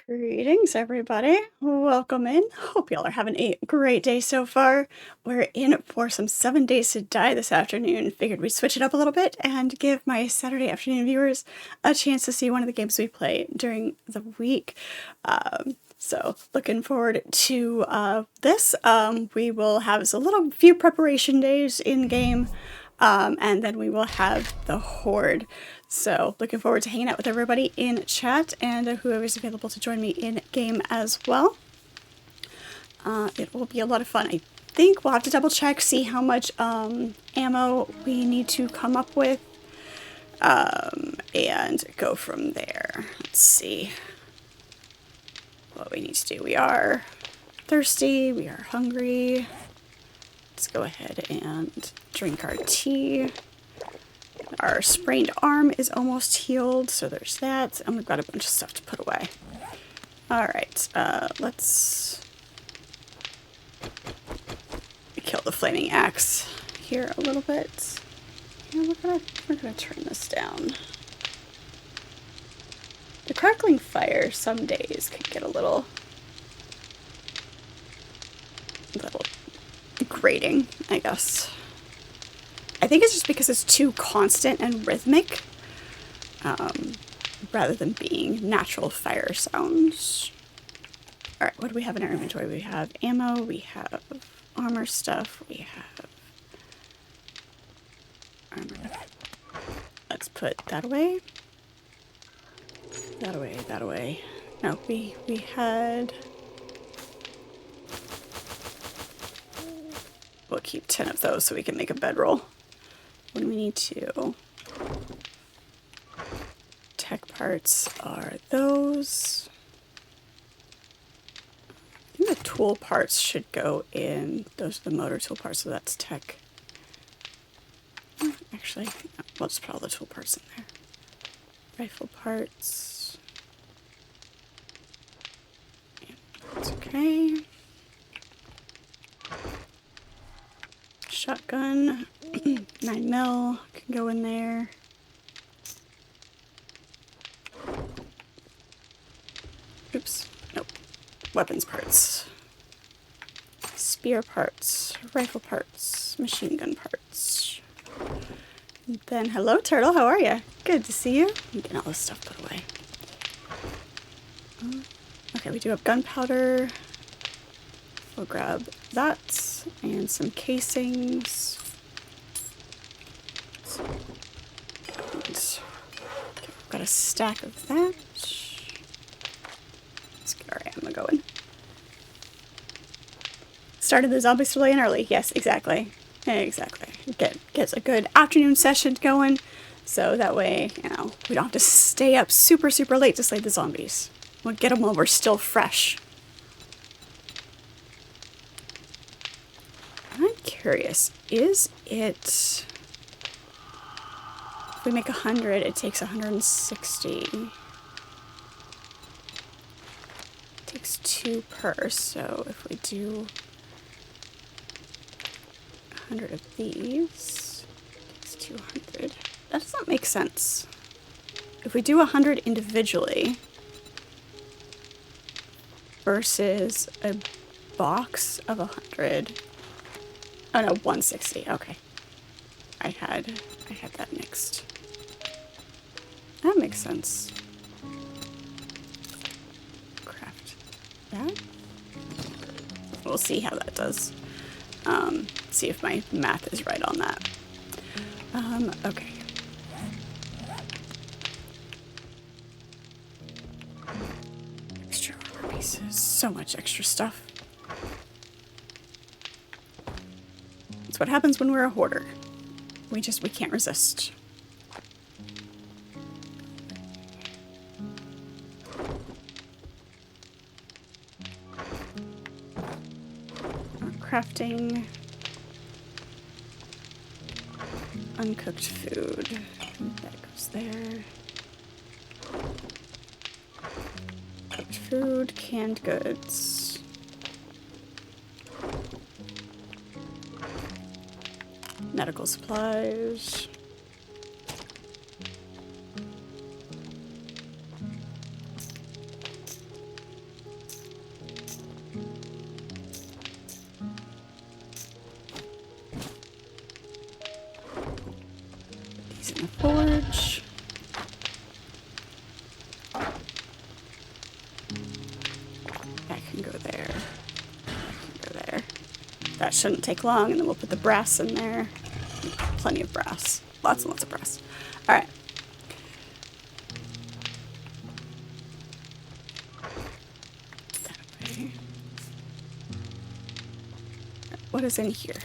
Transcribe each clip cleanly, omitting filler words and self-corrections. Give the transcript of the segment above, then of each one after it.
Greetings, everybody. Welcome in. Hope y'all are having a great day so far. We're in for some 7 Days to Die this afternoon. Figured we'd switch it up a little bit and give my Saturday afternoon viewers a chance to see one of the games we play during the week. So looking forward to this. We will have a little few preparation days in game. And then we will have the Horde. So looking forward to hanging out with everybody in chat and whoever's available to join me in game as well. It will be a lot of fun. I think we'll have to double check, see how much ammo we need to come up with, and go from there. Let's see what we need to do. We are thirsty, we are hungry. Let's go ahead and drink our tea. Our sprained arm is almost healed, so there's that. And we've got a bunch of stuff to put away. Alright, let's kill the flaming axe here a little bit. Yeah, we're gonna turn this down. The crackling fire some days can get a little grating, I guess. I think it's just because it's too constant and rhythmic, rather than being natural fire sounds. Alright, what do we have in our inventory? We have ammo, we have armor stuff, we have armor. Let's put that away. That away, that away. No, we had... We'll keep 10 of those so we can make a bedroll when we need to. Tech parts are those. I think the tool parts should go in. Those are the motor tool parts, so that's tech. Actually, we'll just put all the tool parts in there. Rifle parts. Yeah, that's okay. Shotgun, 9mm can go in there. Oops, nope. Weapons parts. Spear parts, rifle parts, machine gun parts. And then, hello Turtle, how are you? Good to see you. I'm getting all this stuff put away. Okay, we do have gunpowder. We'll grab that. And some casings. And we've got a stack of that. Let's get our ammo going. Started the zombies slowly and early. Yes, exactly. Exactly. Gets a good afternoon session going. So that way, you know, we don't have to stay up super, super late to slay the zombies. We'll get them while we're still fresh. I'm curious, is it... If we make 100, it takes 160. It takes 2 per, so if we do 100 of these, it's 200. That does not make sense. If we do 100 individually versus a box of 100... Oh no, 160. Okay. I had that mixed. That makes sense. Craft that. We'll see how that does. See if my math is right on that. Okay. Extra armor pieces. So much extra stuff. That's what happens when we're a hoarder. We can't resist. Crafting. Uncooked food. That goes there. Cooked food, canned goods. Medical supplies. can go there. That can go there. That shouldn't take long, and then we'll put the brass in there. Plenty of brass. Lots and lots of brass. Alright. What is in here?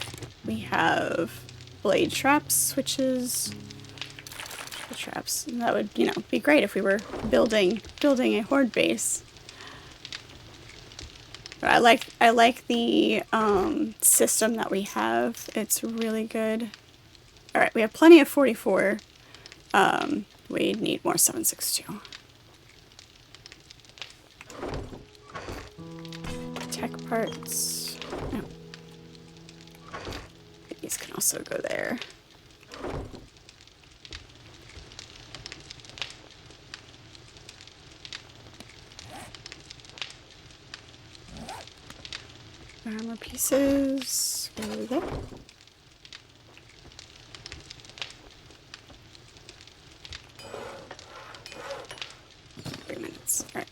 We have blade traps, switches, traps. And that would, you know, be great if we were building a horde base. But I like the system that we have. It's really good. All right, we have plenty of 44. We need more 7.62. Tech parts. No. These can also go there. Armor pieces go there. All right.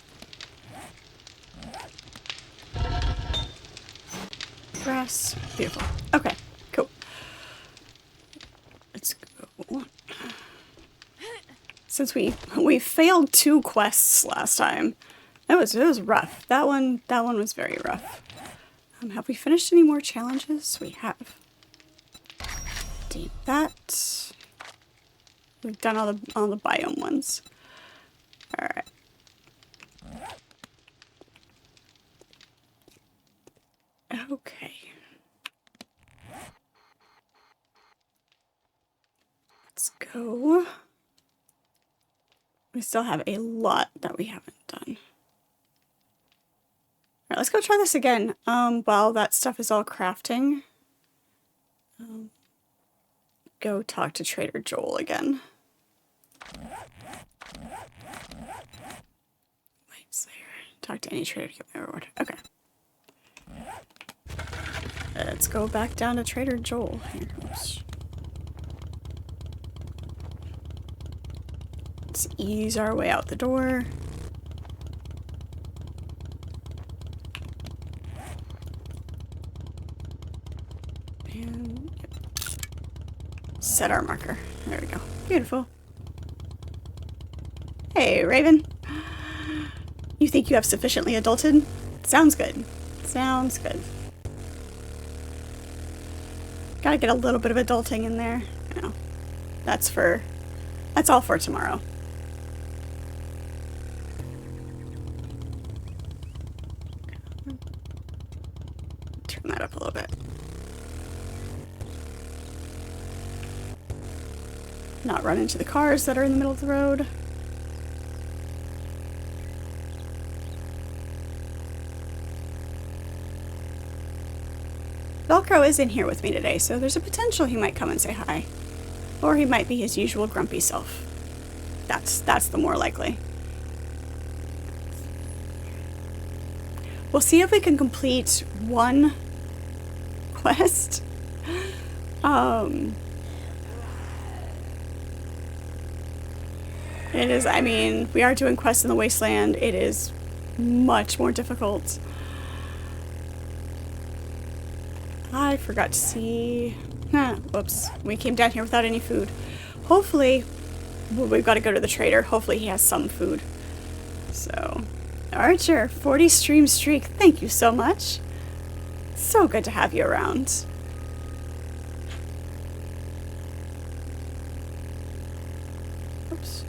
Brass. Beautiful. Okay, cool. Let's go. Since we failed 2 quests last time, it was rough. That one was very rough. Have we finished any more challenges? We have. Delete that. We've done all the biome ones. All right. Okay. Let's go. We still have a lot that we haven't done. All right, let's go try this again. While that stuff is all crafting. Go talk to Trader Joel again. Wait, there. Talk to any trader to get my reward. Okay. Let's go back down to Trader Joel. Here goes. Let's ease our way out the door. And set our marker. There we go. Beautiful. Hey, Raven. You think you have sufficiently adulted? Sounds good. Sounds good. Gotta get a little bit of adulting in there. You know, that's all for tomorrow. Turn that up a little bit. Not run into the cars that are in the middle of the road. Velcro is in here with me today, so there's a potential he might come and say hi. Or he might be his usual grumpy self. That's the more likely. We'll see if we can complete one quest. It is, I mean, we are doing quests in the Wasteland. It is much more difficult. I forgot to see... whoops. We came down here without any food. Hopefully... well, we've got to go to the trader. Hopefully he has some food. So... Archer, 40 stream streak. Thank you so much. So good to have you around. Oops.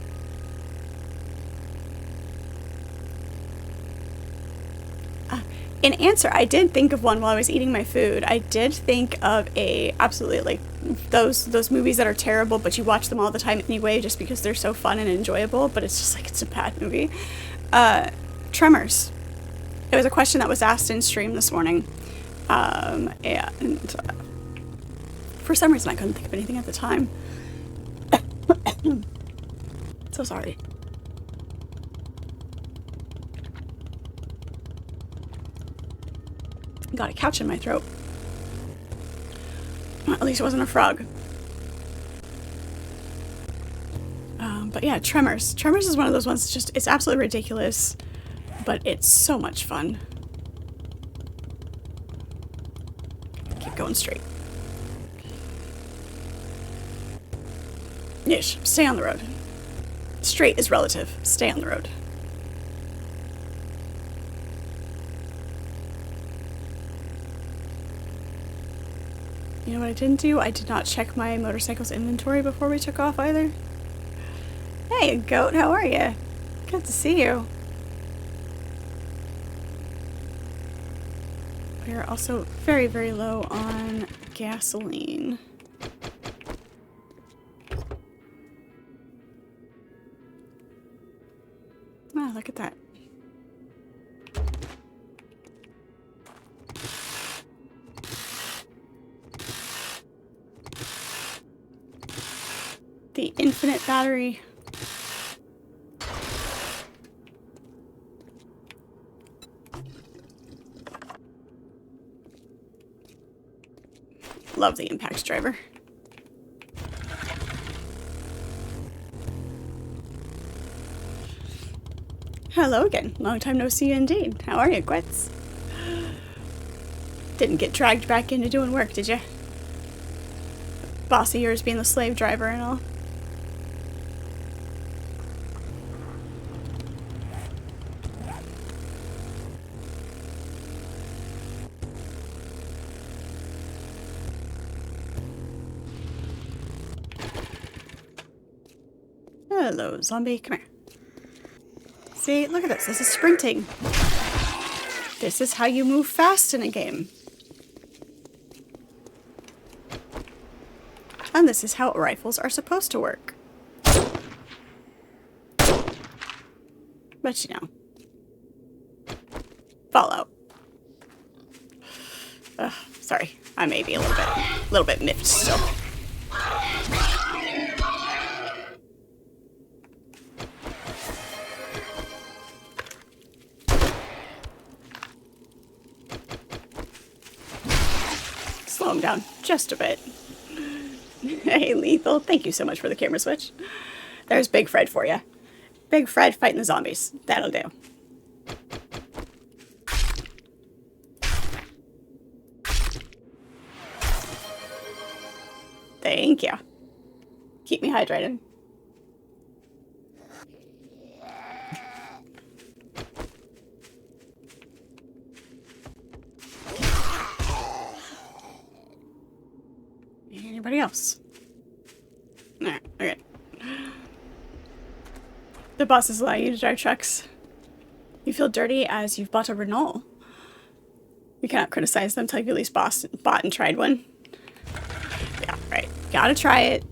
In answer, I did think of one while I was eating my food. I did think of absolutely, like, those movies that are terrible, but you watch them all the time anyway just because they're so fun and enjoyable, but it's just like, it's a bad movie. Tremors. It was a question that was asked in stream this morning. For some reason I couldn't think of anything at the time. So sorry. Got a couch in my throat. Well, at least it wasn't a frog. But yeah, Tremors. Tremors is one of those ones, it's absolutely ridiculous, but it's so much fun. going straight. Ish. Stay on the road. Straight is relative. Stay on the road. You know what I didn't do? I did not check my motorcycle's inventory before we took off either. Hey, goat, how are you? Good to see you. We are also very, very low on gasoline. Oh, look at that. The infinite battery. Love the Impacts driver. Hello again. Long time no see indeed. How are you, Quits? Didn't get dragged back into doing work, did you? Boss of yours being the slave driver and all. Hello, zombie. Come here. See, look at this. This is sprinting. This is how you move fast in a game. And this is how rifles are supposed to work. But you know. Fallout. Sorry. I may be a little bit miffed still. Slow him down just a bit. Hey, Lethal, thank you so much for the camera switch. There's Big Fred for you. Big Fred fighting the zombies. That'll do. Thank you. Keep me hydrated. Anybody else? Alright, okay. The bosses allow you to drive trucks. You feel dirty as you've bought a Renault. You cannot criticize them until you've at least bought and tried one. Yeah, right. Gotta try it.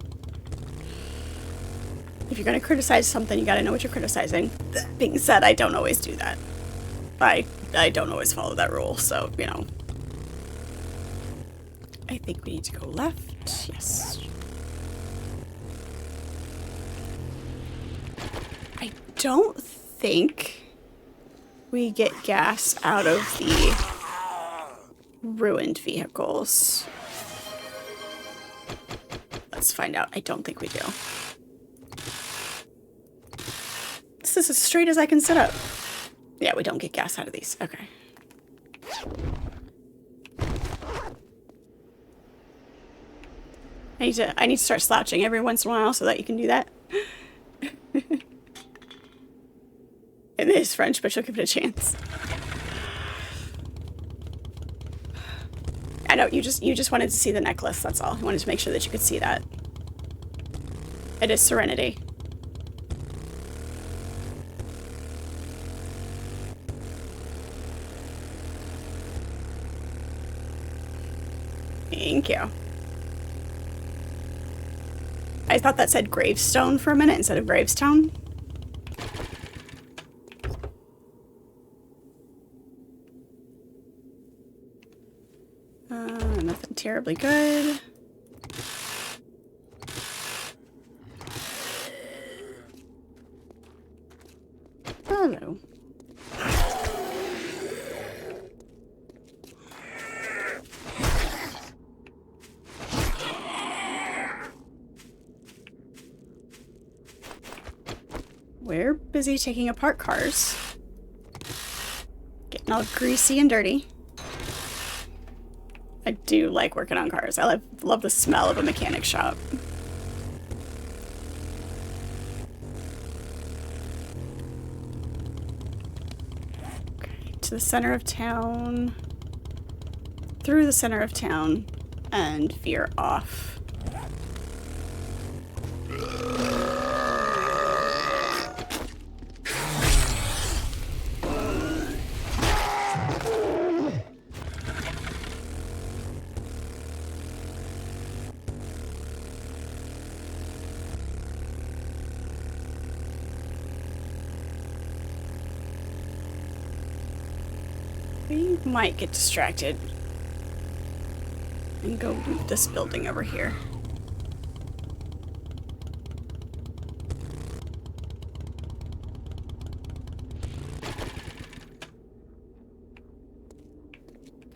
If you're gonna criticize something, you gotta know what you're criticizing. That being said, I don't always do that. I don't always follow that rule, so, you know. I think we need to go left. Yes. I don't think we get gas out of the ruined vehicles. Let's find out. I don't think we do. This is as straight as I can sit up. Yeah, we don't get gas out of these. Okay. I need to start slouching every once in a while so that you can do that. It is French, but she'll give it a chance. I know you just wanted to see the necklace. That's all. You wanted to make sure that you could see that. It is Serenity. Thank you. I thought that said gravestone for a minute instead of gravestone. Nothing terribly good. Hello. We're busy taking apart cars. Getting all greasy and dirty. I do like working on cars. I love the smell of a mechanic shop. Okay, to the center of town. Through the center of town and veer off. We might get distracted and go loot this building over here.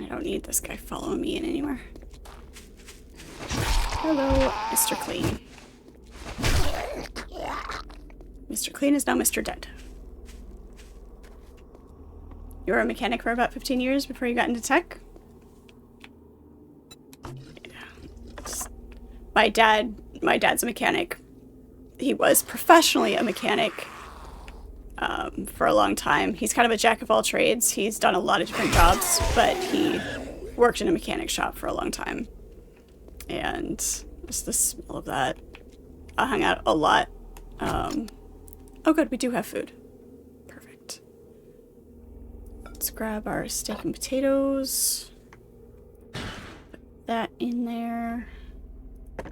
I don't need this guy following me in anywhere. Hello, Mr. Clean. Mr. Clean is now Mr. Dead. You were a mechanic for about 15 years before you got into tech? Yeah. My dad's a mechanic. He was professionally a mechanic for a long time. He's kind of a jack of all trades. He's done a lot of different jobs, but he worked in a mechanic shop for a long time. And just the smell of that. I hung out a lot. Oh good, we do have food. Perfect. Let's grab our steak and potatoes. Put that in there.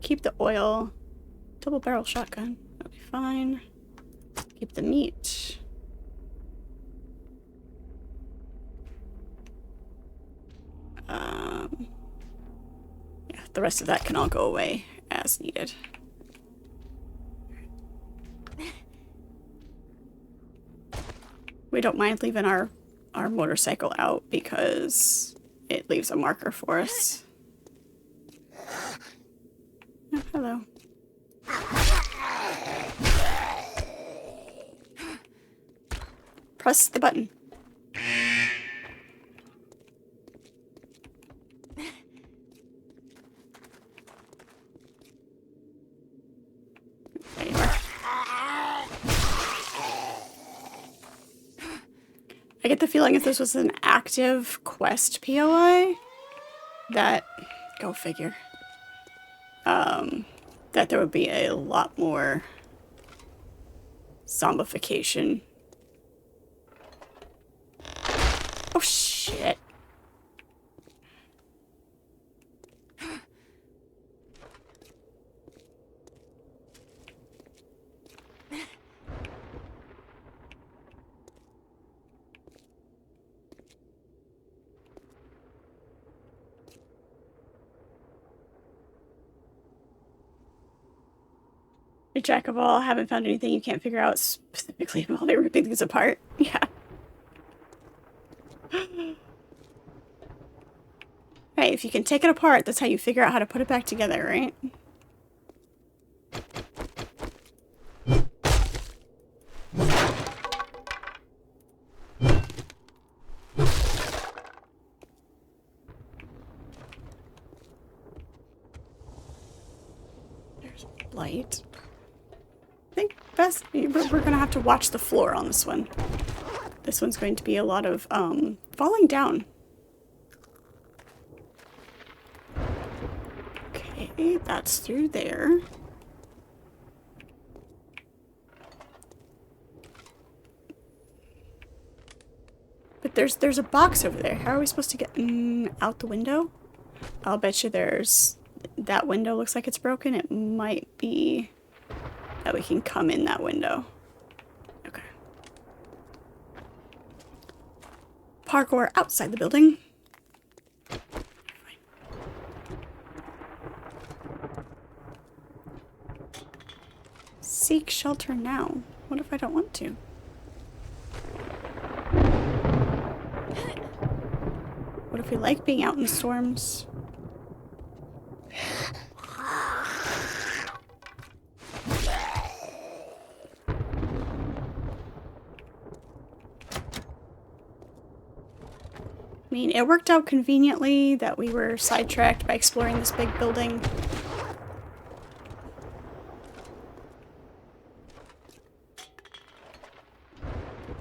Keep the oil. Double barrel shotgun. That'll be fine. Keep the meat. Yeah, the rest of that can all go away as needed. We don't mind leaving our motorcycle out because it leaves a marker for us. Oh, hello. Press the button. There you are. I get the feeling if this was an active quest POI, that, go figure, that there would be a lot more zombification. Oh shit. A jack of all, haven't found anything you can't figure out specifically while they're ripping things apart. Yeah. Hey, if you can take it apart, that's how you figure out how to put it back together, right? There's light. I think best, we're gonna have to watch the floor on this one. This one's going to be a lot of falling down. Okay, that's through there. But there's a box over there. How are we supposed to get out the window? I'll bet you there's... That window looks like it's broken. It might be that we can come in that window. Okay. Parkour outside the building. Seek shelter now. What if I don't want to? What if we like being out in the storms? I mean, it worked out conveniently that we were sidetracked by exploring this big building.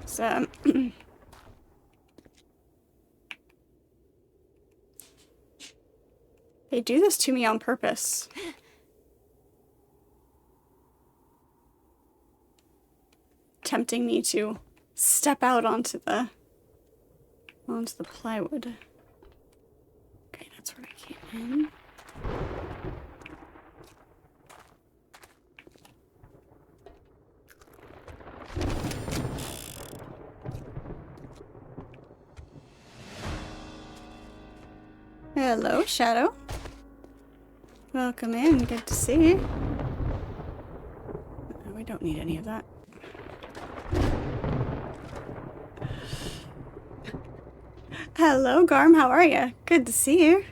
So, they do this to me on purpose. Tempting me to step out onto the plywood. Okay, that's where I came in. Hello, Shadow. Welcome in. Good to see you. Oh, we don't need any of that. Hello, Garm. How are you? Good to see you.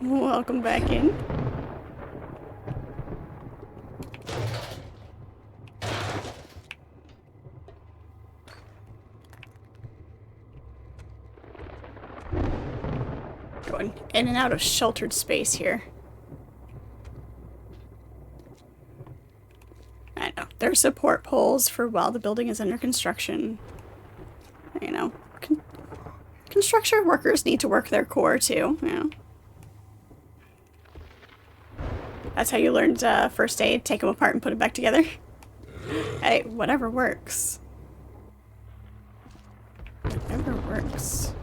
Welcome back in. Going in and out of sheltered space here. I know. There are support poles for while the building is under construction. You know, construction workers need to work their core too, you know. That's how you learned first aid. Take them apart and put them back together. Hey, whatever works. Whatever works.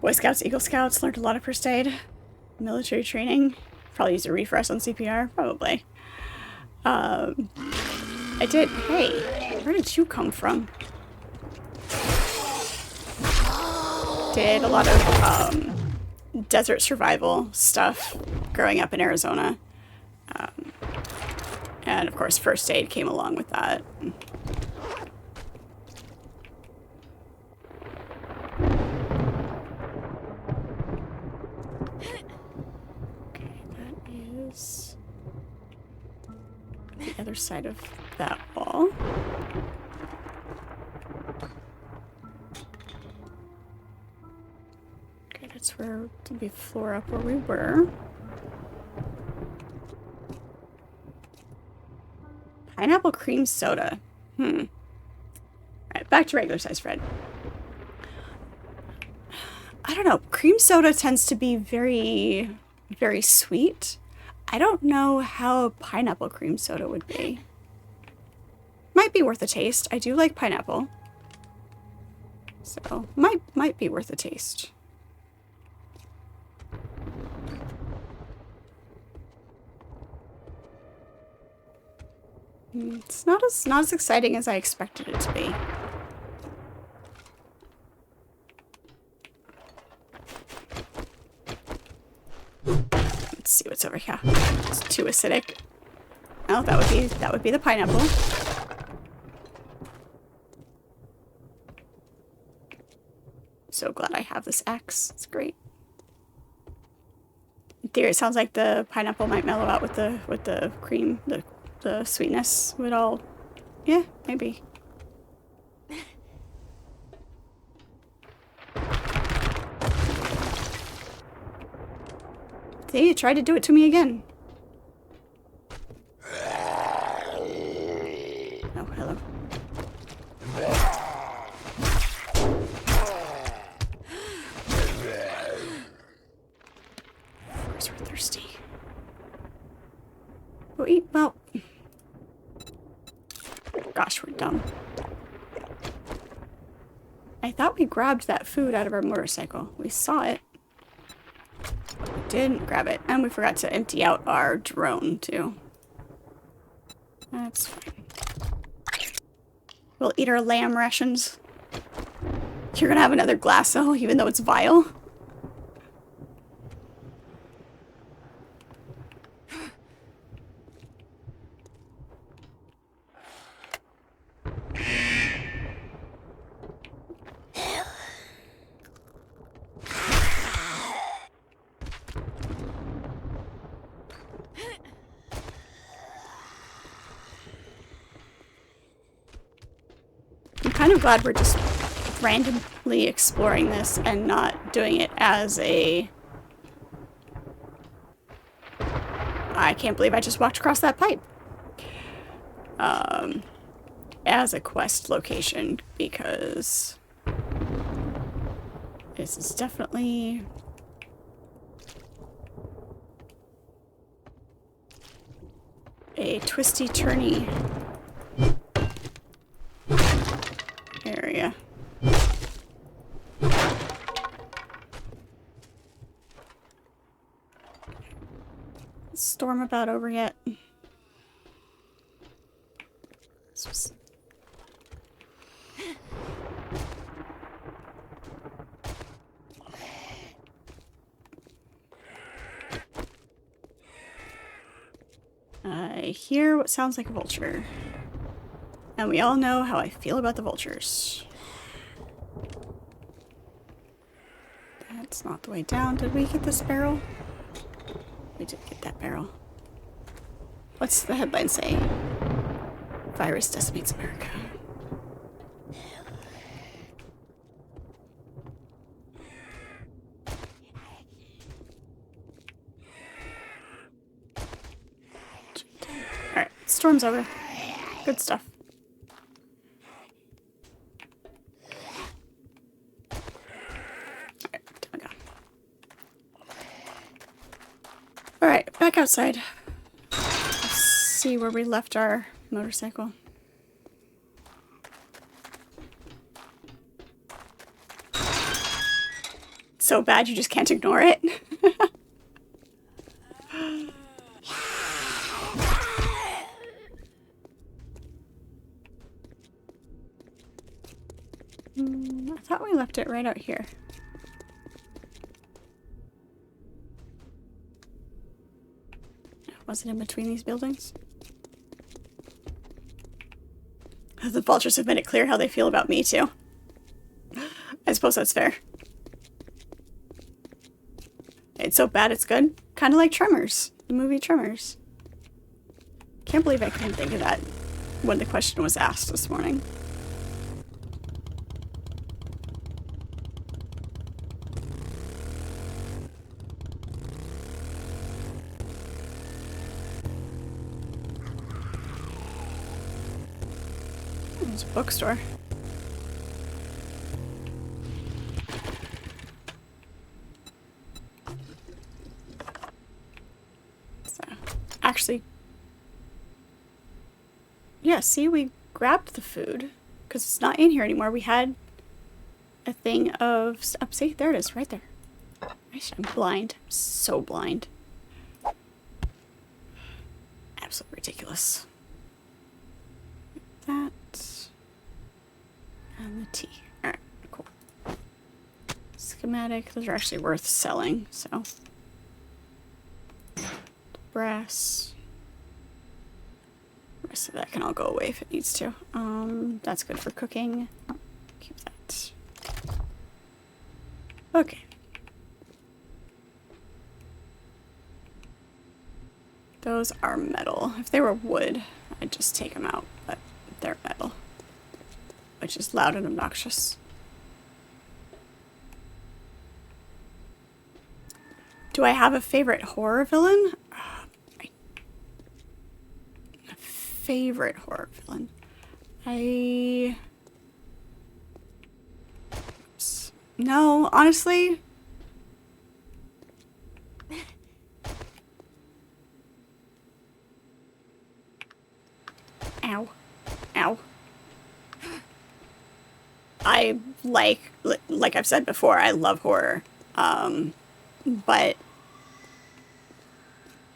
Boy Scouts, Eagle Scouts, learned a lot of first aid. Military training. Probably use a refresh on CPR. Probably. I did. Hey, where did you come from? Did a lot of desert survival stuff growing up in Arizona. And of course, first aid came along with that. The other side of that wall. Okay, that's where to be floor up where we were. Pineapple cream soda. Alright, back to regular size Fred. I don't know. Cream soda tends to be very, very sweet. I don't know how pineapple cream soda would be. Might be worth a taste. I do like pineapple. So, might be worth a taste. It's not as exciting as I expected it to be. Let's see what's over here. It's too acidic. Oh, that would be the pineapple. So glad I have this axe. It's great. In theory, it sounds like the pineapple might mellow out with the cream, the sweetness would all. Yeah, maybe. See, you tried to do it to me again. Oh, hello. Of course we're thirsty. We'll eat, well... Gosh, we're dumb. I thought we grabbed that food out of our motorcycle. We saw it. Didn't grab it. And we forgot to empty out our drone, too. That's fine. We'll eat our lamb rations. You're gonna have another glass, though, even though it's vile. kind of glad we're just randomly exploring this and not doing it as a... I can't believe I just walked across that pipe. As a quest location, because this is definitely a twisty-turny area. Storm about over yet? I hear what sounds like a vulture. And we all know how I feel about the vultures. That's not the way down. Did we get this barrel? We did get that barrel. What's the headline say? Virus decimates America. Alright, storm's over. Good stuff. Alright, down we go. Alright, back outside. Let's see where we left our motorcycle. So bad you just can't ignore it. I thought we left it right out here. Was it in between these buildings? The vultures have made it clear how they feel about me, too. I suppose that's fair. It's so bad it's good. Kind of like Tremors. The movie Tremors. Can't believe I couldn't think of that when the question was asked this morning. There's a bookstore. So, actually, yeah, see, we grabbed the food because it's not in here anymore. We had a thing of, see, there it is, right there. I'm blind. I'm so blind. Absolutely ridiculous. That and the tea. Alright, cool. Schematic, those are actually worth selling, so. Brass. The rest of that can all go away if it needs to. That's good for cooking. Keep that. Okay. Those are metal. If they were wood, I'd just take them out, but they're metal, which is loud and obnoxious. Do I have a favorite horror villain? A favorite horror villain? No, honestly. Ow. Ow. I like I've said before, I love horror. But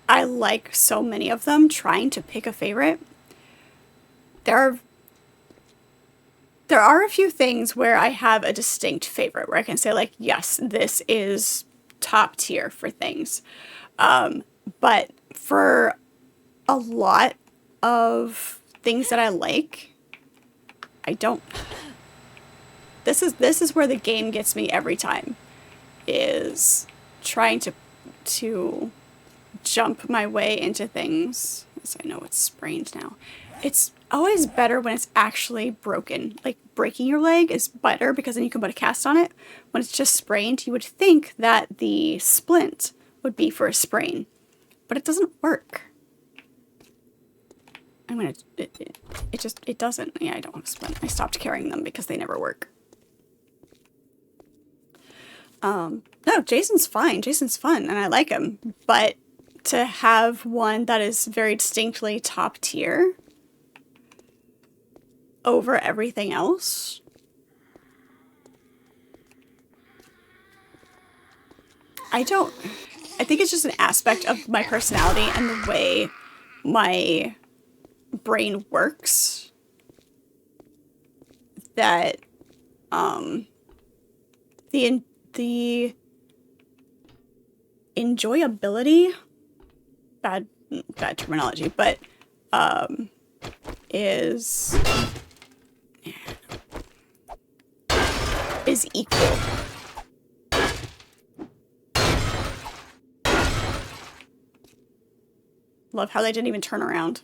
I like so many of them. Trying to pick a favorite. There are a few things where I have a distinct favorite, where I can say, like, yes, this is top tier for things. But for a lot of things that I like, I don't. This is where the game gets me every time, is trying to jump my way into things. As I know it's sprained now. It's always better when it's actually broken. Like, breaking your leg is better because then you can put a cast on it. When it's just sprained, you would think that the splint would be for a sprain, but it doesn't work. I'm gonna, it doesn't. Yeah, I don't have a splint. I stopped carrying them because they never work. No, Jason's fine. Jason's fun and I like him, but to have one that is very distinctly top tier over everything else, I think it's just an aspect of my personality and the way my brain works that the enjoyability, bad terminology, but is equal. Love how they didn't even turn around.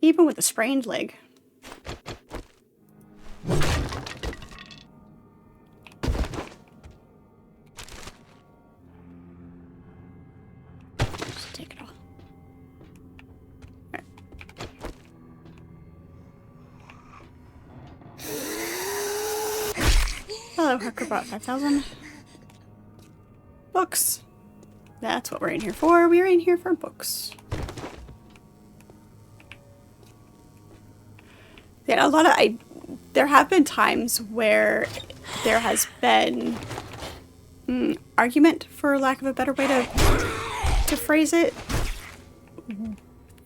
Even with a sprained leg. Just take it all. Right. Hello, Huckerbot 5000. Books. That's what we're in here for. We're in here for books. Yeah, there have been times where there has been argument, for lack of a better way to phrase it,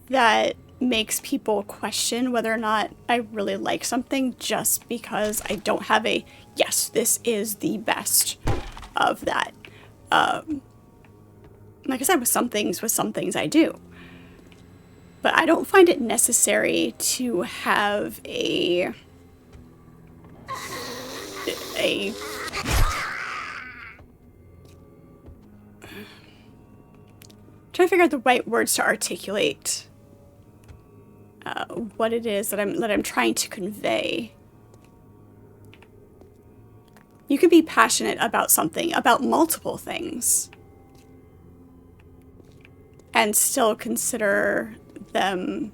that makes people question whether or not I really like something just because I don't have a, yes, this is the best of that. Like I said, with some things I do. But I don't find it necessary to have a trying to figure out the right words to articulate what it is that I'm trying to convey. You can be passionate about something, about multiple things, and still consider them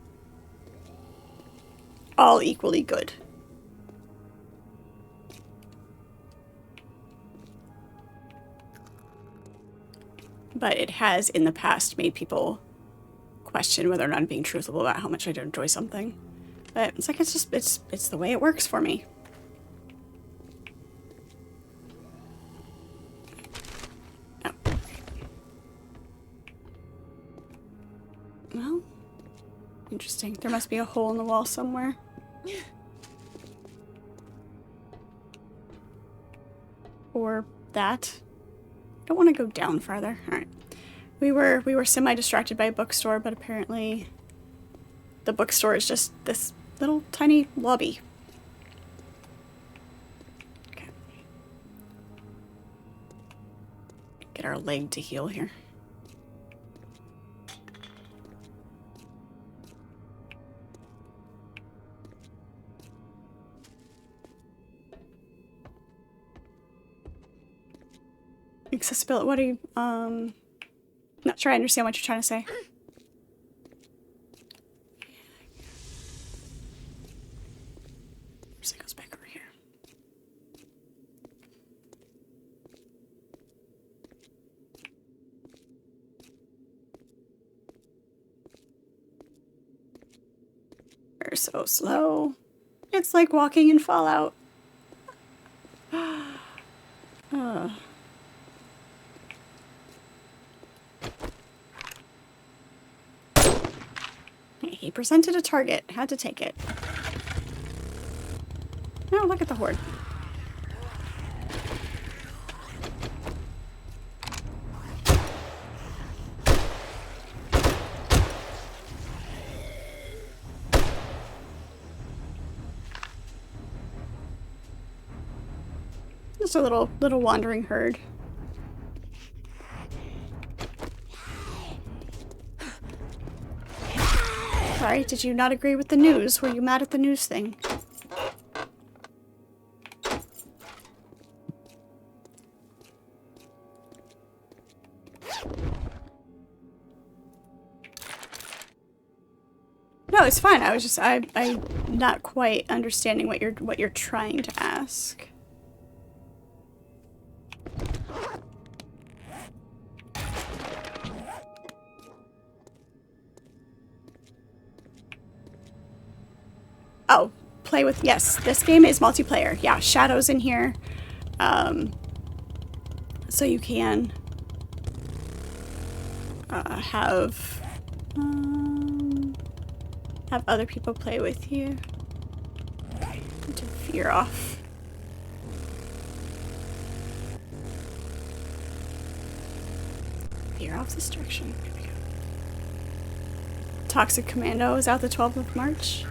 all equally good. But it has in the past made people question whether or not I'm being truthful about how much I enjoy something. But it's like, it's the way it works for me. Oh. Well, interesting. There must be a hole in the wall somewhere. Or that. I don't want to go down farther. Alright. We were semi-distracted by a bookstore, but apparently the bookstore is just this little tiny lobby. Okay. Get our leg to heal here. Accessibility, what are you, not sure I understand what you're trying to say. So it goes back over here. We're so slow. It's like walking in Fallout. He presented a target. Had to take it. Oh, look at the horde. Just a little wandering herd. Sorry, did you not agree with the news? Were you mad at the news thing? No, it's fine. I was just I'm not quite understanding what you're trying to ask. Oh, play with, yes, this game is multiplayer. Yeah, Shadow's in here. So you can have other people play with you to veer off. Veer off this direction. Here we go. Toxic Commando is out the 12th of March.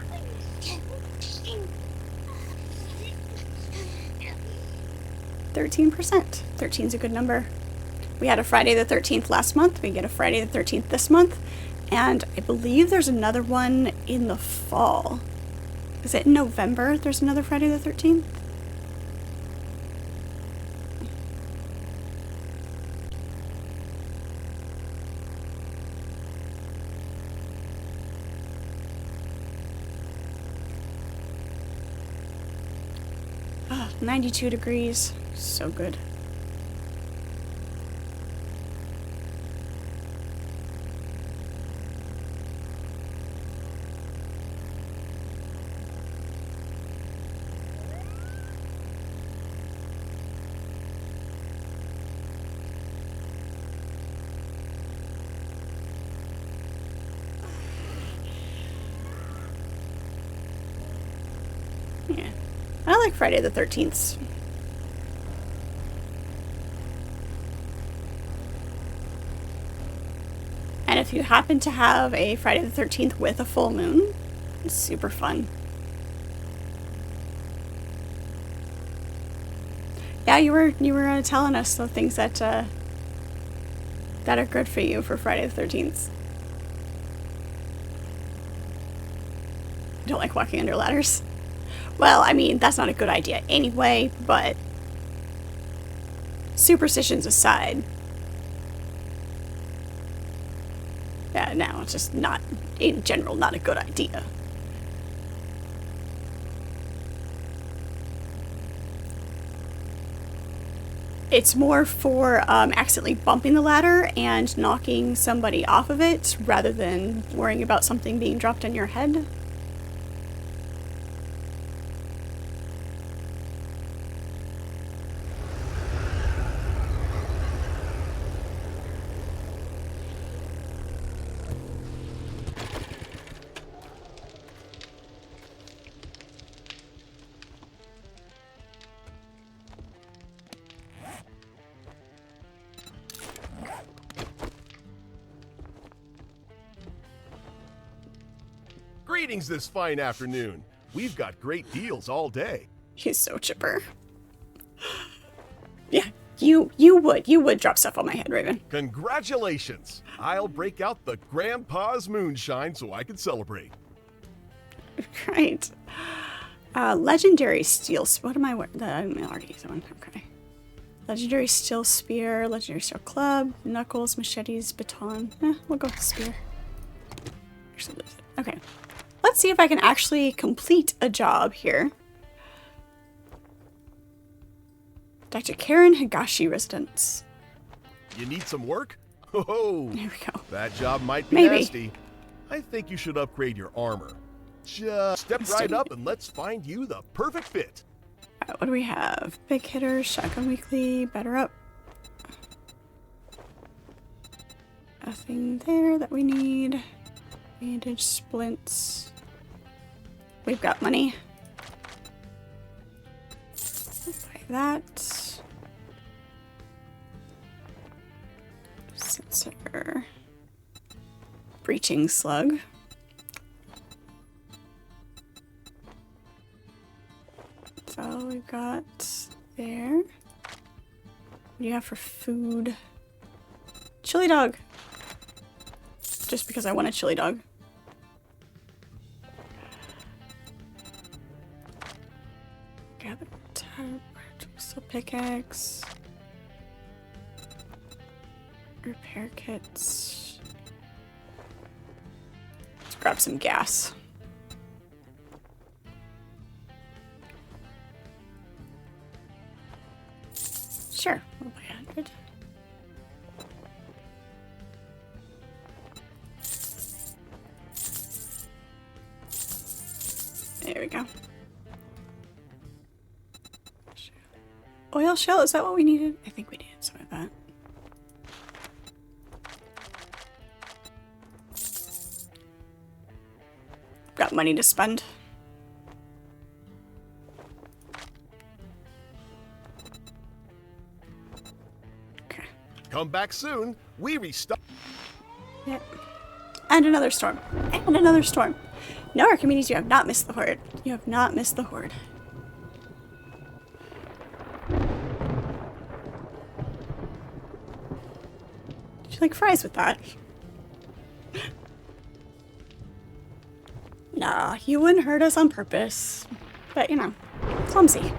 13%. 13's a good number. We had a Friday the 13th last month. We get a Friday the 13th this month. And I believe there's another one in the fall. Is it in November there's another Friday the 13th? Oh, 92 degrees. So good. Yeah. I like Friday the 13th. And if you happen to have a Friday the 13th with a full moon, it's super fun. Yeah, you were telling us the things that that are good for you for Friday the 13th. Don't like walking under ladders. Well, I mean, that's not a good idea anyway, but superstitions aside. Yeah, no, it's just not, in general, not a good idea. It's more for accidentally bumping the ladder and knocking somebody off of it, rather than worrying about something being dropped on your head. Greetings this fine afternoon. We've got great deals all day. He's so chipper. Yeah, you would drop stuff on my head, Raven. Congratulations! I'll break out the Grandpa's moonshine so I can celebrate. Right. Legendary steel. What am I wearing? I'm already using one. Okay. Legendary steel spear, legendary steel club, knuckles, machetes, baton. We'll go with the spear. Actually, okay. Let's see if I can actually complete a job here. Dr. Karen Higashi residence. You need some work? Oh, there we go. That job might be Maybe. nasty. I think you should upgrade your armor. Just step right up and let's find you the perfect fit. Alright, what do we have? Big hitters, shotgun weekly, better up. Nothing there that we need. Bandage splints. We've got money. for that. Sensor. Breaching slug. That's all we've got there. What do you have for food? Chili dog. Just because I want a chili dog. Gather twistle pickaxe. Repair kits. Let's grab some gas. Sure, we'll buy 100. There we go. Oil shell, is that what we needed? I think we needed some of that. Got money to spend. Okay. Come back soon. We restock. Yep. And another storm. And another storm. No, Archimedes, you have not missed the horde. You have not missed the horde. Did you like fries with that? Nah, you wouldn't hurt us on purpose. But, you know, clumsy.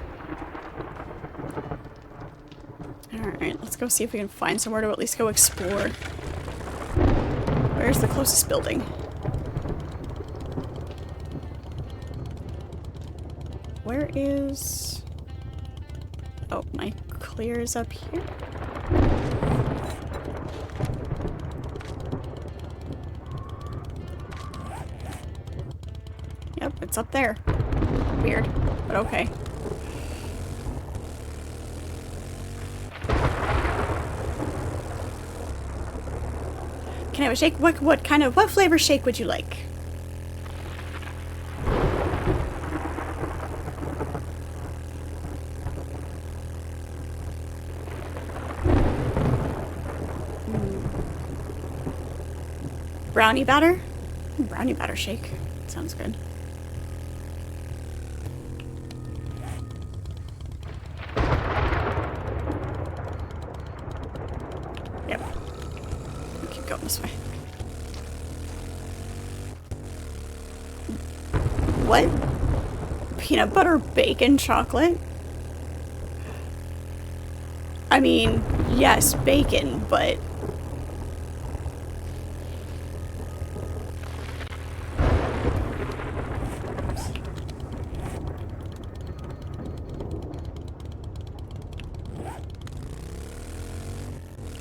Alright, let's go see if we can find somewhere to at least go explore. Where's the closest building? Where is... Oh, my clear is up here? Yep, it's up there. Weird, but okay. Can I have a shake? What flavor shake would you like? Brownie batter? Brownie batter shake. Sounds good. Yep. We'll keep going this way. What? Peanut butter bacon chocolate? I mean, yes, bacon, but...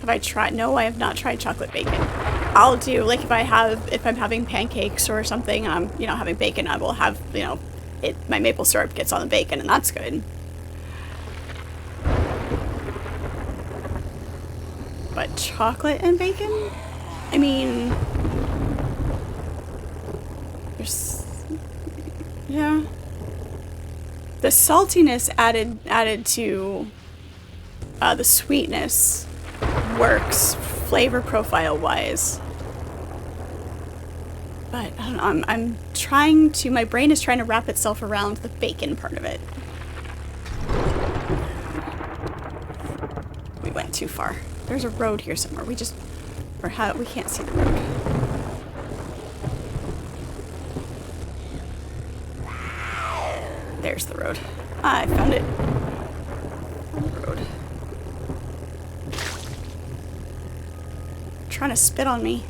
Have I tried? No, I have not tried chocolate bacon. I'll do, like, if I'm having pancakes or something and I'm, you know, having bacon, I will have, you know, my maple syrup gets on the bacon and that's good. But chocolate and bacon? I mean... Yeah. The saltiness added to the sweetness works flavor profile wise. But I don't know, I'm trying to, my brain is trying to wrap itself around the bacon part of it. We went too far. There's a road here somewhere. We can't see the road. There's the road. I found it. Road. Trying to spit on me.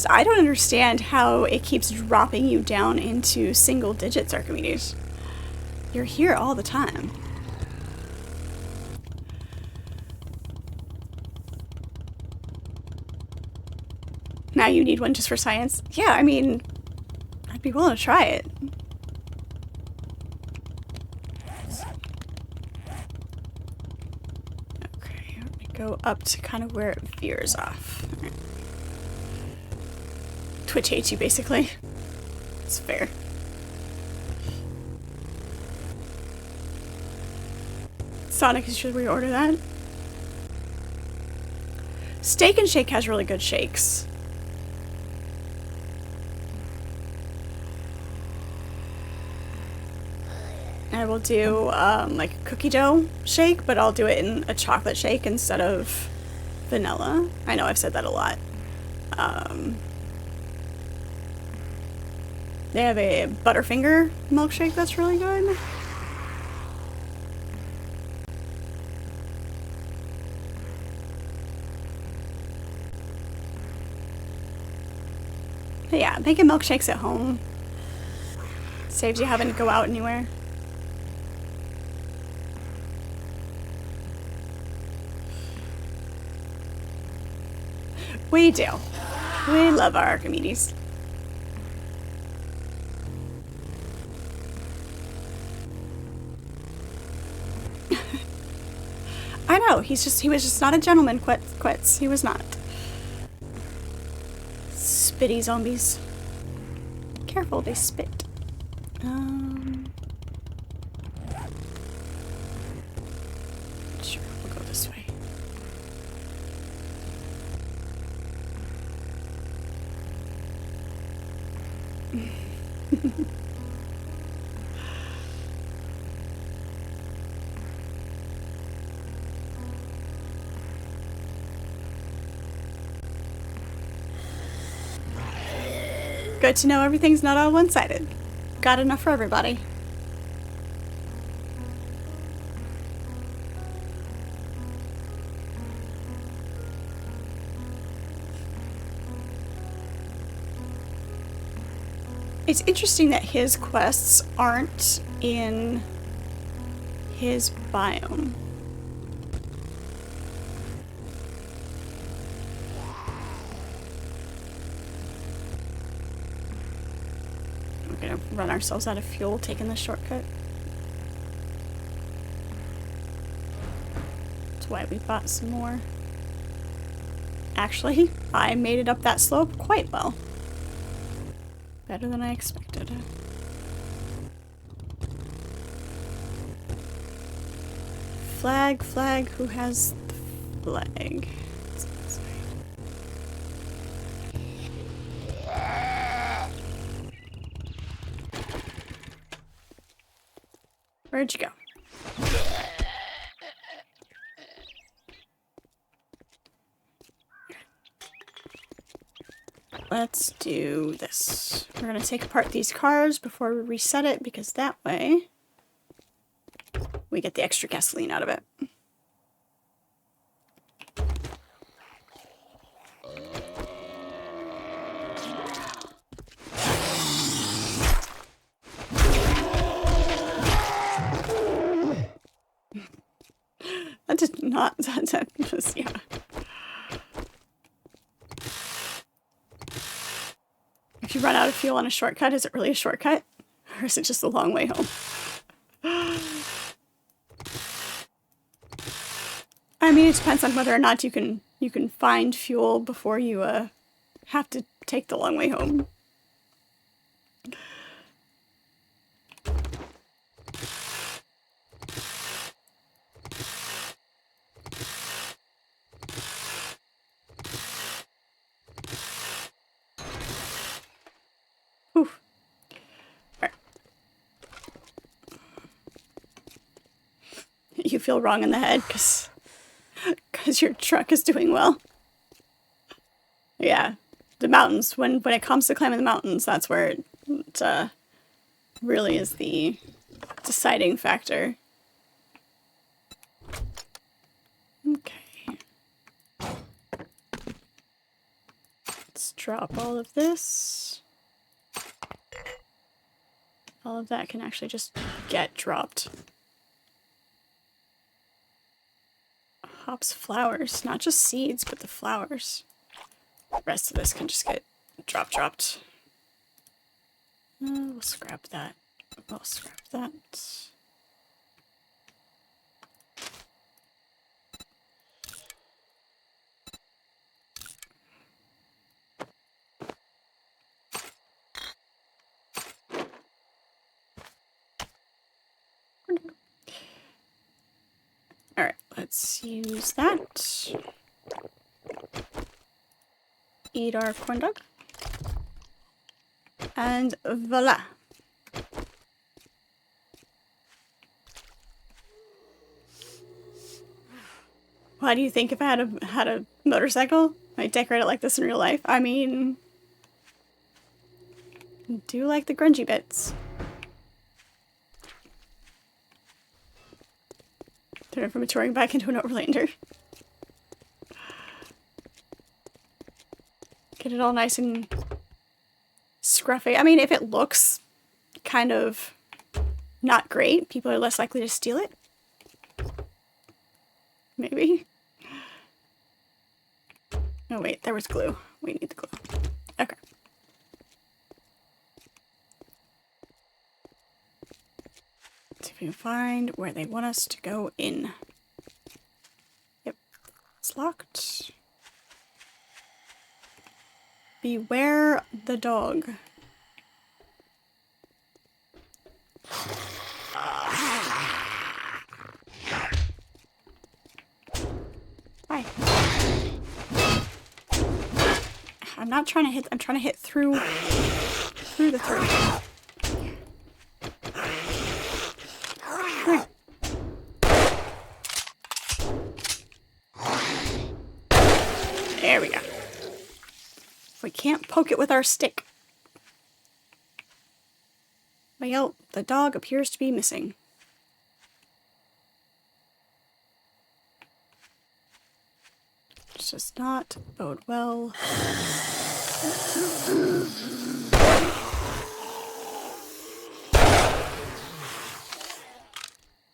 I don't understand how it keeps dropping you down into single digits, Archimedes. You're here all the time. Now you need one just for science? Yeah, I mean, I'd be willing to try it. Okay, let me go up to kind of where it veers off. Right. Twitch hates you, basically. It's fair. Sonic, you should reorder that. Steak and Shake has really good shakes. I will do like a cookie dough shake, but I'll do it in a chocolate shake instead of vanilla. I know I've said that a lot. They have a Butterfinger milkshake that's really good. But yeah, making milkshakes at home saves you having to go out anywhere. We do. We love our Archimedes. I know, he was just not a gentleman, quits. He was not. Spitty zombies. Careful, they spit. Sure, we'll go this way. Good to know everything's not all one-sided. Got enough for everybody. It's interesting that his quests aren't in his biome. We're gonna run ourselves out of fuel taking the shortcut. That's why we bought some more. Actually, I made it up that slope quite well. Better than I expected. Flag, flag, who has the flag? Where'd you go? Let's do this. We're gonna take apart these cars before we reset it, because that way we get the extra gasoline out of it. That did not, that was, yeah. If you run out of fuel on a shortcut, is it really a shortcut? Or is it just a long way home? I mean, it depends on whether or not you can find fuel before you have to take the long way home. Whew. Right. You feel wrong in the head because your truck is doing well. Yeah, the mountains. When it comes to climbing the mountains, that's where it really is the deciding factor. Okay. Let's drop all of this. All of that can actually just get dropped. Hops, flowers. Not just seeds, but the flowers. The rest of this can just get dropped. We'll scrap that. We'll scrap that. Let's use that. Eat our corn dog. And voila. Why do you think if I had a motorcycle, I'd decorate it like this in real life? I mean, I do like the grungy bits. Turn it from a touring bike into an overlander. Get it all nice and scruffy. I mean, if it looks kind of not great, people are less likely to steal it. Maybe. Oh wait, there was glue. We need the glue. Okay. See if we can find where they want us to go in. Yep. It's locked. Beware the dog. Hi. I'm not trying to hit. I'm trying to hit through the throat. There we go. We can't poke it with our stick. Well, the dog appears to be missing. This does not bode well.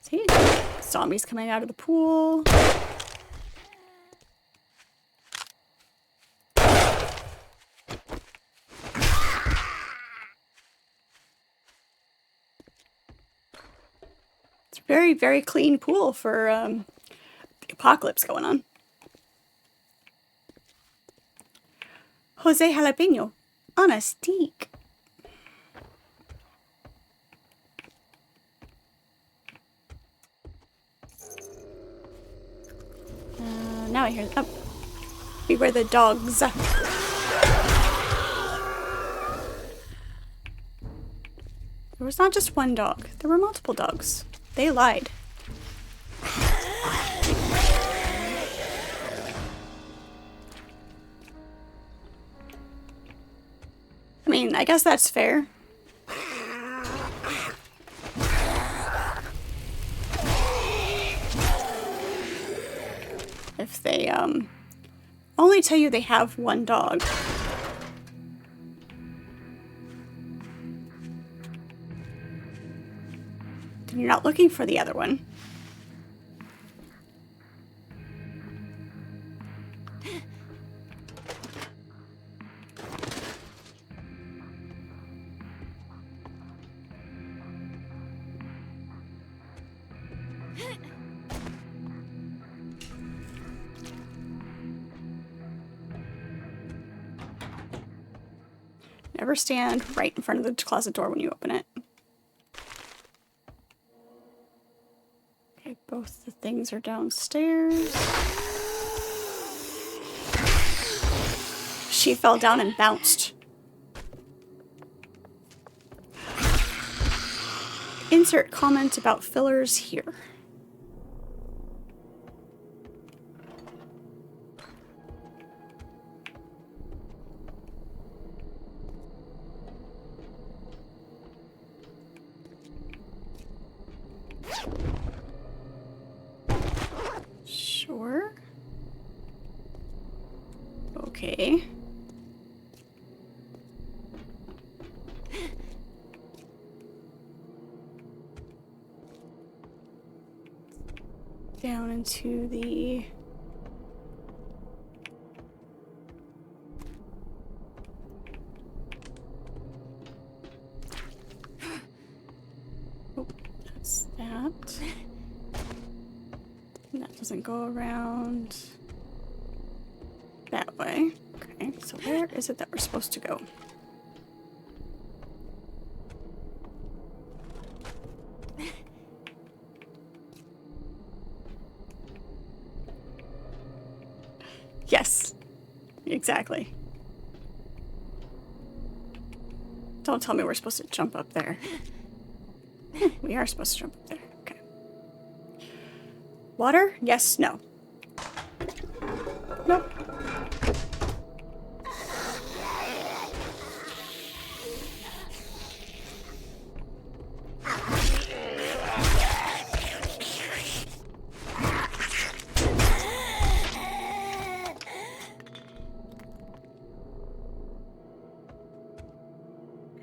See? Zombies coming out of the pool. It's a very, very clean pool for the apocalypse going on. Jose Jalapeno on a steak. Now I hear them. Oh. Beware the dogs. There was not just one dog. There were multiple dogs. They lied. I mean, I guess that's fair. If they, only tell you they have one dog. Then you're not looking for the other one. Never stand right in front of the closet door when you open it. Okay, both the things are downstairs. She fell down and bounced. Insert comment about fillers here. Sure. Okay. Down into the... Oh, that's that. And that doesn't go around that way. Okay, so where is it that we're supposed to go? Yes. Exactly. Don't tell me we're supposed to jump up there. We are supposed to jump up there. Okay. Water? Yes, no. Nope.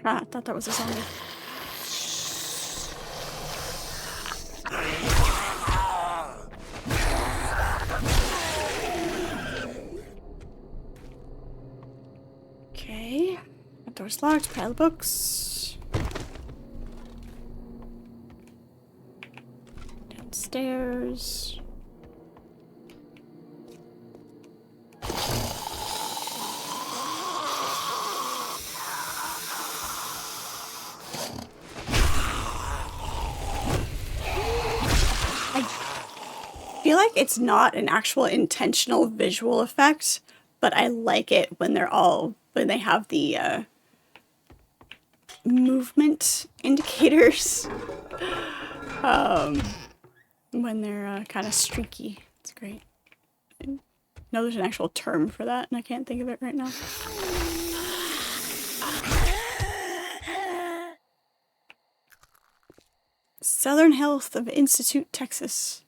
Ah, I thought that was a zombie. Okay. Door's locked. Pile of books. Downstairs. I feel like it's not an actual intentional visual effect, but I like it when they have the movement indicators. When they're kind of streaky. It's great. No, there's an actual term for that, and I can't think of it right now. Southern Health of Institute, Texas.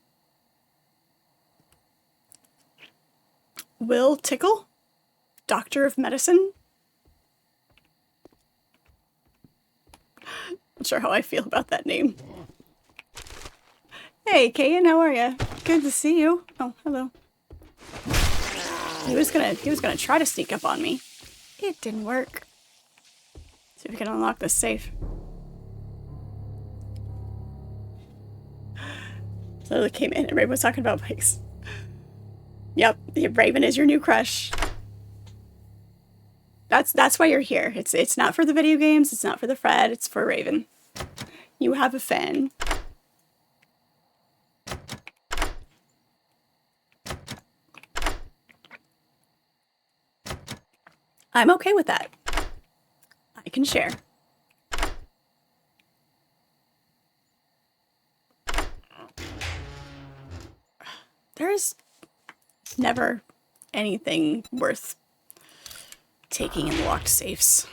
Will Tickle? Doctor of Medicine? Not sure how I feel about that name. Hey, Kayan, how are you? Good to see you. Oh, hello. He was gonna try to sneak up on me. It didn't work. See if we can unlock this safe. So they came in and Raven was talking about bikes. Yep, Raven is your new crush. That's why you're here. It's not for the video games, it's not for the Fred, it's for Raven. You have a fan. I'm okay with that. I can share. There's never anything worth taking in locked safes.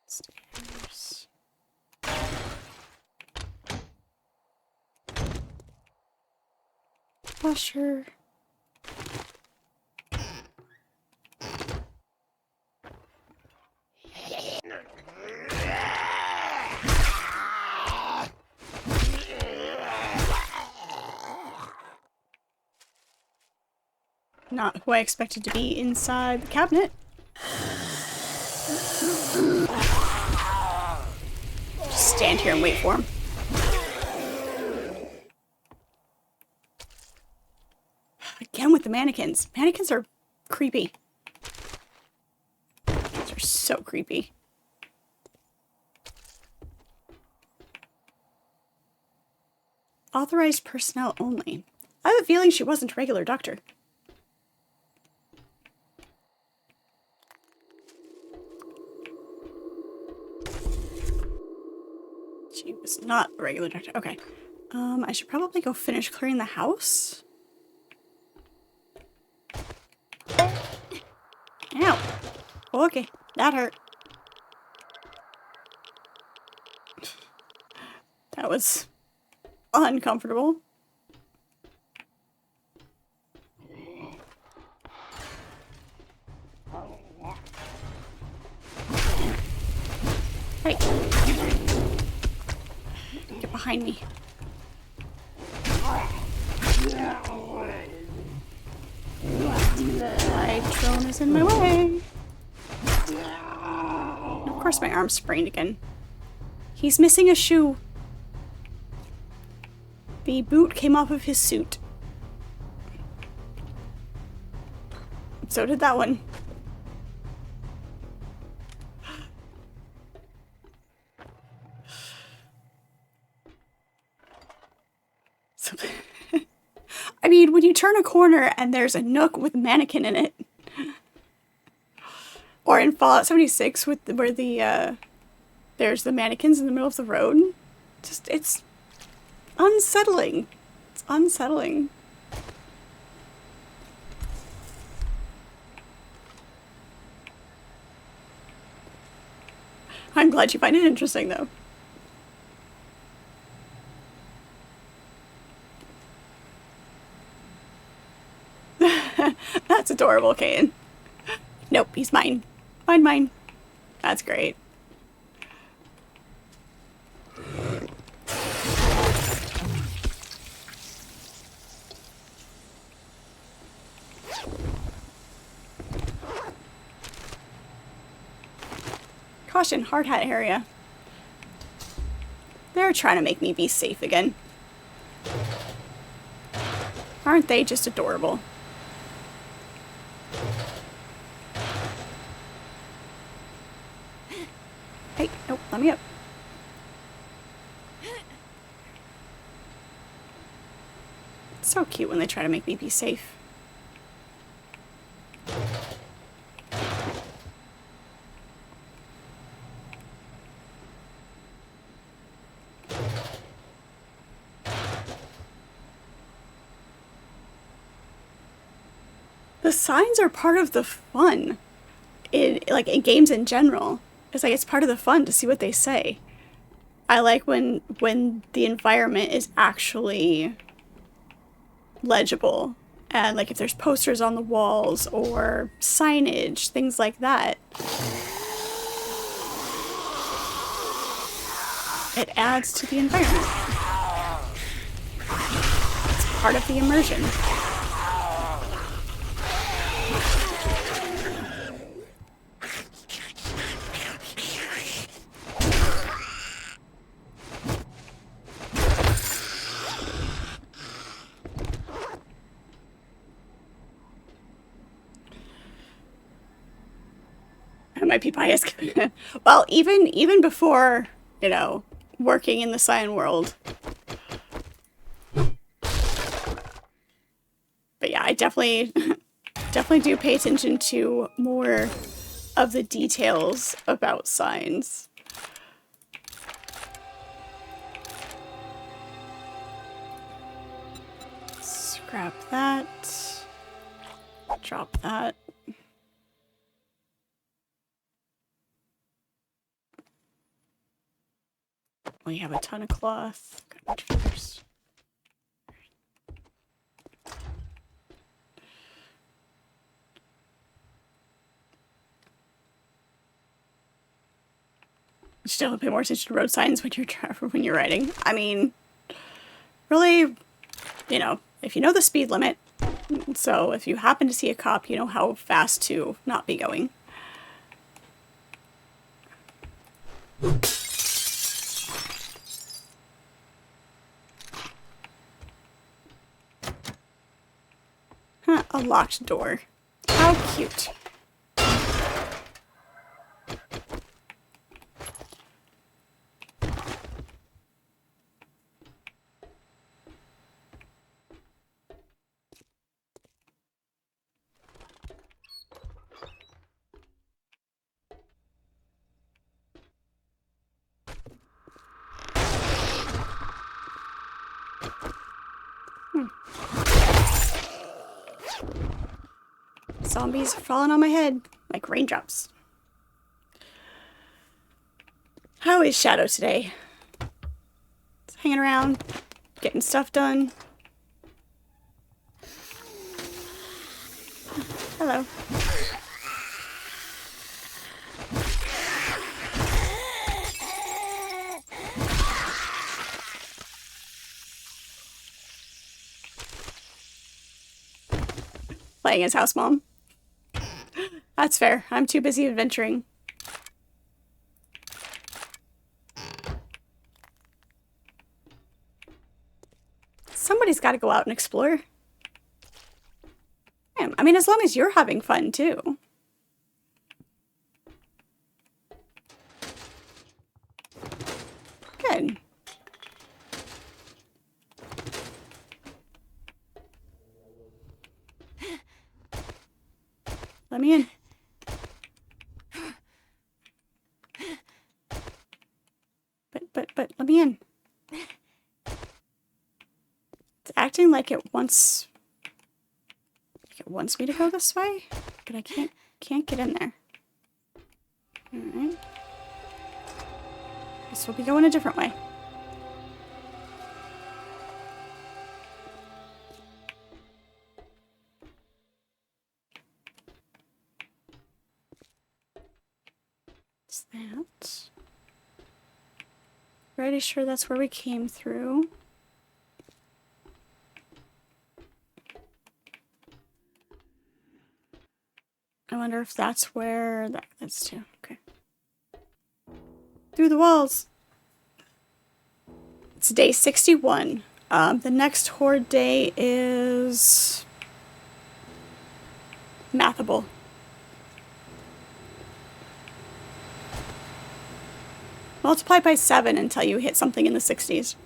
Stairs. Washer. Not who I expected to be inside the cabinet. Just stand here and wait for him. Again with the mannequins. Mannequins are creepy. They're so creepy. Authorized personnel only. I have a feeling she wasn't a regular doctor. She was not a regular doctor. Okay. I should probably go finish clearing the house. Ow. Okay, that hurt. That was uncomfortable. Hey. Get behind me. My drone is in my way. Of course my arm's sprained again. He's missing a shoe. The boot came off of his suit. So did that one. So, I mean, when you turn a corner and there's a nook with a mannequin in it, or in Fallout 76 with where there's the mannequins in the middle of the road, just it's unsettling. It's unsettling. I'm glad you find it interesting, though. That's adorable, Kane. Nope, he's mine. Mine. That's great. Caution, hard hat area. They're trying to make me be safe again. Aren't they just adorable? Hey, nope, let me up. It's so cute when they try to make me be safe. The signs are part of the fun. In games in general. It's like it's part of the fun to see what they say. I like when the environment is actually legible. And like if there's posters on the walls or signage, things like that. It adds to the environment. It's part of the immersion. I might be biased. Well, even before, you know, working in the sign world. But yeah, I definitely do pay attention to more of the details about signs. Scrap that. Drop that. We have a ton of cloth. First. Still pay more attention to road signs when you're riding. I mean, really, you know, if you know the speed limit, so if you happen to see a cop, you know how fast to not be going. Huh, a locked door. How cute. Zombies are falling on my head like raindrops. How is Shadow today? Just hanging around, getting stuff done. Hello. Playing as house mom. That's fair. I'm too busy adventuring. Somebody's got to go out and explore. I'm I mean, as long as you're having fun, too. Good. Let me in. But let me in. It's acting like it wants me to go this way, but I can't get in there. Alright. Guess we'll be going a different way. What's that? Pretty sure that's where we came through. I wonder if that's where that's too. Okay. Through the walls. It's day 61. The next horde day is mathable. Multiply by 7 until you hit something in the 60s.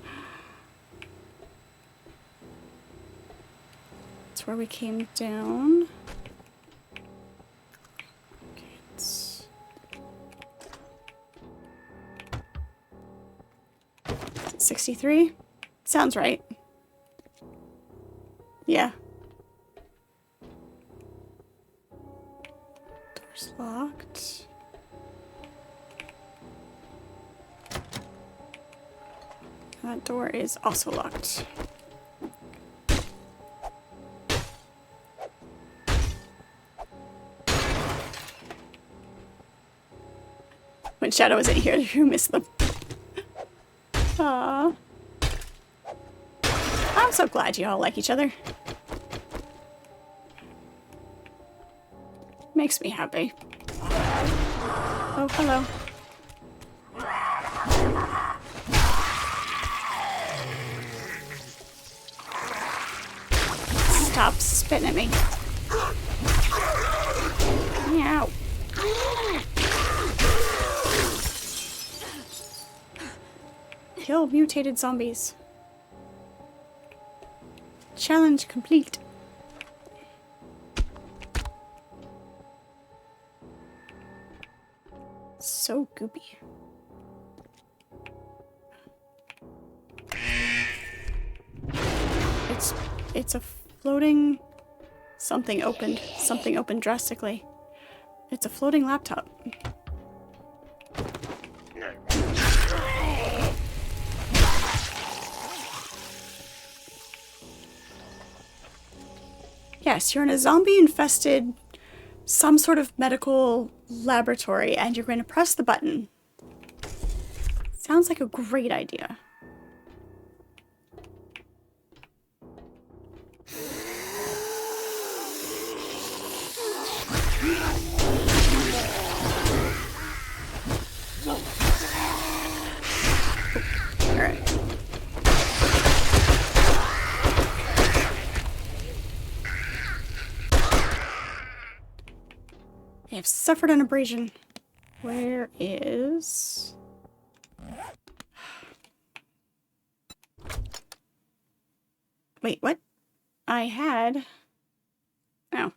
That's where we came down. Okay, it's 63? Sounds right. Yeah. Door's locked. That door is also locked. When Shadow isn't here, you miss them. Aww. I'm so glad you all like each other. Makes me happy. Oh, hello. Stop spitting at me. Meow. Kill mutated zombies. Challenge complete. So goopy. It's a floating something opened. Something opened drastically. It's a floating laptop. Yes, you're in a zombie-infested, some sort of medical laboratory, and you're going to press the button. Sounds like a great idea. Alright. I have suffered an abrasion. Where is... Wait, what? I had... Oh.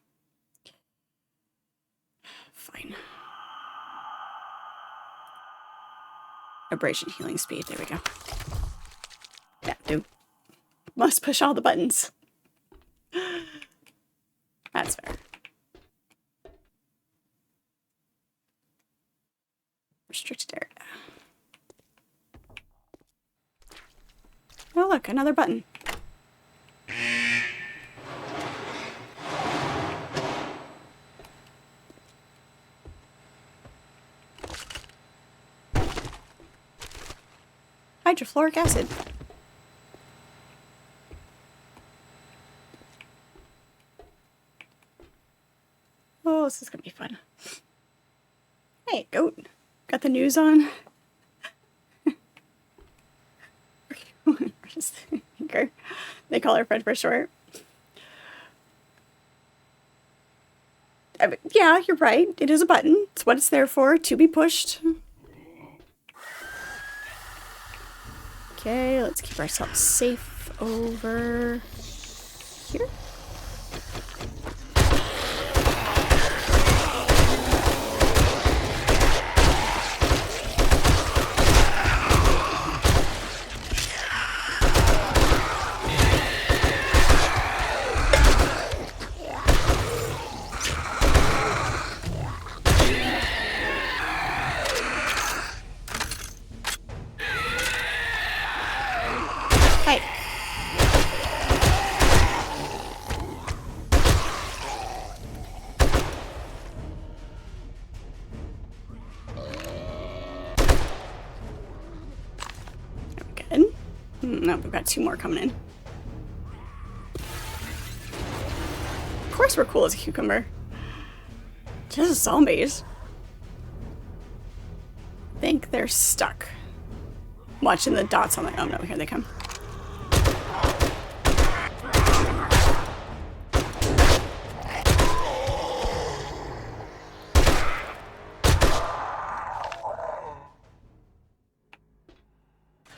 Fine. Abrasion healing speed. There we go. Yeah, do. Must push all the buttons. That's fair. Restricted area. Oh, look, another button. Hydrofluoric acid. Oh, this is gonna be fun. Hey, goat. Got the news on? They call her Fred for short. Yeah, you're right. It is a button. It's what it's there for, to be pushed. Okay, let's keep ourselves safe over here. Hey. Good. No, we've got 2 more coming in. Of course we're cool as a cucumber. Just zombies. I think they're stuck. Watching the dots on the... Oh no, here they come.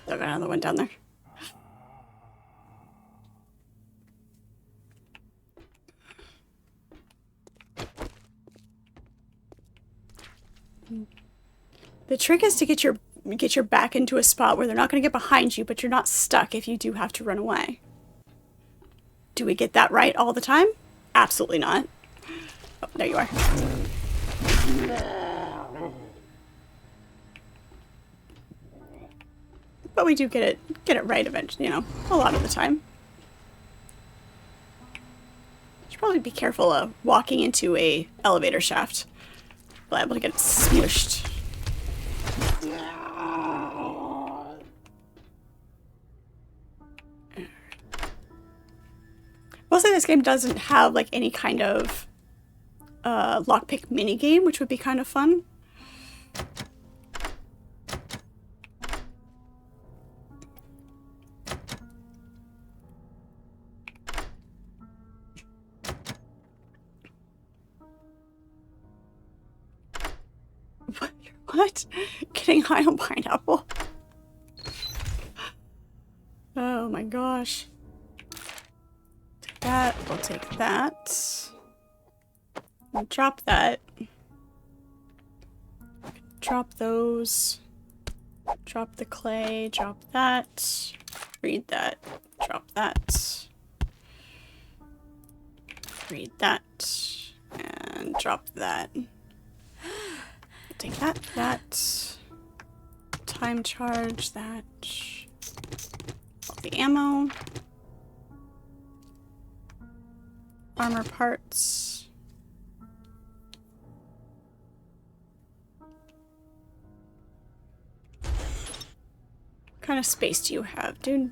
They've got another one down there. The trick is to get your back into a spot where they're not going to get behind you, but you're not stuck if you do have to run away. Do we get that right all the time? Absolutely not. Oh, there you are. But we do get it right eventually, you know, a lot of the time. Should probably be careful of walking into a elevator shaft. Liable to get smushed. Mostly this game doesn't have like any kind of lockpick minigame, which would be kind of fun. What? Getting high on pineapple? Oh my gosh. Take that. We'll take that. We'll drop that. Drop those. Drop the clay. Drop that. Read that. Drop that. Read that. And drop that. Take that, that, time charge, that, all the ammo, armor parts, what kind of space do you have, dude?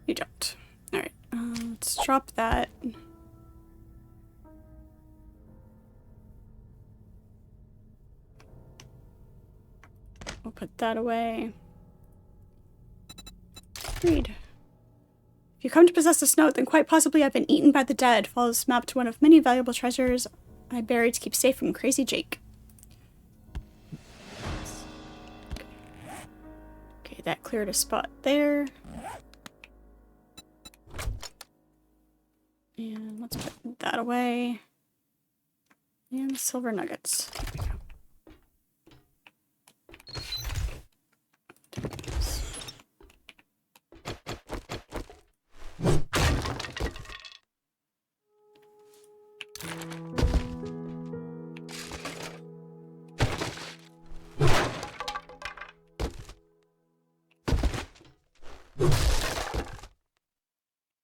You don't. Alright, let's drop that. We'll put that away. Read. If you come to possess this note, then quite possibly I've been eaten by the dead. Follow this map to one of many valuable treasures I buried to keep safe from Crazy Jake. Okay, that cleared a spot there. And let's put that away. And silver nuggets. There we go.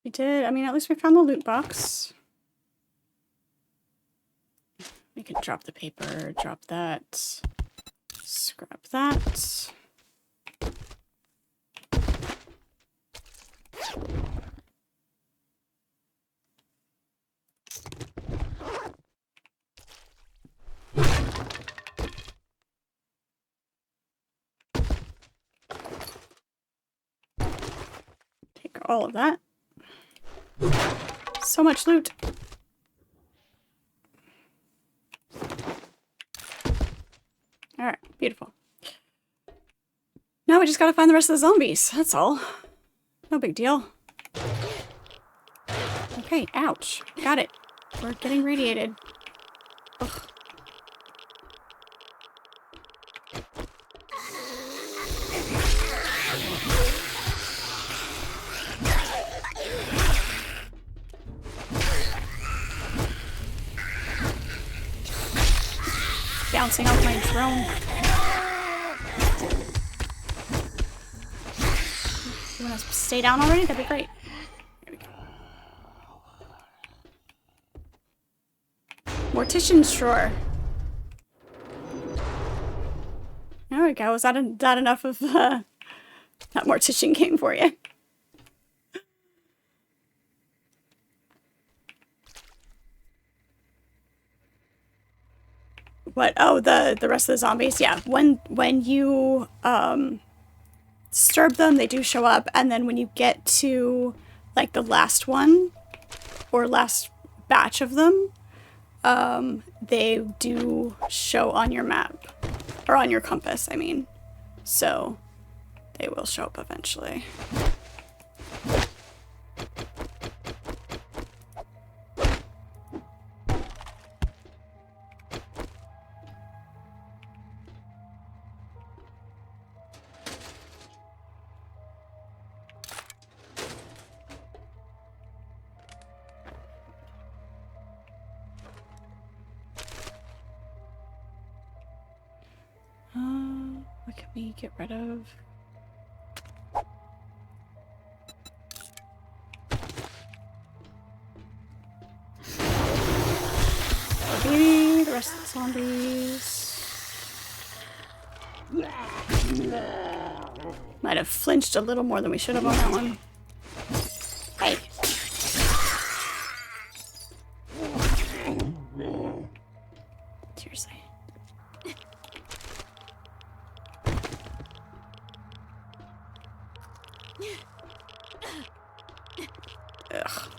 We did. I mean, at least we found the loot box. We can drop the paper, drop that, scrap that. Take all of that. So much loot. Now we just gotta find the rest of the zombies. That's all. No big deal. Okay, ouch. Got it. We're getting radiated. Ugh. Bouncing off my drone. You want to stay down already? That'd be great. There we go. Mortician's drawer. There we go. Was that enough of that mortician game for you? What? Oh, the rest of the zombies? Yeah. When you disturb them, they do show up, and then when you get to like the last one or last batch of them, they do show on your map or on your compass, I mean. So they will show up eventually. What can we get rid of? Maybe the rest of the zombies. Might have flinched a little more than we should have on that one. Hey. Seriously. Ugh.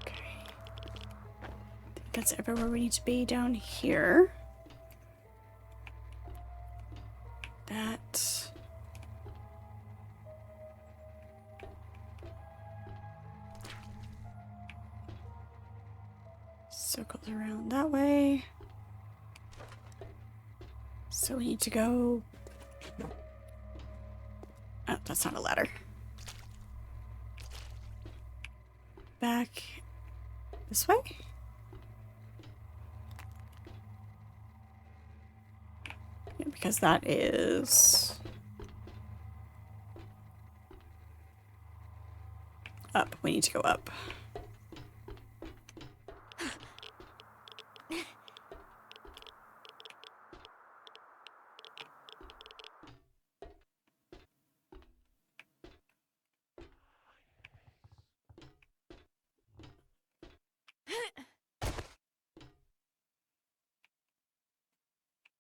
Okay. I think that's everywhere we need to be down here. That. Circles around that way. So we need to go. Oh, that's not a ladder. Back this way? Yeah, because that is up. We need to go up.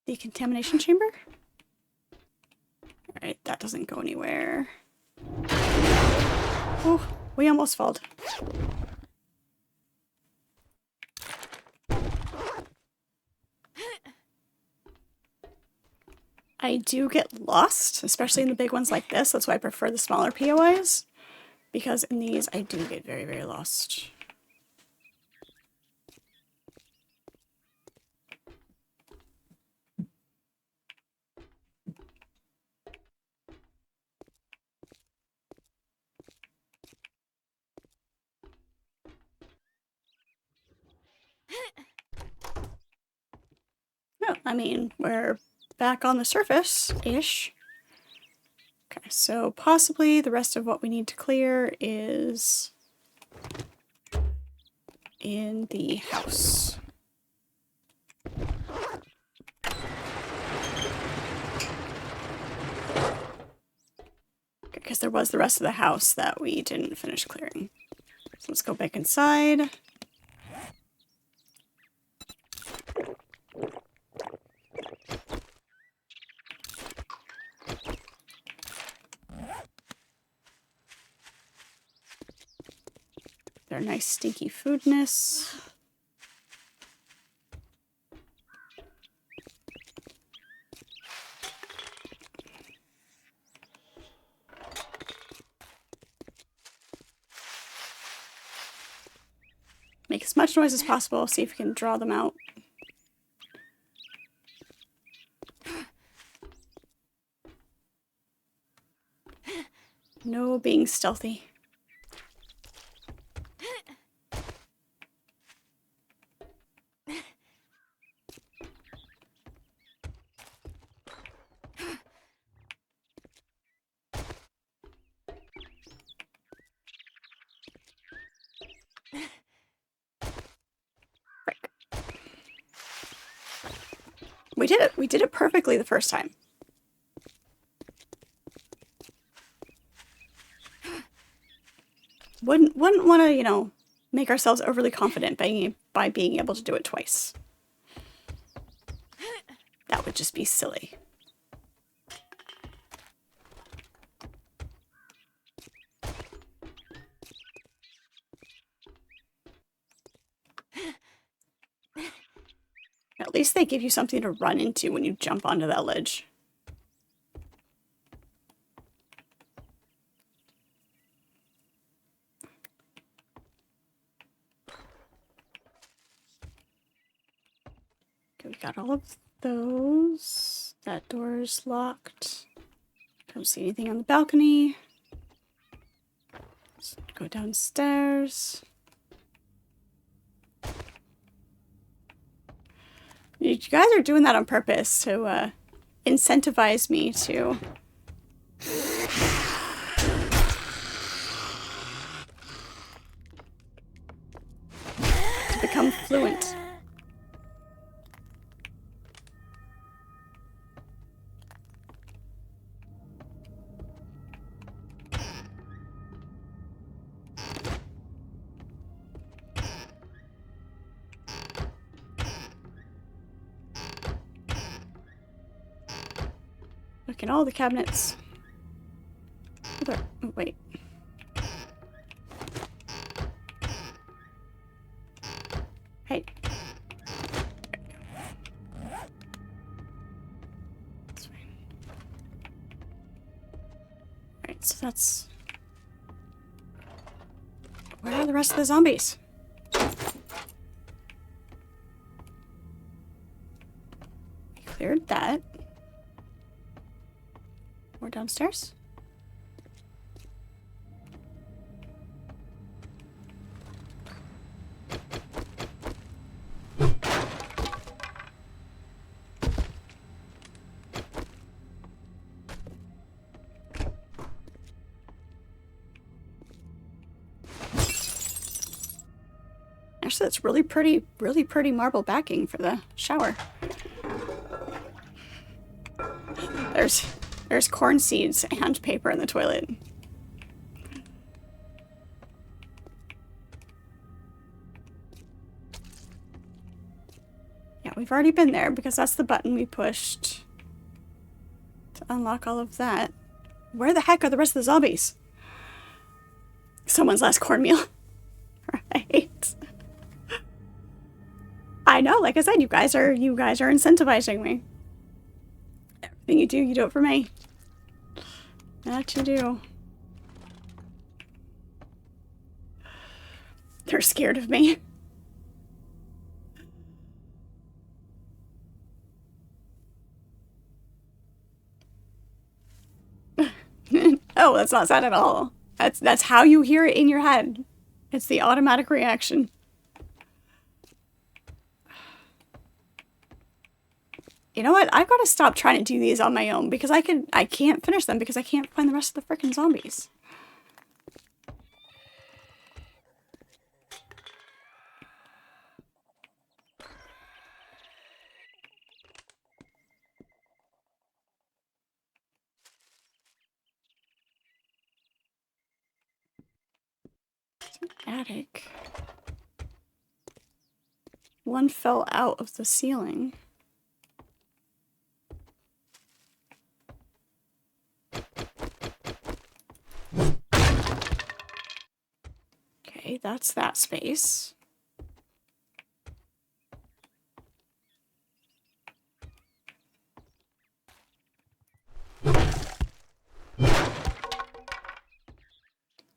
Decontamination chamber? Alright, that doesn't go anywhere. Oh, we almost felled. I do get lost, especially in the big ones like this. That's why I prefer the smaller POIs. Because in these, I do get very, very lost. No, I mean, we're back on the surface-ish. Okay, so possibly the rest of what we need to clear is in the house. Because there was the rest of the house that we didn't finish clearing. So let's go back inside. Their nice stinky foodness. Make as much noise as possible, see if you can draw them out. No being stealthy. We did it. We did it perfectly the first time. Wouldn't want to, you know, make ourselves overly confident by being able to do it twice. That would just be silly. At least they give you something to run into when you jump onto that ledge. Okay, we got all of those. That door's locked. Don't see anything on the balcony. Let's go downstairs. You guys are doing that on purpose to incentivize me to become fluent. Look in all the cabinets. Oh, wait. Hey. Alright, so that's... Where are the rest of the zombies? We cleared that. We're downstairs. Actually, that's really pretty marble backing for the shower. There's corn seeds and paper in the toilet. Yeah, we've already been there because that's the button we pushed to unlock all of that. Where the heck are the rest of the zombies? Someone's last cornmeal. Right. I know, like I said, you guys are incentivizing me. Everything you do it for me. That you do. They're scared of me. Oh, that's not sad at all. That's how you hear it in your head. It's the automatic reaction. You know what? I've got to stop trying to do these on my own because I can't finish them because I can't find the rest of the frickin' zombies. Attic. One fell out of the ceiling. Okay, that's that space.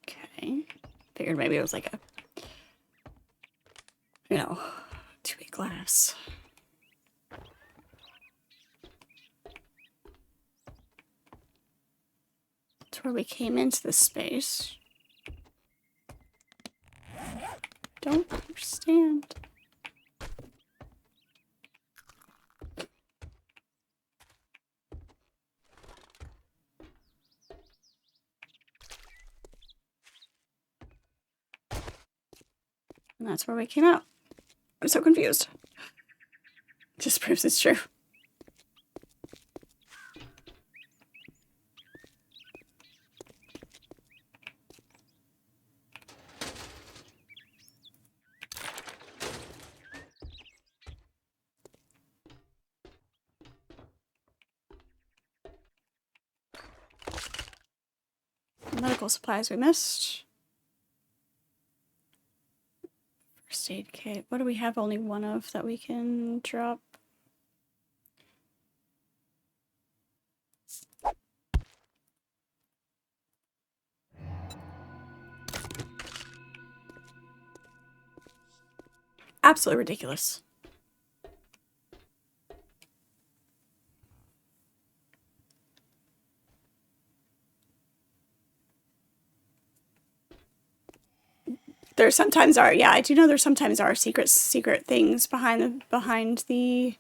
Okay. Figured maybe it was like a Yes. That's where we came into the space. Don't understand. And that's where we came out. I'm so confused. Just proves it's true. Medical supplies we missed. First aid kit. What do we have only one of that we can drop? Absolutely ridiculous. There sometimes are, yeah, I do know there sometimes are secret things behind the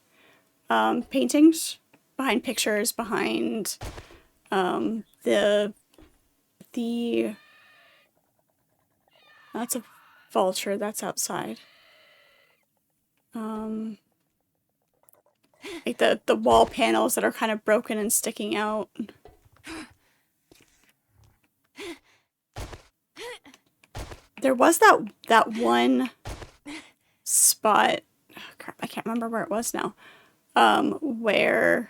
paintings, behind pictures, behind the that's a vulture that's outside. Like the wall panels that are kind of broken and sticking out. There was that one spot, oh crap, I can't remember where it was now, where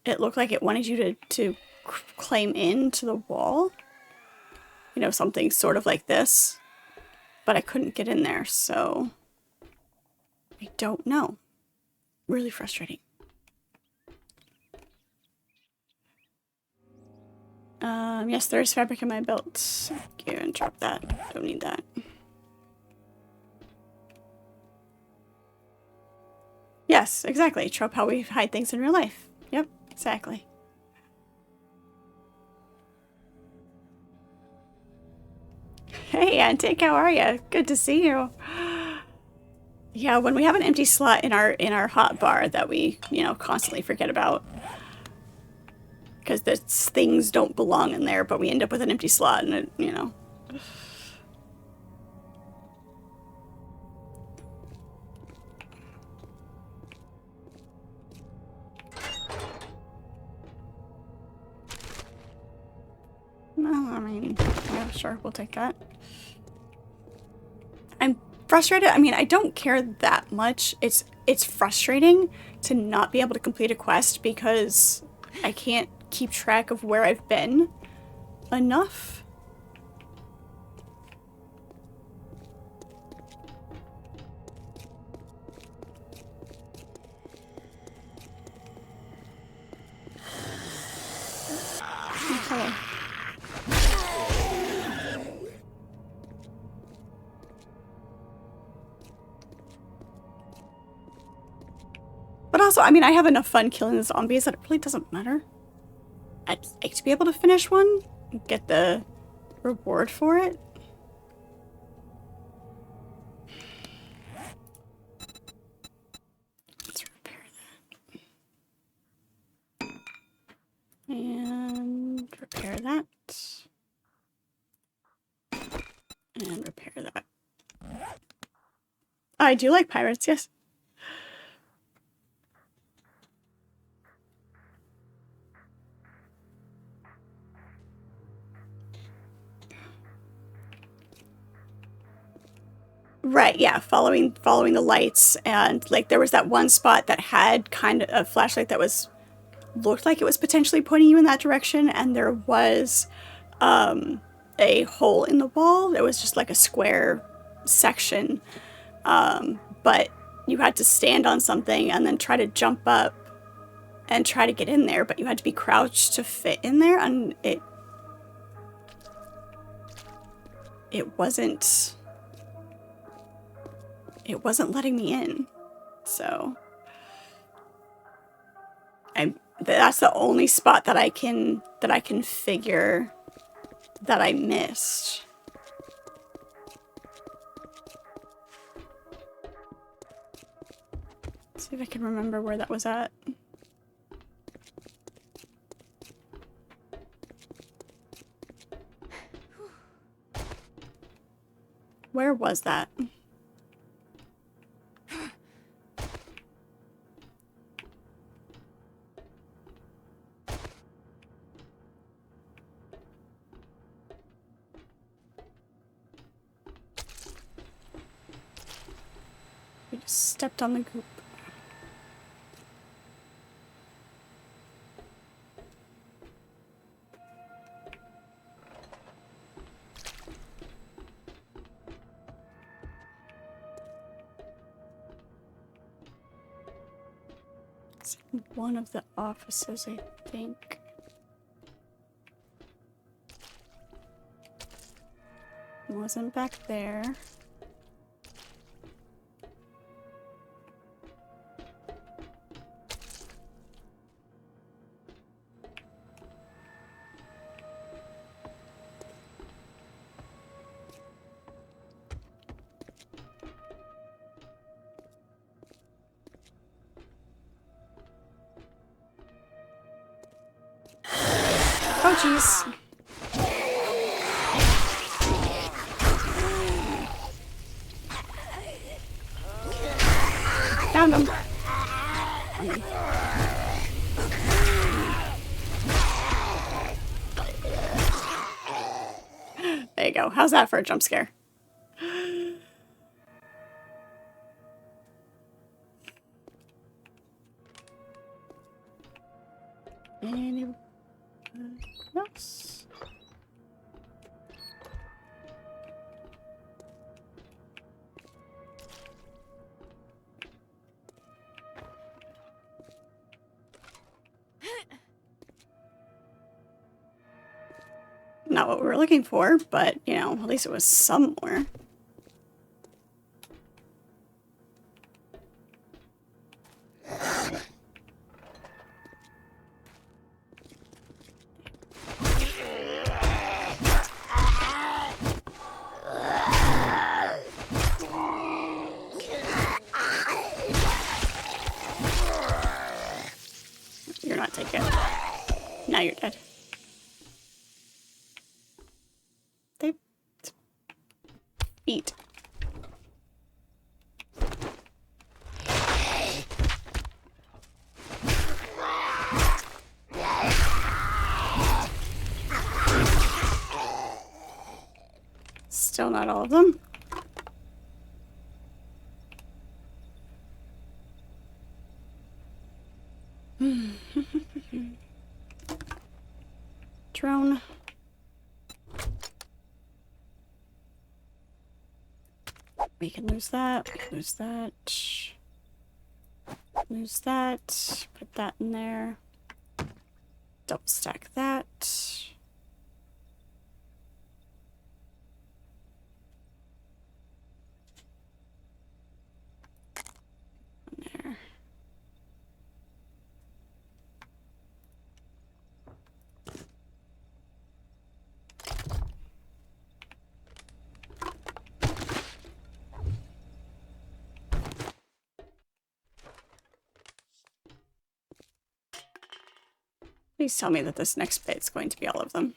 it looked like it wanted you to climb into the wall. You know, something sort of like this. But I couldn't get in there, so I don't know. Really frustrating. Yes, there's fabric in my belt. Thank you, and drop that. Don't need that. Yes, exactly. Trope how we hide things in real life. Yep, exactly. Hey, Antique, how are you? Good to see you. Yeah, when we have an empty slot in our hotbar that we, you know, constantly forget about. Because the things don't belong in there, but we end up with an empty slot and it, you know. Well, I mean, yeah, sure, we'll take that. I'm frustrated. I mean, I don't care that much. It's frustrating to not be able to complete a quest because I can't keep track of where I've been enough. Okay. But also, I mean, I have enough fun killing the zombies that it really doesn't matter. I'd like to be able to finish one, get the reward for it. Let's repair that. And repair that. And repair that. I do like pirates, yes. Right, yeah, following the lights, and like there was that one spot that had kind of a flashlight that looked like it was potentially pointing you in that direction, and there was a hole in the wall. It was just like a square section, but you had to stand on something and then try to jump up and try to get in there, but you had to be crouched to fit in there, and it wasn't letting me in. So that's the only spot that I can figure that I missed. Let's see if I can remember where that was at. Where was that? We just stepped on the goop. It's in one of the offices, I think. It wasn't back there. Oh, jeez. Found him. There you go. How's that for a jump scare? Anyone else? Not what we were looking for, but, you know, at least it was somewhere. You're not taken. Now you're dead. They eat. Still not all of them. Drone. We can lose that. We can lose that. Lose that. Put that in there. Double stack that. There. Please tell me that this next bit is going to be all of them.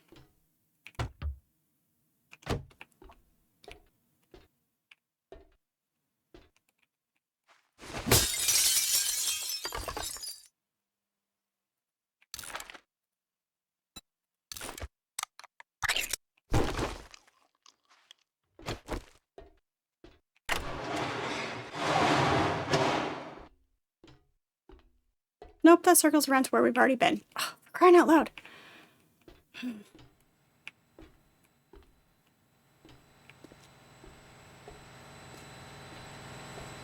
Nope, that circles around to where we've already been. Oh, for crying out loud.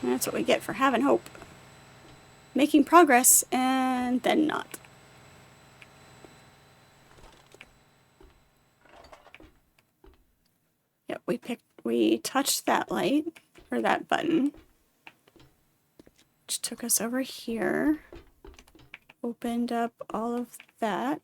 That's what we get for having hope. Making progress and then not. Yep, we touched that light, or that button. which took us over here. Opened up all of that.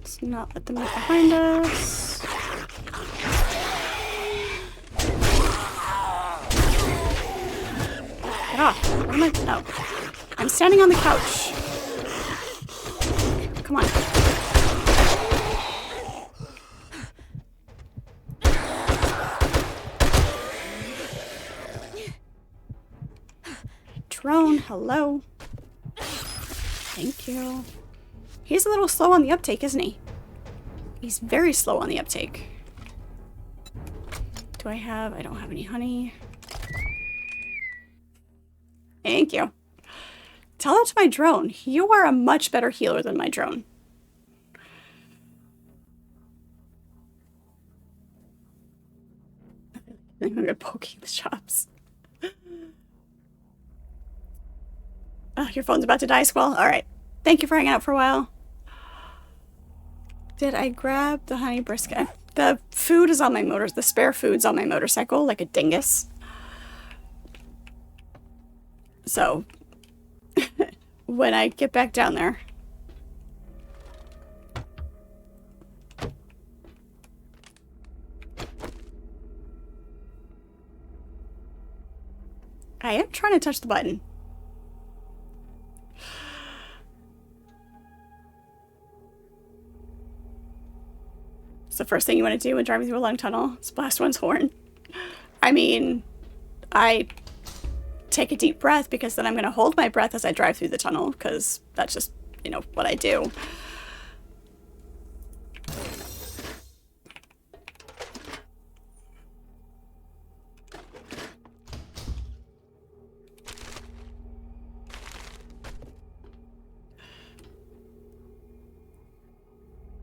Let's not let them get behind us. Get off. What am I? No. I'm standing on the couch. Come on. Drone, hello. Thank you. He's a little slow on the uptake, isn't he? He's very slow on the uptake. Do I have... I don't have any honey. Thank you. Tell that to my drone. You are a much better healer than my drone. I'm gonna poking the shops. Oh, your phone's about to die, Squall. Alright. Thank you for hanging out for a while. Did I grab the honey brisket? The food is on my motor. The spare food's on my motorcycle, like a dingus. So, when I get back down there... I am trying to touch the button. It's the first thing you want to do when driving through a long tunnel. Is blast one's horn. I mean, I take a deep breath because then I'm going to hold my breath as I drive through the tunnel because that's just, you know, what I do.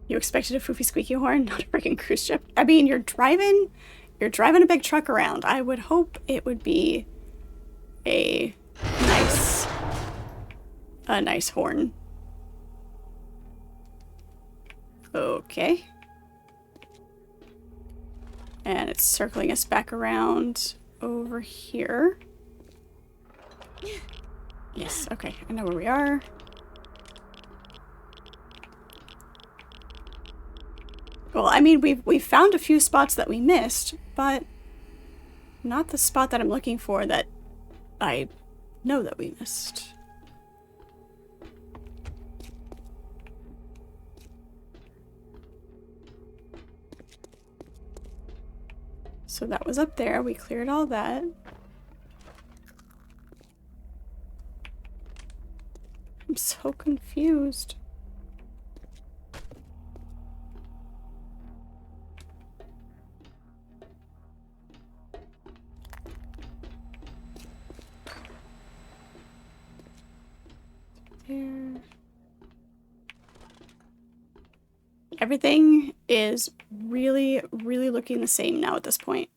You expected a foofy squeaky horn, not a freaking cruise ship. I mean, you're driving a big truck around. I would hope it would be a nice horn. Okay. And it's circling us back around over here. Yes, okay, I know where we are. Well, I mean, we've found a few spots that we missed, but not the spot that I'm looking for that I know that we missed. So that was up there. We cleared all that. I'm so confused. There. Everything is really, really looking the same now at this point.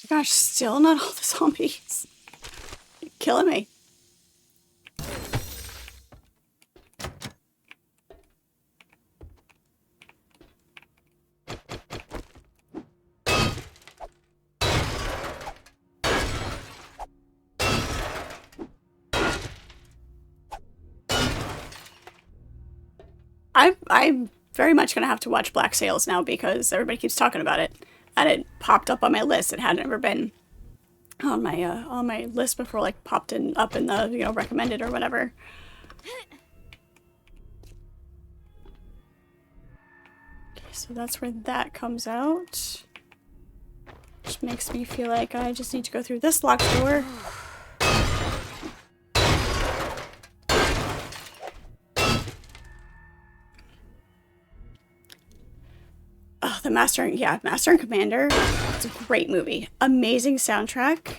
Gosh, still not all the zombies. You're killing me. I'm very much gonna have to watch Black Sails now because everybody keeps talking about it, and it popped up on my list. It hadn't ever been on my list before, like popped in up in the recommended or whatever. Okay, so that's where that comes out. Which makes me feel like I just need to go through this locked door. Oh, the Master and Commander. It's a great movie. Amazing soundtrack.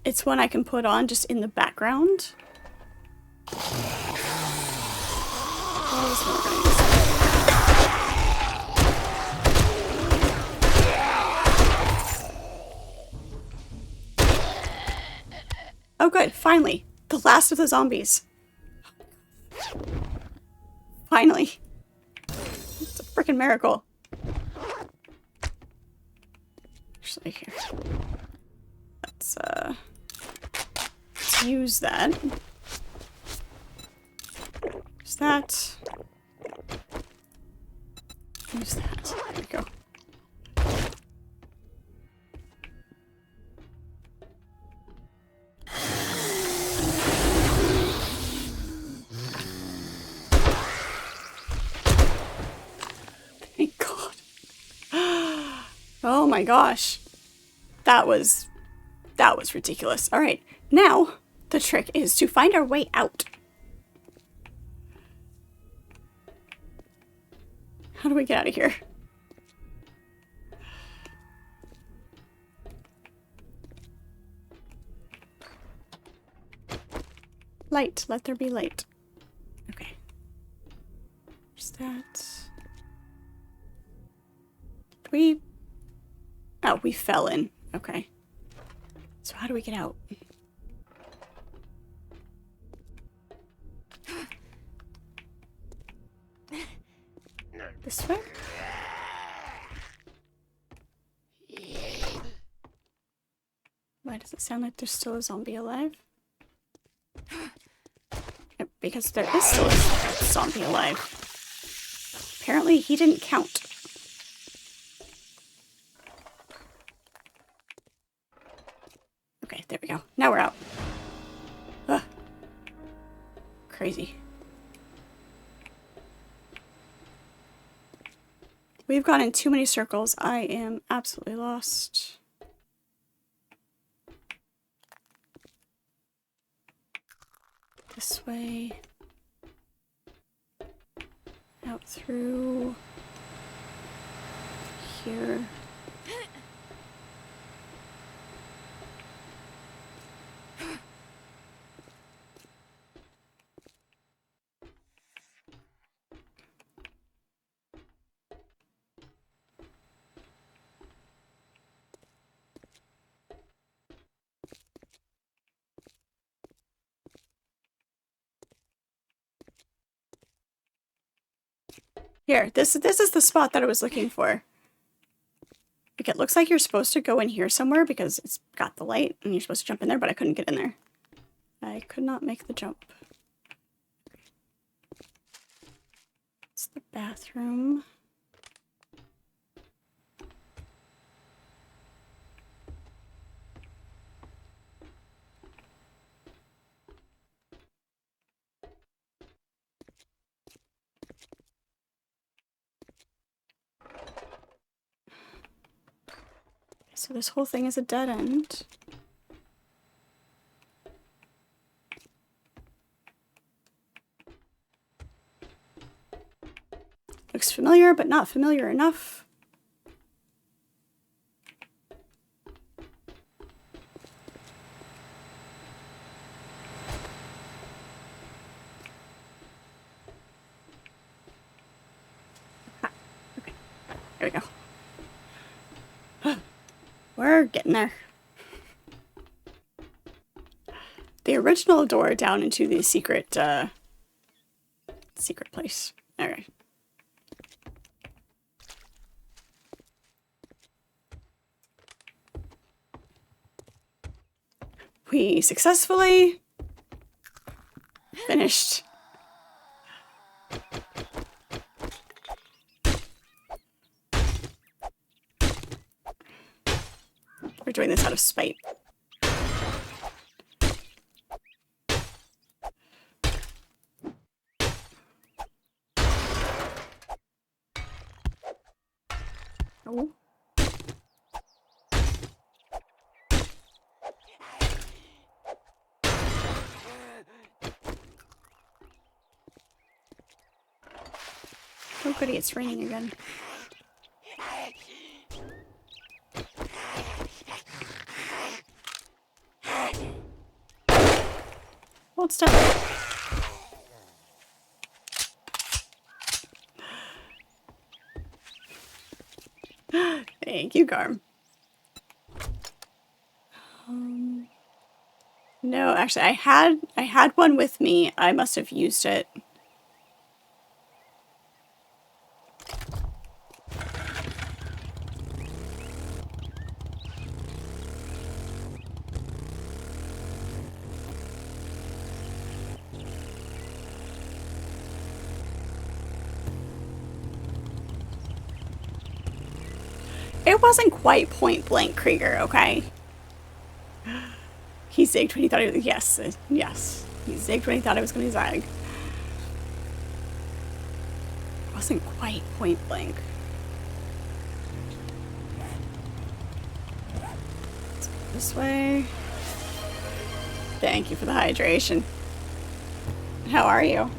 It's one I can put on just in the background. Oh good, finally. The last of the zombies. Finally. It's a freaking miracle. Actually, here. Let's use that. Use that. Use that. There we go. Thank God. Oh my gosh. That was ridiculous. All right, now the trick is to find our way out. How do we get out of here? Light. Let there be light. Okay. There's that. Oh, we fell in. Okay. So how do we get out? This way? Why does it sound like there's still a zombie alive? Yep, because there is still a zombie alive. Apparently he didn't count. Okay, there we go. Now we're out. Ugh. Crazy. We've gone in too many circles. I am absolutely lost. This way. Out through here. Here, this is the spot that I was looking for. Like, it looks like you're supposed to go in here somewhere because it's got the light and you're supposed to jump in there, but I couldn't get in there. I could not make the jump. It's the bathroom. So this whole thing is a dead end. Looks familiar, but not familiar enough. Ah, okay, there we go. We're getting there. The original door down into the secret place. All right. We successfully finished. We're doing this out of spite. Oh. Oh goody, it's raining again. Hold still. Thank you, Garm. No, actually, I had one with me. I must have used it. It wasn't quite point blank Krieger, okay? He zigged when he thought he was... Yes, yes. He zigged when he thought he was going to zag. It wasn't quite point blank. Let's go this way. Thank you for the hydration. How are you?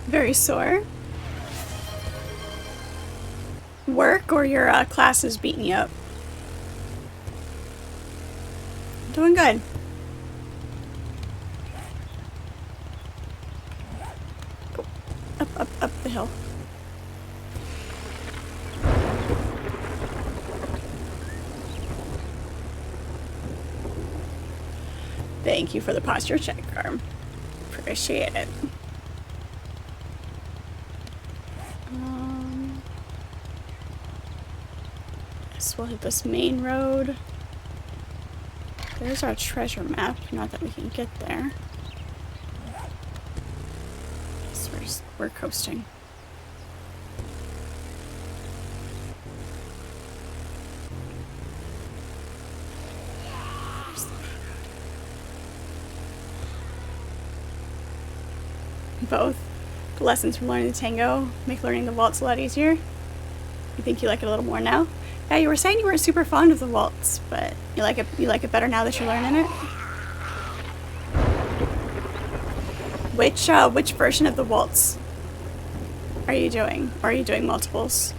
Very sore. Work or your class is beating you up? Doing good. Go up the hill. Thank you for the posture check, Garm. Appreciate it. Guess we'll hit this main road. There's our treasure map. Not that we can get there. So we're coasting. Both. The lessons from learning the tango make learning the waltz a lot easier. You think you like it a little more now? Yeah, you were saying you weren't super fond of the waltz, but you like it better now that you're learning it? Which version of the waltz are you doing? Or are you doing multiples?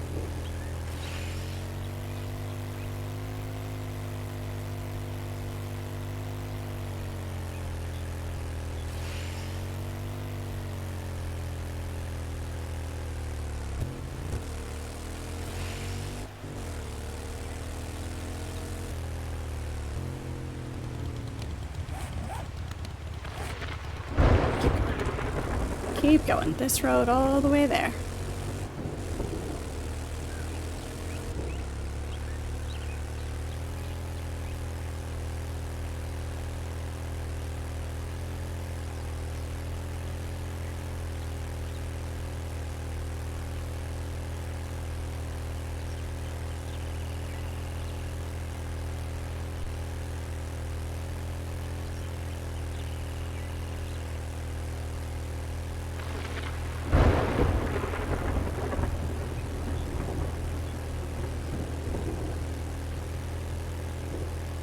Keep going. This road all the way there.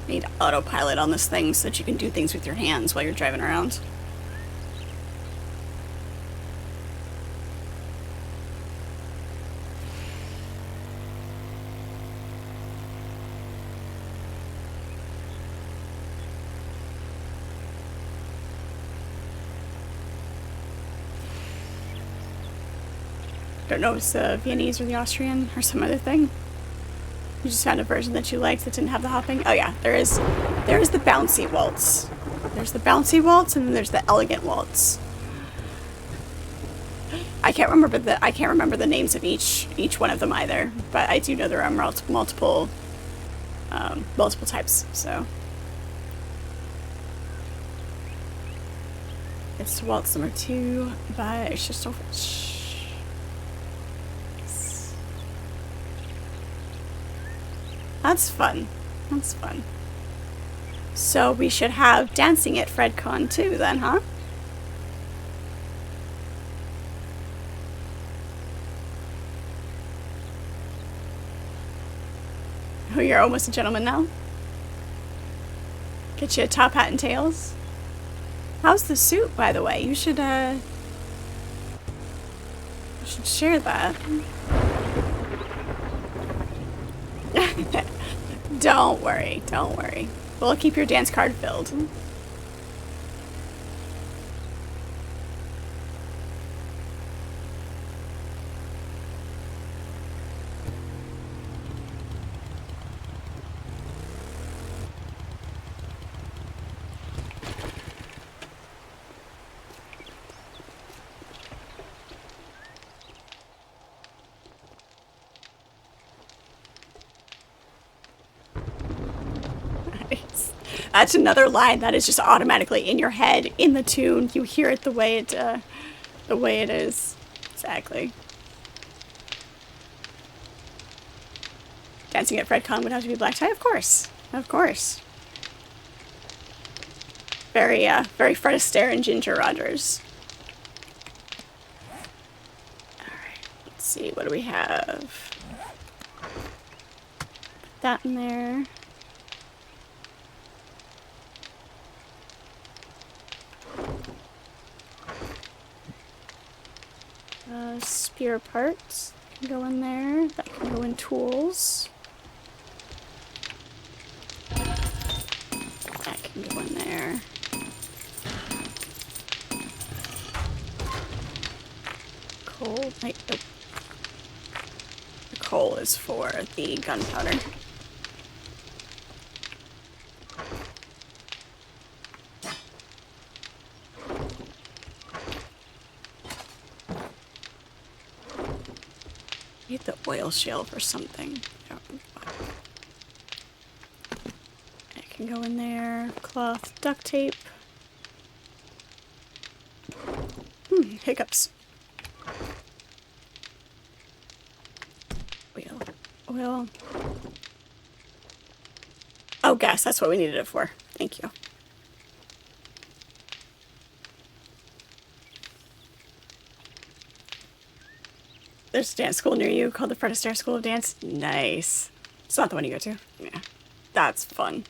Need autopilot on this thing so that you can do things with your hands while you're driving around. Don't know if it's the Viennese or the Austrian or some other thing. You just found a version that you liked that didn't have the hopping? Oh yeah, there is the bouncy waltz. There's the bouncy waltz and then there's the elegant waltz. I can't remember the names of each one of them either, but I do know there are multiple multiple types, so. It's waltz number 2 by Shostakovich. Nice. That's fun. That's fun. So we should have dancing at FredCon too then, huh? Oh, you're almost a gentleman now? Get you a top hat and tails? How's the suit, by the way? You should share that. Don't worry, don't worry. We'll keep your dance card filled. That's another line that is just automatically in your head, in the tune. You hear it the way it is. Exactly. Dancing at FredCon would have to be black tie, of course. Of course. Very, very Fred Astaire and Ginger Rogers. Alright, let's see, what do we have? Put that in there. Spear parts can go in there. That can go in tools. That can go in there. Coal. Wait, nope. The coal is for the gunpowder. Need the oil shale for something. It can go in there. Cloth, duct tape. Hiccups. Oil. Oh, gas. That's what we needed it for. Thank you. There's a dance school near you called the Fred Astaire School of Dance. Nice. It's not the one you go to. Yeah. That's fun.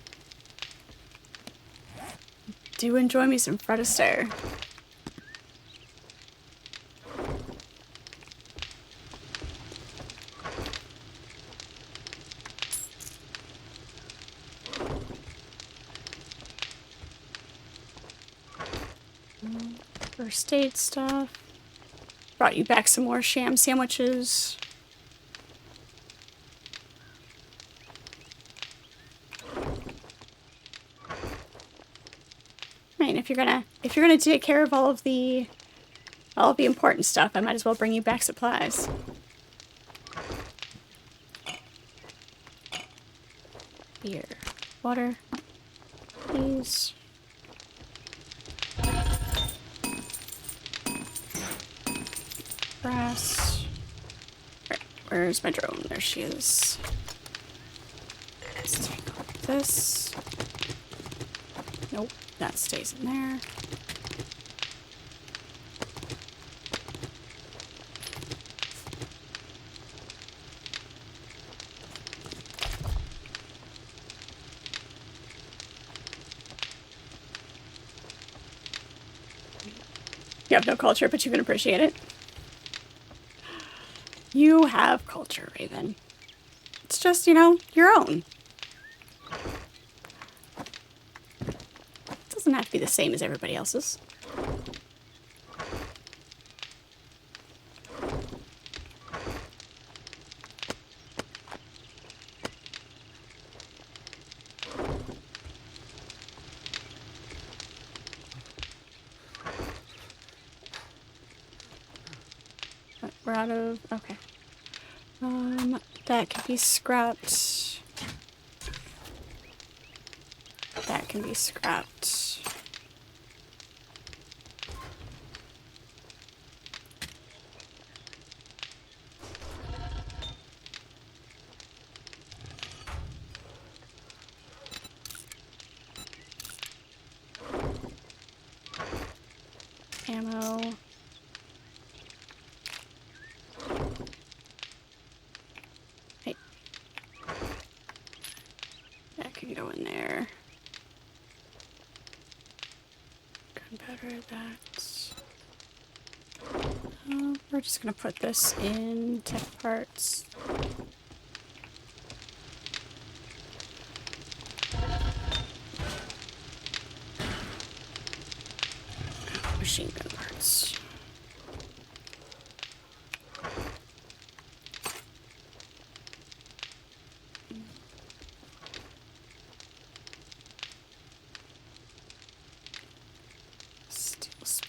Do enjoy me some Fred Astaire. First aid stuff. Brought you back some more sham sandwiches. I mean, if you're gonna take care of all of the important stuff, I might as well bring you back supplies. Beer, water, please. Brass. Right, where's my drone? There she is. Let's take all of this. Nope, that stays in there. You have no culture, but you can appreciate it. You have culture, Raven. It's just, you know, your own. It doesn't have to be the same as everybody else's. We're out of... okay. That can be scrapped. can be scrapped. Ammo. Hey. That can go in there. Gunpowder, that. We're just gonna put this in tech parts. Machine gun parts. Steel spear.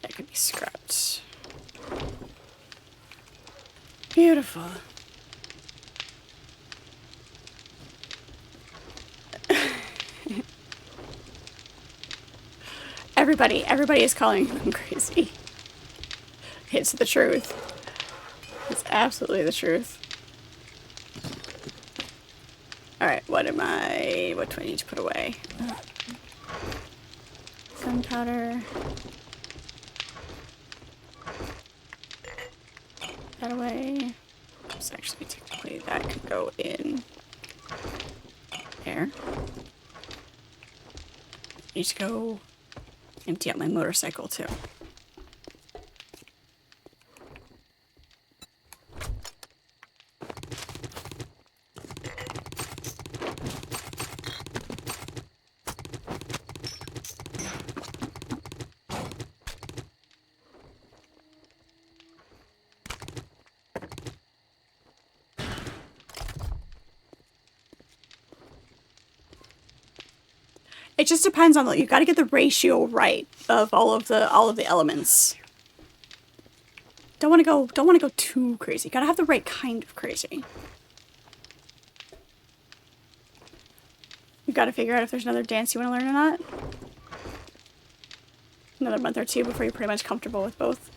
That could be scrapped. Beautiful. Everybody is calling them crazy. It's the truth. It's absolutely the truth. Alright, what do I need to put away? Gunpowder. That away. Oops, actually, technically, that could go in there. Need to go empty out my motorcycle, too. It just depends on you got to get the ratio right of all of the elements. Don't want to go too crazy. Got to have the right kind of crazy. You got to figure out if there's another dance you want to learn or not. Another month or two before you're pretty much comfortable with both.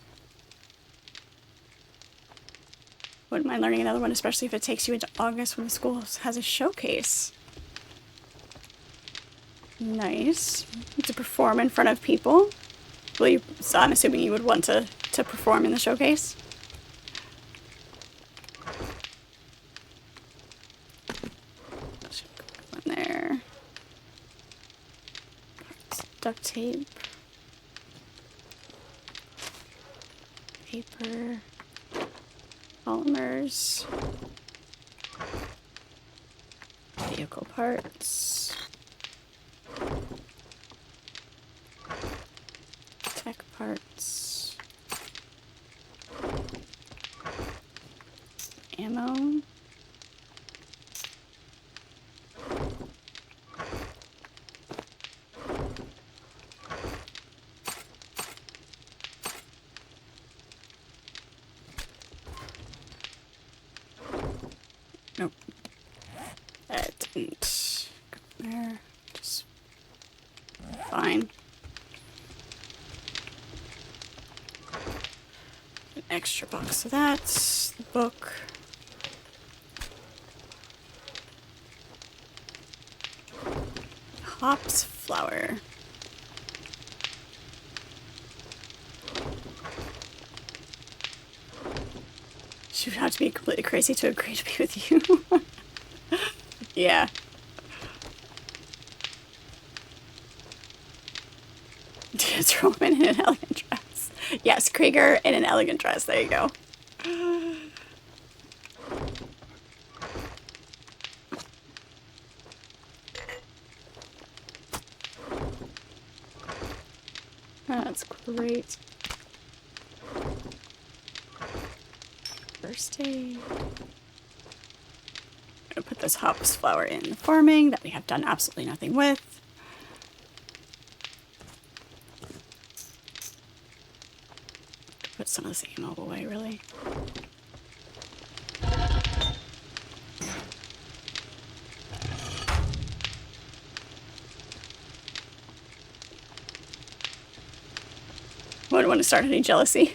Wouldn't mind learning another one, especially if it takes you into August when the school has a showcase. Nice. To perform in front of people. Well, so I'm assuming you would want to perform in the showcase. Go in there. Duct tape. Paper. Polymers. Vehicle parts. Tech parts. Ammo. Nope. That didn't go there. Just fine. An extra box of that. The book. Hops flour. She would have to be completely crazy to agree to be with you. Yeah. Throw him in an elegant dress. Yes, Krieger in an elegant dress. There you go. That's great. First aid. I'm gonna put this hops flour in the farming that we have done absolutely nothing with. Put some of this ammo away, really. Wouldn't want to start any jealousy.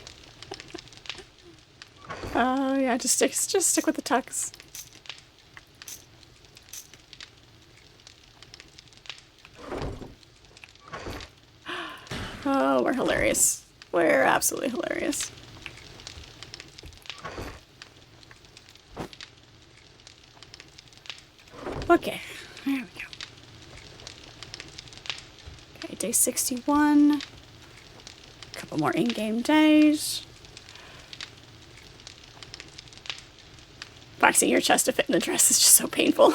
Yeah, just stick with the tucks. Oh, we're hilarious. We're absolutely hilarious. Okay, there we go. Okay, day 61. A couple more in-game days. Boxing your chest to fit in the dress is just so painful.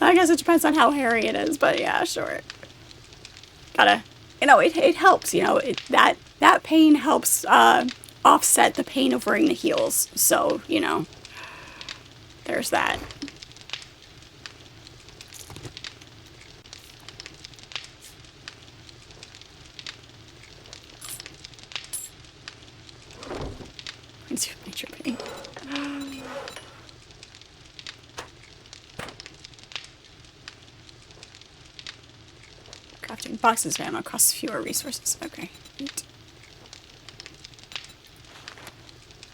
I guess it depends on how hairy it is, but yeah, sure. Gotta, you know, it helps, you know, that pain helps offset the pain of wearing the heels. So, you know, there's that. Nature pain. Crafting boxes of ammo costs fewer resources. Okay. Neat.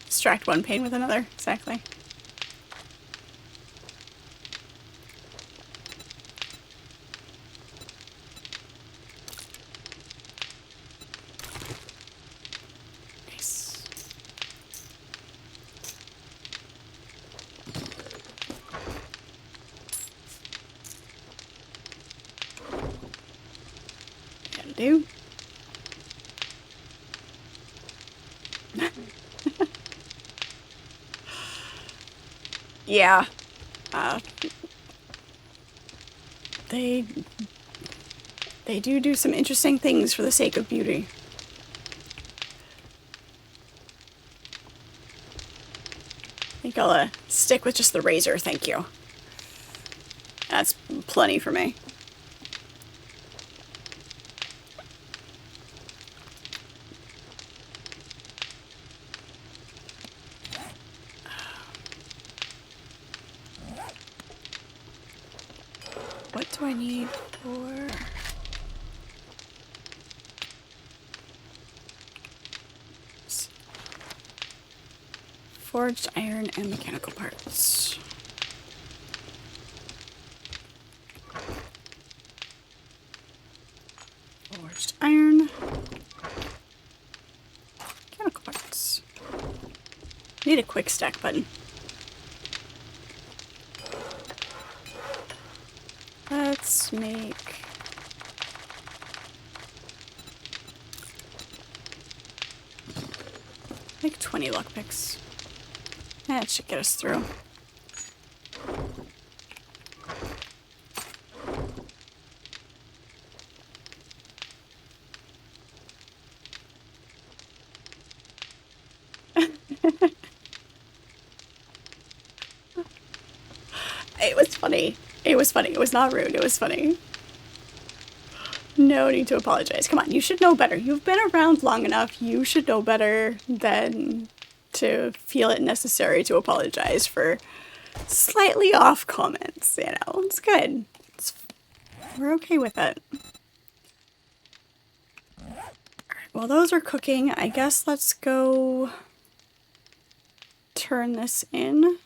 Distract one pain with another. Exactly. Nice. Gotta do. Yeah. They do some interesting things for the sake of beauty. I think I'll stick with just the razor, thank you. That's plenty for me. What do I need for... Forged iron and mechanical parts. Forged iron. Mechanical parts. Need a quick stack button. Let's make... Make 20 lockpicks. That should get us through. It was funny. It was funny. It was not rude. It was funny. No need to apologize. Come on, you should know better. You've been around long enough. You should know better than to feel it necessary to apologize for slightly off comments. You know, it's good. We're okay with it. Alright, while those are cooking, I guess let's go turn this in.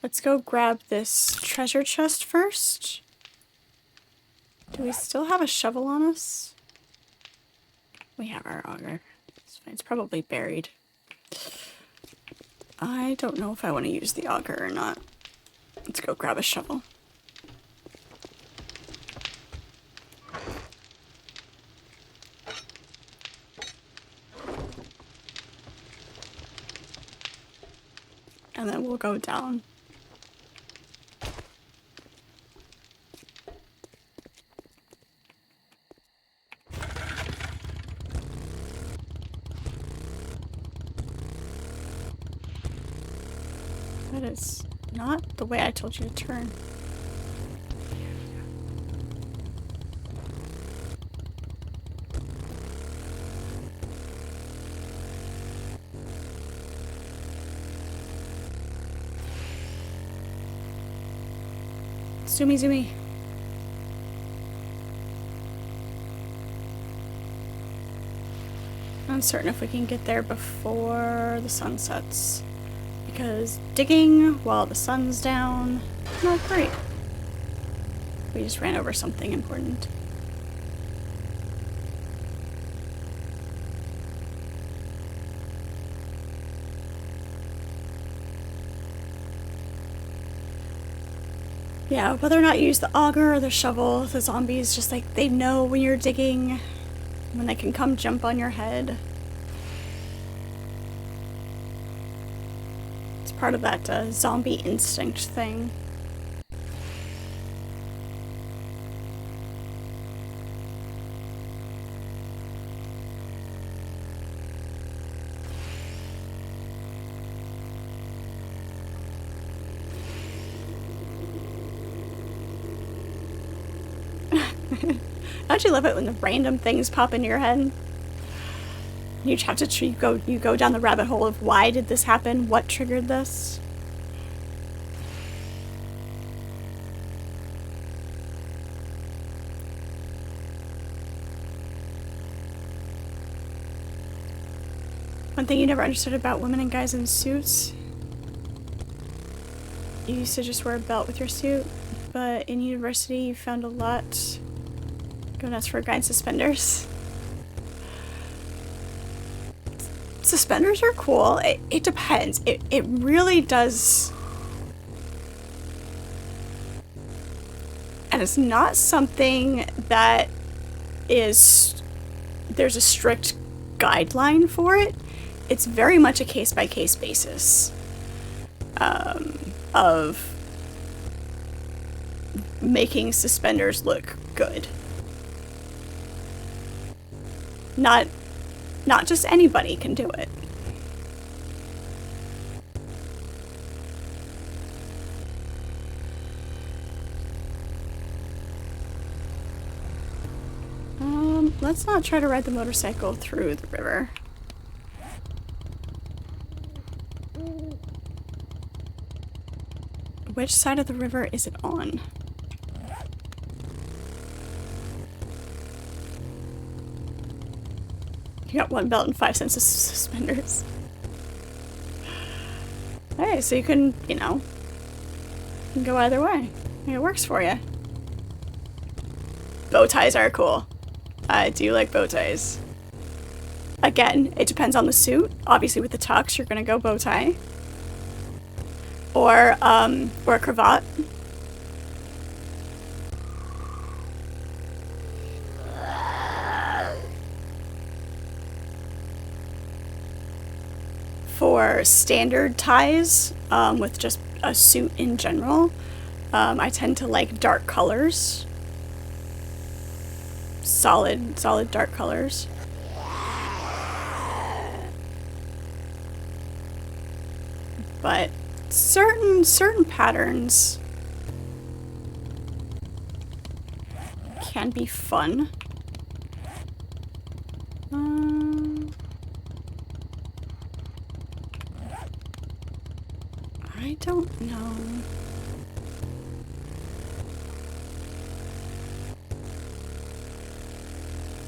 Let's go grab this treasure chest first. Do we still have a shovel on us? We have our auger. It's fine. It's probably buried. I don't know if I want to use the auger or not. Let's go grab a shovel. And then we'll go down. That is not the way I told you to turn. Zoomy, zoomy. I'm uncertain if we can get there before the sun sets. Because digging while the sun's down, not great. We just ran over something important. Yeah, whether or not you use the auger or the shovel, the zombies just like, they know when you're digging, when they can come jump on your head. It's part of that zombie instinct thing. Don't you love it when the random things pop into your head? You have to you go down the rabbit hole of why did this happen? What triggered this? One thing you never understood about women and guys in suits. You used to just wear a belt with your suit, but in university you found a lot go nuts for a guy in suspenders. Suspenders are cool. It depends. It really does. And it's not something that is, there's a strict guideline for it. It's very much a case-by-case basis of making suspenders look good. Not just anybody can do it. Let's not try to ride the motorcycle through the river. Which side of the river is it on? You got 1 belt and 5 cents of suspenders. Hey, so you can, you know, you can go either way. It works for you. Bow ties are cool. I do like bow ties. Again, it depends on the suit. Obviously with the tux, you're gonna go bow tie. Or a cravat. For standard ties, with just a suit in general, I tend to like dark colors. Solid dark colors. But certain patterns can be fun. I don't know.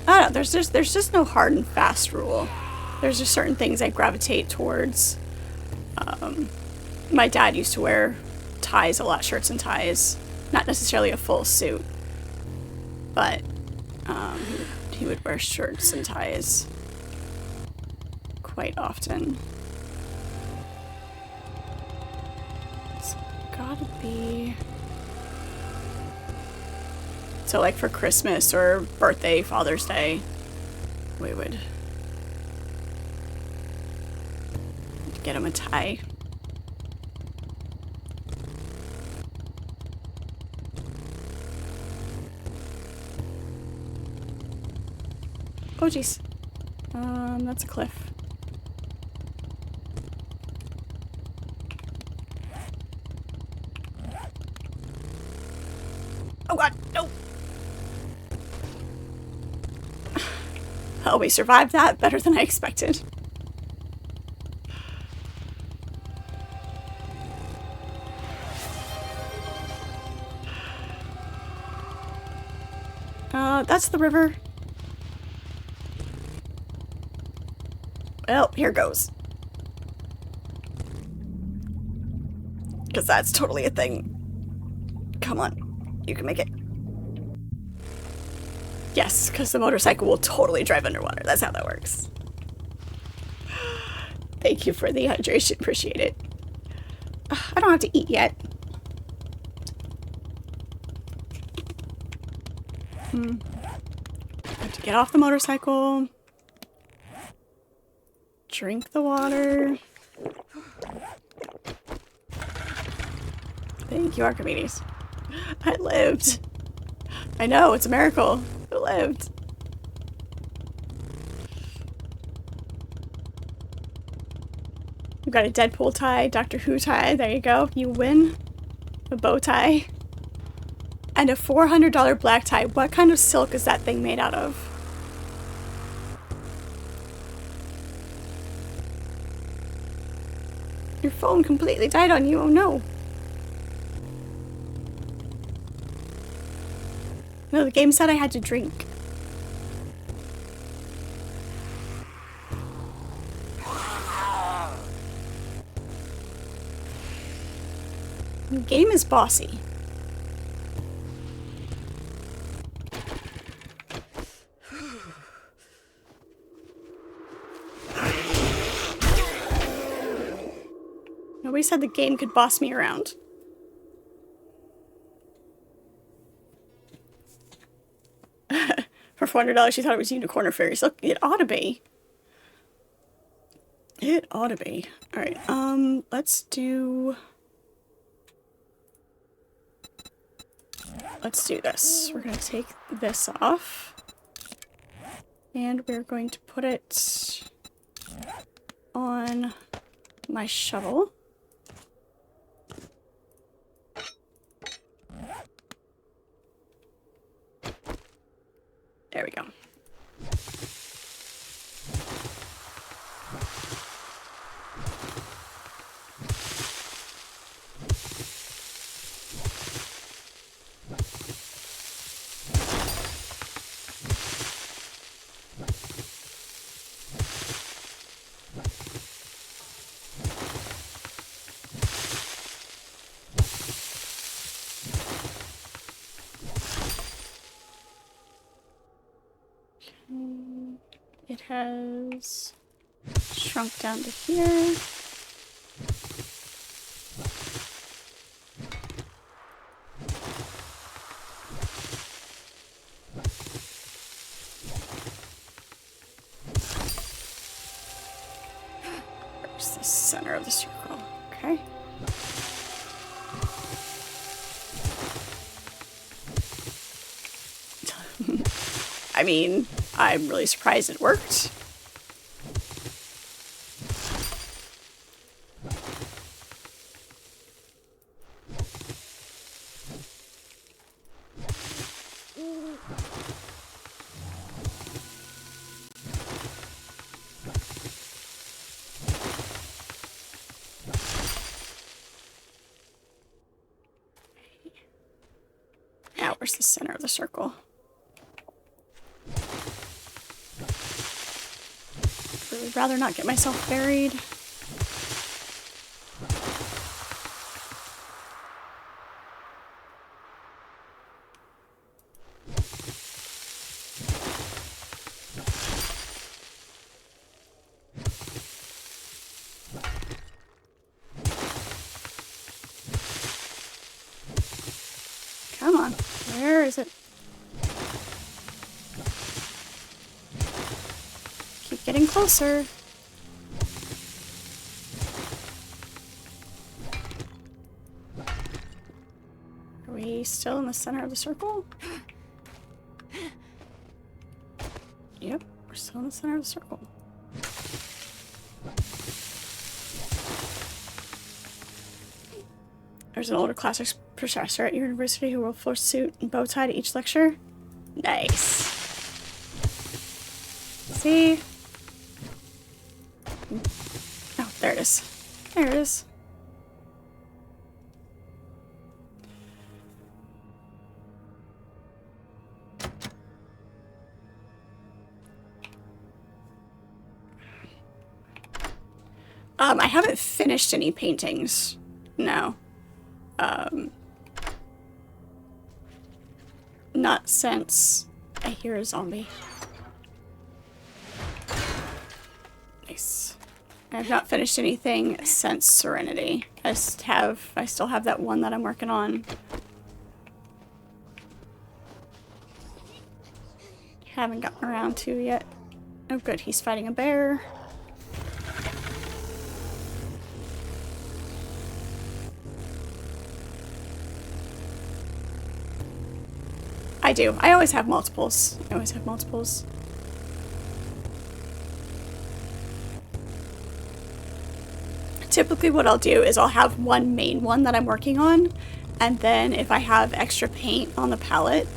I don't know, there's just no hard and fast rule. There's just certain things I gravitate towards. My dad used to wear ties a lot, shirts and ties. Not necessarily a full suit, but he would wear shirts and ties quite often. It's gotta be... So like for Christmas or birthday, Father's Day, we would get him a tie. Oh jeez. That's a cliff. Oh god, no! Oh, we survived that better than I expected. That's the river. Well, here goes. Because that's totally a thing. Come on. You can make it. Yes, because the motorcycle will totally drive underwater. That's how that works. Thank you for the hydration. Appreciate it. I don't have to eat yet. Have to get off the motorcycle. Drink the water. Thank you, Archimedes. I lived. I know, it's a miracle. I lived. We've got a Deadpool tie, Doctor Who tie. There you go. You win. A bow tie. And a $400 black tie. What kind of silk is that thing made out of? Your phone completely died on you. Oh no. No, the game said I had to drink. The game is bossy. Nobody said the game could boss me around. For $400, she thought it was unicorn or fairies. Look, it ought to be. It ought to be. Alright, let's do this. We're gonna take this off. And we're going to put it on my shovel. There we go. It has shrunk down to here. Where's the center of the circle? Okay. I mean, I'm really surprised it worked. Now, where's the center of the circle? I'd rather not get myself buried. Come on, where is it? Keep getting closer. Are we still in the center of the circle? Yep, we're still in the center of the circle. There's an older classics professor at your university who will force suit and bow tie to each lecture. Nice. See? Oh, there it is. There it is. I haven't finished any paintings. No. Not since I hear a zombie. Nice. I have not finished anything since Serenity. I still have that one that I'm working on. Haven't gotten around to yet. Oh good, he's fighting a bear. I do. I always have multiples. I always have multiples. Typically what I'll do is I'll have one main one that I'm working on, and then if I have extra paint on the palette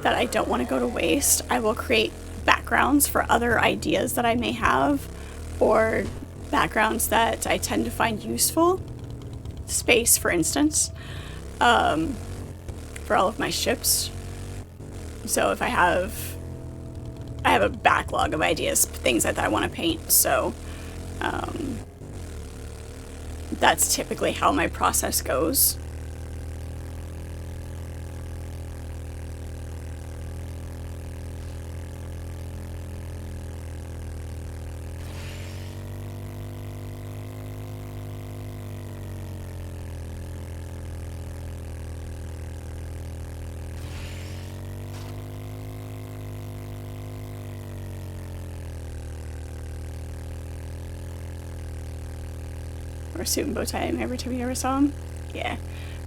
that I don't want to go to waste, I will create backgrounds for other ideas that I may have, or backgrounds that I tend to find useful. Space, for instance, for all of my ships. So if I have a backlog of ideas, things that I want to paint, so that's typically how my process goes. Or suit and bow tie every time you ever saw him. Yeah.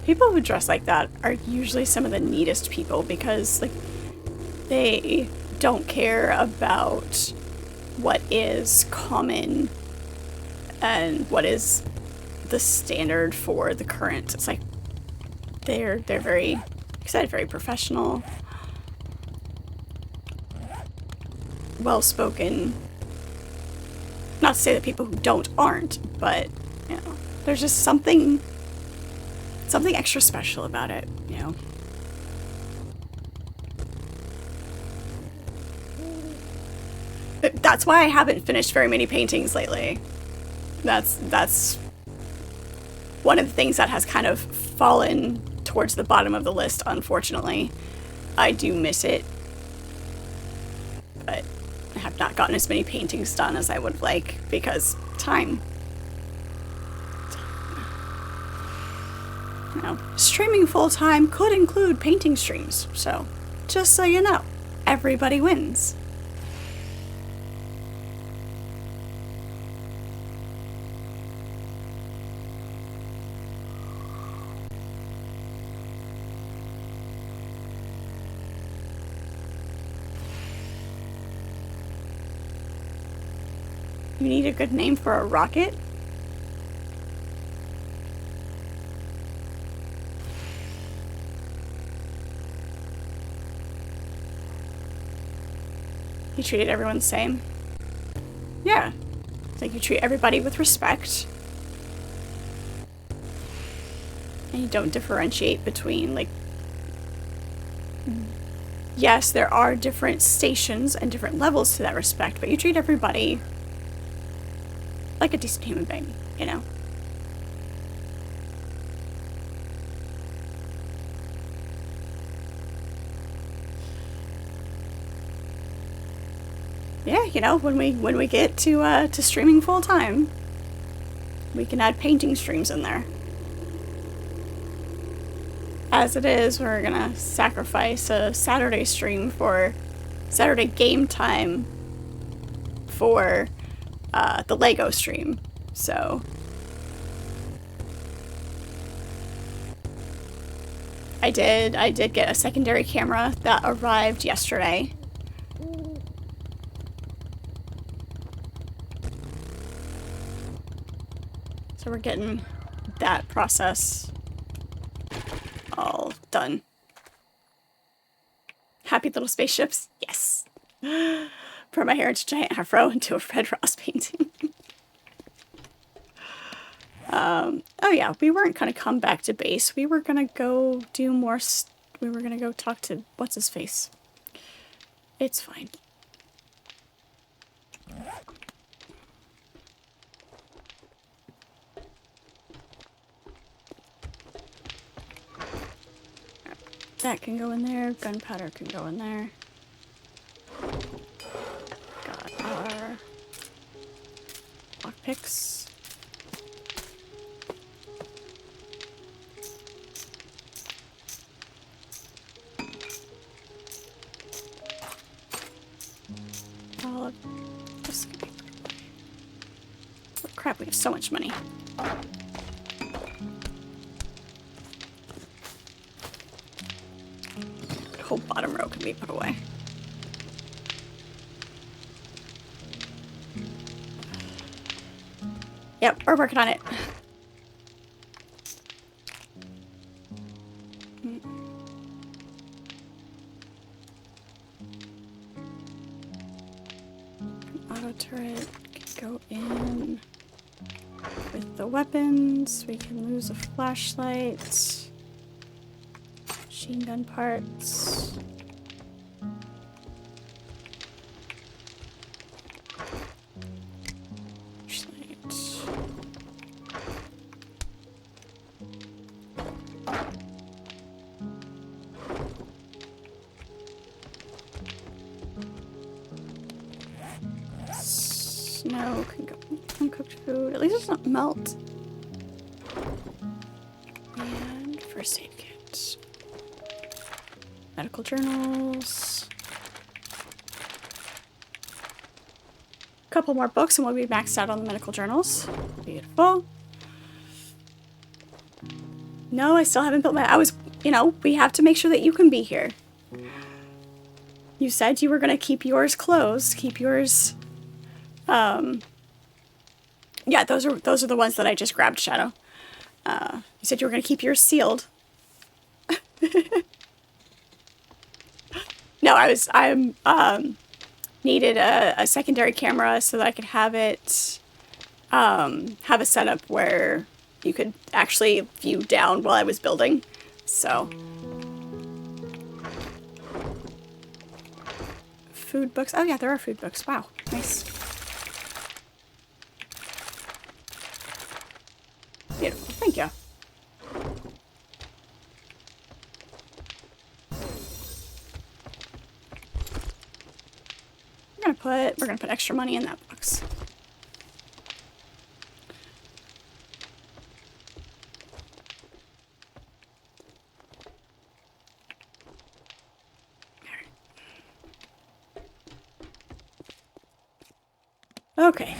People who dress like that are usually some of the neatest people because, like, they don't care about what is common and what is the standard for the current. It's like they're very, like I said, very professional, well-spoken. Not to say that people who don't aren't, but you know, there's just something extra special about it, you know. But that's why I haven't finished very many paintings lately. That's one of the things that has kind of fallen towards the bottom of the list, unfortunately. I do miss it, but I have not gotten as many paintings done as I would like because time. You know, streaming full-time could include painting streams, so just so you know, everybody wins. You need a good name for a rocket? You treated everyone the same? Yeah. It's like you treat everybody with respect. And you don't differentiate between, like... Yes, there are different stations and different levels to that respect, but you treat everybody like a decent human being, you know? Yeah, you know, when we get to streaming full time, we can add painting streams in there. As it is, we're gonna sacrifice a Saturday stream for Saturday game time for the Lego stream. So I did get a secondary camera that arrived yesterday. So we're getting that process all done. Happy little spaceships. Yes. From my hair into giant afro into a Fred Ross painting. Oh yeah, we weren't gonna come back to base. We were gonna go do more. We were gonna go talk to what's his face. It's fine. That can go in there. Gunpowder can go in there. Got our lockpicks. All of this can be put away. Oh, crap, we have so much money. The whole bottom row can be put away. Yep, we're working on it. Auto turret can go in with the weapons. We can lose a flashlight. Machine gun parts. Flashlight. Snow can go in uncooked food. At least it doesn't melt. And first aid kit. Medical journals. Couple more books and we'll be maxed out on the medical journals. Beautiful. No, I still haven't built my... we have to make sure that you can be here. You said you were going to keep yours closed. Keep yours... Yeah, those are the ones that I just grabbed, Shadow. You said you were going to keep yours sealed. No, I needed a secondary camera so that I could have it, have a setup where you could actually view down while I was building, so. Food books, oh yeah, there are food books, wow, nice. Beautiful, thank you. We're gonna put extra money in that box. Okay,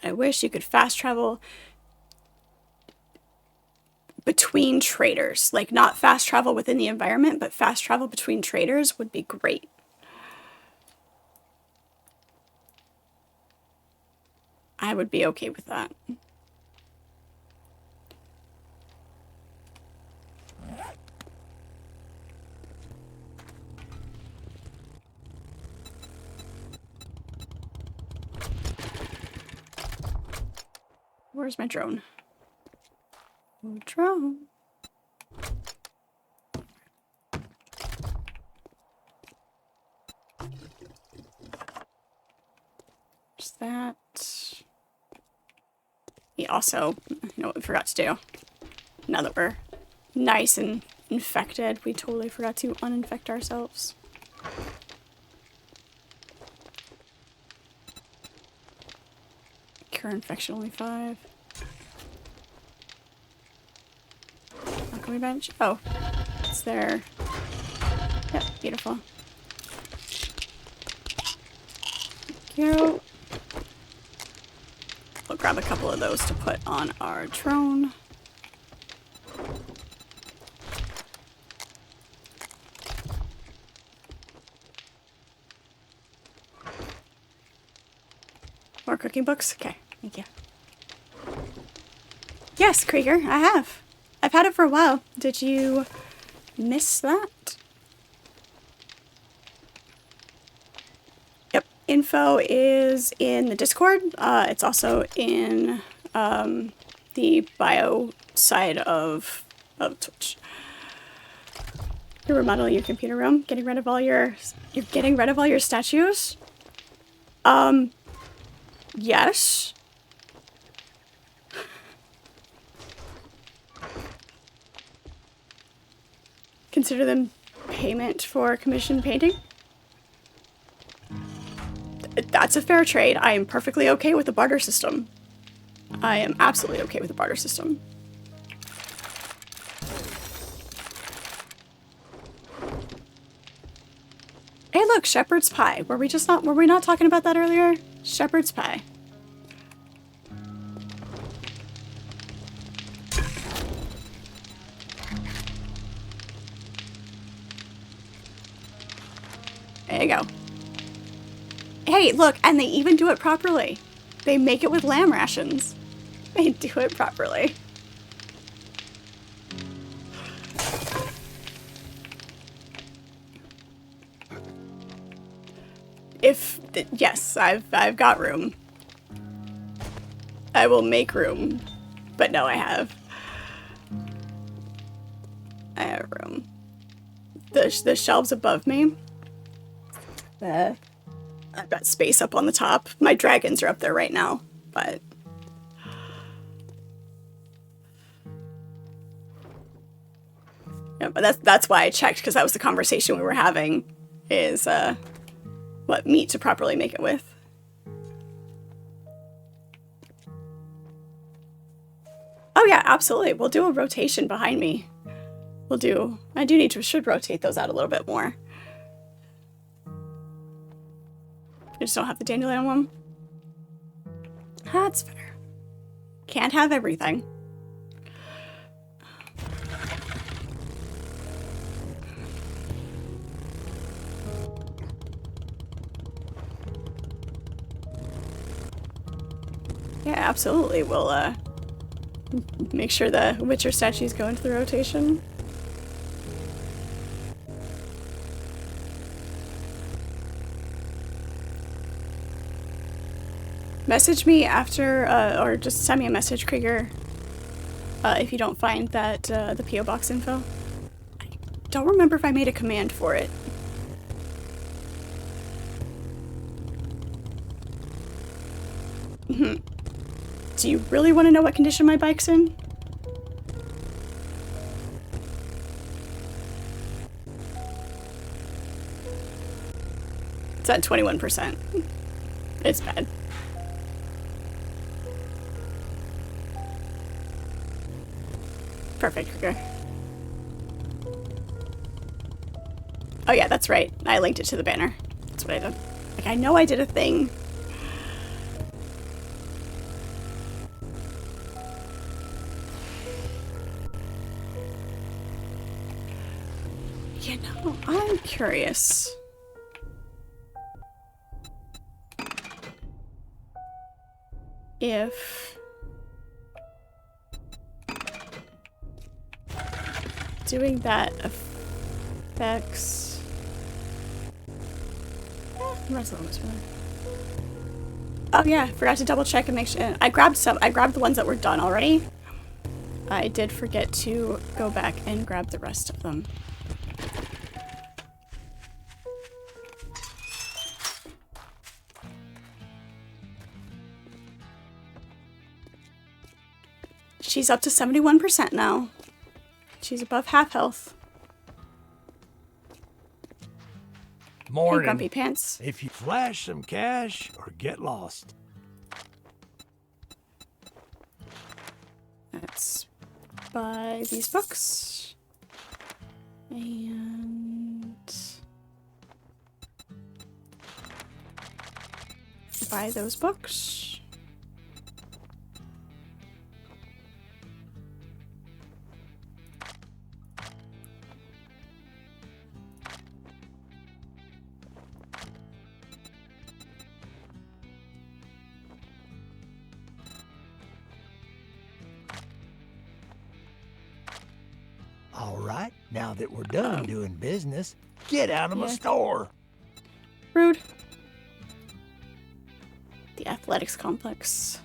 I wish you could fast travel between traders. Like, not fast travel within the environment, but fast travel between traders would be great. I would be okay with that. Where's my drone? Oh, drone. There's that. We also, you know what we forgot to do? Now that we're nice and infected, we totally forgot to uninfect ourselves. Cure infection only 5. Alchemy bench. Oh, it's there. Yep, beautiful. Thank you. We'll grab a couple of those to put on our drone. More cooking books? Okay, thank you. Yes, Krieger, I have. I've had it for a while. Did you miss that? Yep, info is in the Discord. It's also in the bio side of Twitch. You're remodeling your computer room, getting rid of all your... You're getting rid of all your statues? Yes. consider them payment for commission painting. That's a fair trade. I am perfectly okay with the barter system. I am absolutely okay with the barter system. Hey, look, shepherd's pie. Were we not talking about that earlier? Shepherd's pie. There you go. Hey, look, and they even do it properly. They make it with lamb rations. They do it properly. Yes, I've got room. I will make room. But no, I have room. The shelves above me. I've got space up on the top. My dragons are up there right now, but yeah, but that's why I checked, because that was the conversation we were having, is what meat to properly make it with. Oh yeah, absolutely. We'll do a rotation behind me. Should rotate those out a little bit more. I just don't have the dandelion one. That's fair. Can't have everything. Yeah, absolutely. We'll make sure the Witcher statues go into the rotation. Message me after, or just send me a message, Krieger, if you don't find that, the P.O. Box info. I don't remember if I made a command for it. Do you really want to know what condition my bike's in? It's at 21%. It's bad. Perfect, Krieger. Oh yeah, that's right. I linked it to the banner. That's what I did. Like, I know I did a thing. You know, I'm curious. If doing that affects... the rest of them was really... Oh yeah, forgot to double check and make sure. I grabbed the ones that were done already. I did forget to go back and grab the rest of them. She's up to 71% now. She's above half health. Morning. Hey, Grumpy Pants. If you flash some cash or get lost. Let's buy these books. And buy those books. All right, now that we're done doing business, get out of my store. Rude. The athletics complex.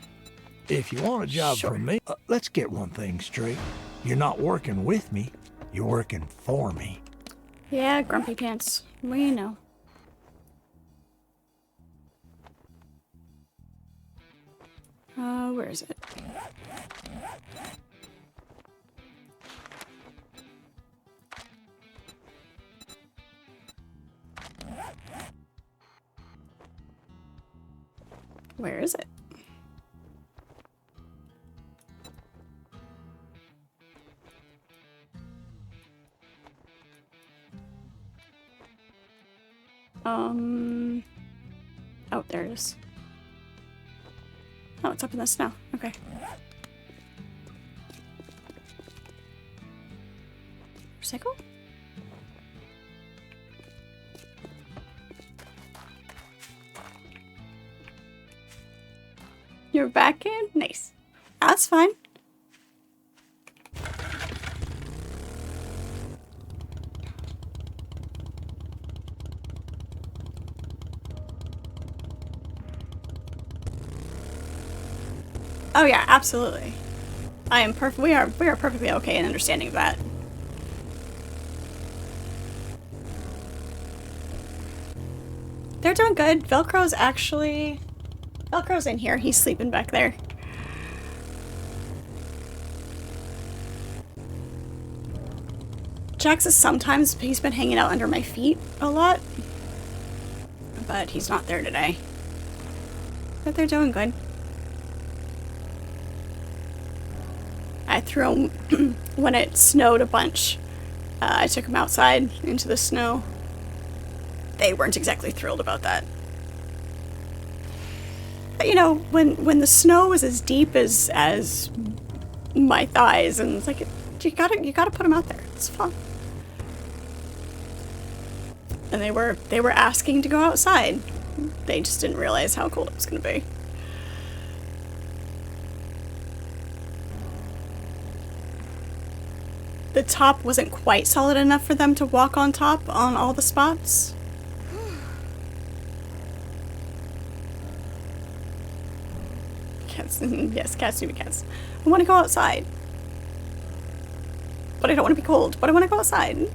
If you want a job Sure. from me, let's get one thing straight. You're not working with me, you're working for me. Yeah, Grumpy Pants. We know. Where is it? Where is it? Oh, there it is. Oh, it's up in the snow. Okay. Motorcycle? You're back in? Nice. That's fine. Oh yeah, absolutely. I am we are perfectly okay in understanding that. They're doing good. Velcro's in here. He's sleeping back there. Jax is sometimes, he's been hanging out under my feet a lot. But he's not there today. But they're doing good. I threw him when it snowed a bunch. I took him outside into the snow. They weren't exactly thrilled about that. But you know, when the snow was as deep as my thighs, and it's like you gotta put them out there. It's fun. And they were asking to go outside. They just didn't realize how cold it was gonna be. The top wasn't quite solid enough for them to walk on top on all the spots. Cats, yes, cats do be cats. I want to go outside. But I don't want to be cold. But I want to go outside.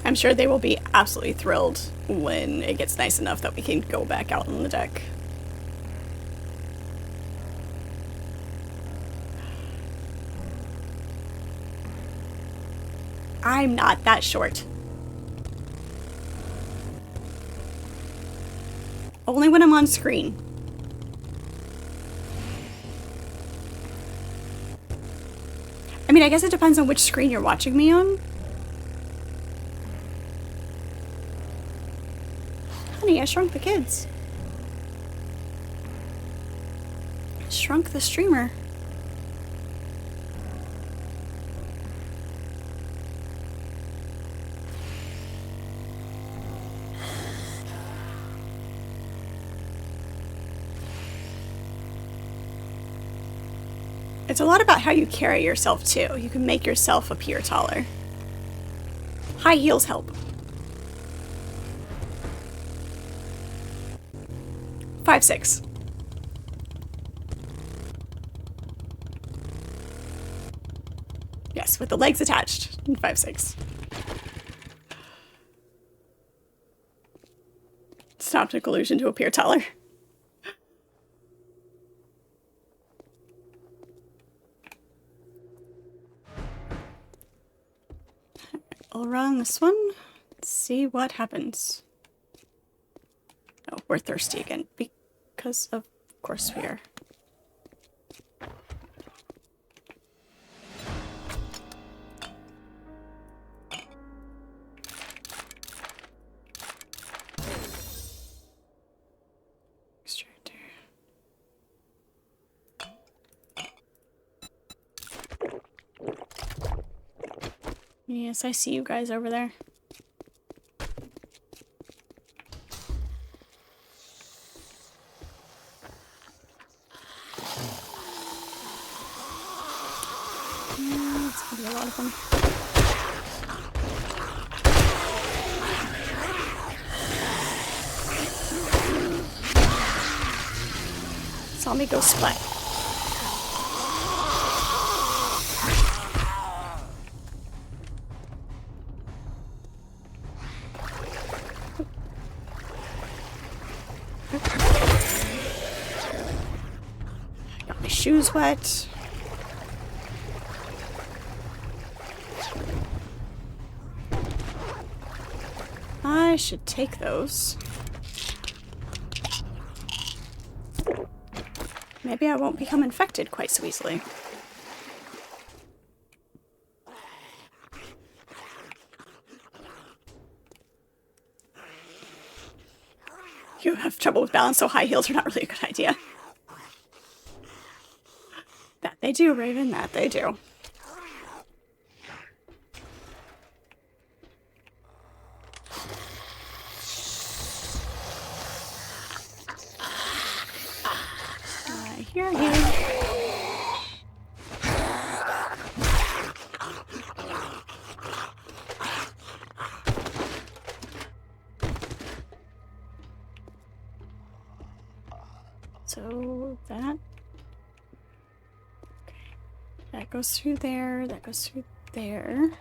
I'm sure they will be absolutely thrilled when it gets nice enough that we can go back out on the deck. I'm not that short. Only when I'm on screen. I mean, I guess it depends on which screen you're watching me on. Honey, I shrunk the kids. I shrunk the streamer. It's a lot about how you carry yourself, too. You can make yourself appear taller. High heels help. 5'6". Yes, with the legs attached. 5'6". It's an optical illusion to appear taller. I'll run this one. Let's see what happens. Oh, we're thirsty again. Because of course we are. Extractor. Yes, I see you guys over there. It's gonna be a lot of them. Saw me go splat. Got my shoes wet. should take those. Maybe I won't become infected quite so easily. You have trouble with balance, so high heels are not really a good idea. That they do, Raven, that they do. I hear you. So that... Okay. That goes through there, that goes through there.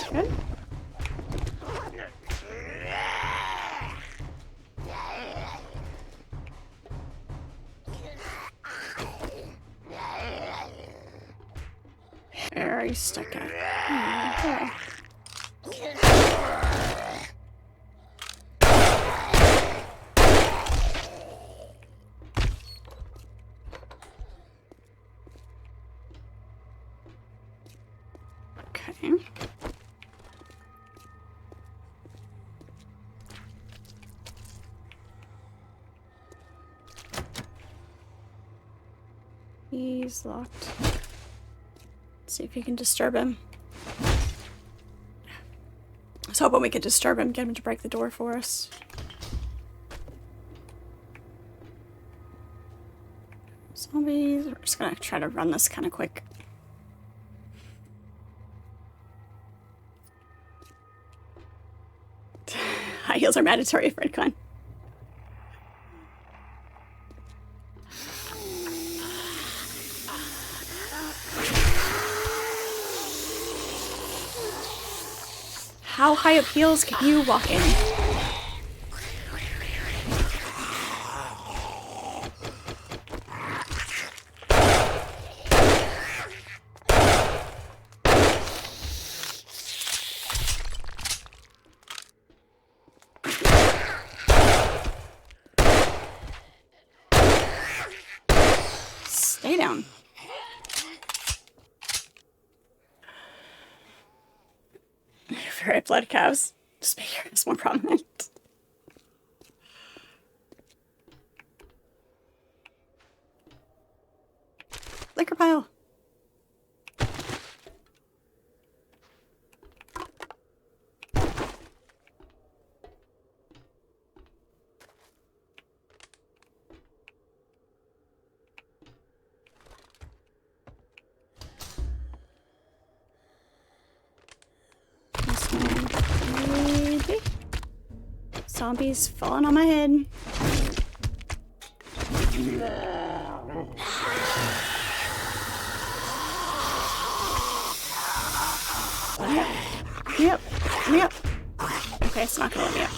Good. Very stuck out. Okay. Okay. He's locked. See if you can disturb him. I was hoping we could disturb him, get him to break the door for us. Zombies. We're just gonna try to run this kind of quick. High heels are mandatory for Redcon. How high up heels can you walk in? Stay down. Very blood cows. Just make yours more prominent. Liquor pile. Maybe. Zombies falling on my head. Yep. Yep. Okay, it's not gonna let me up.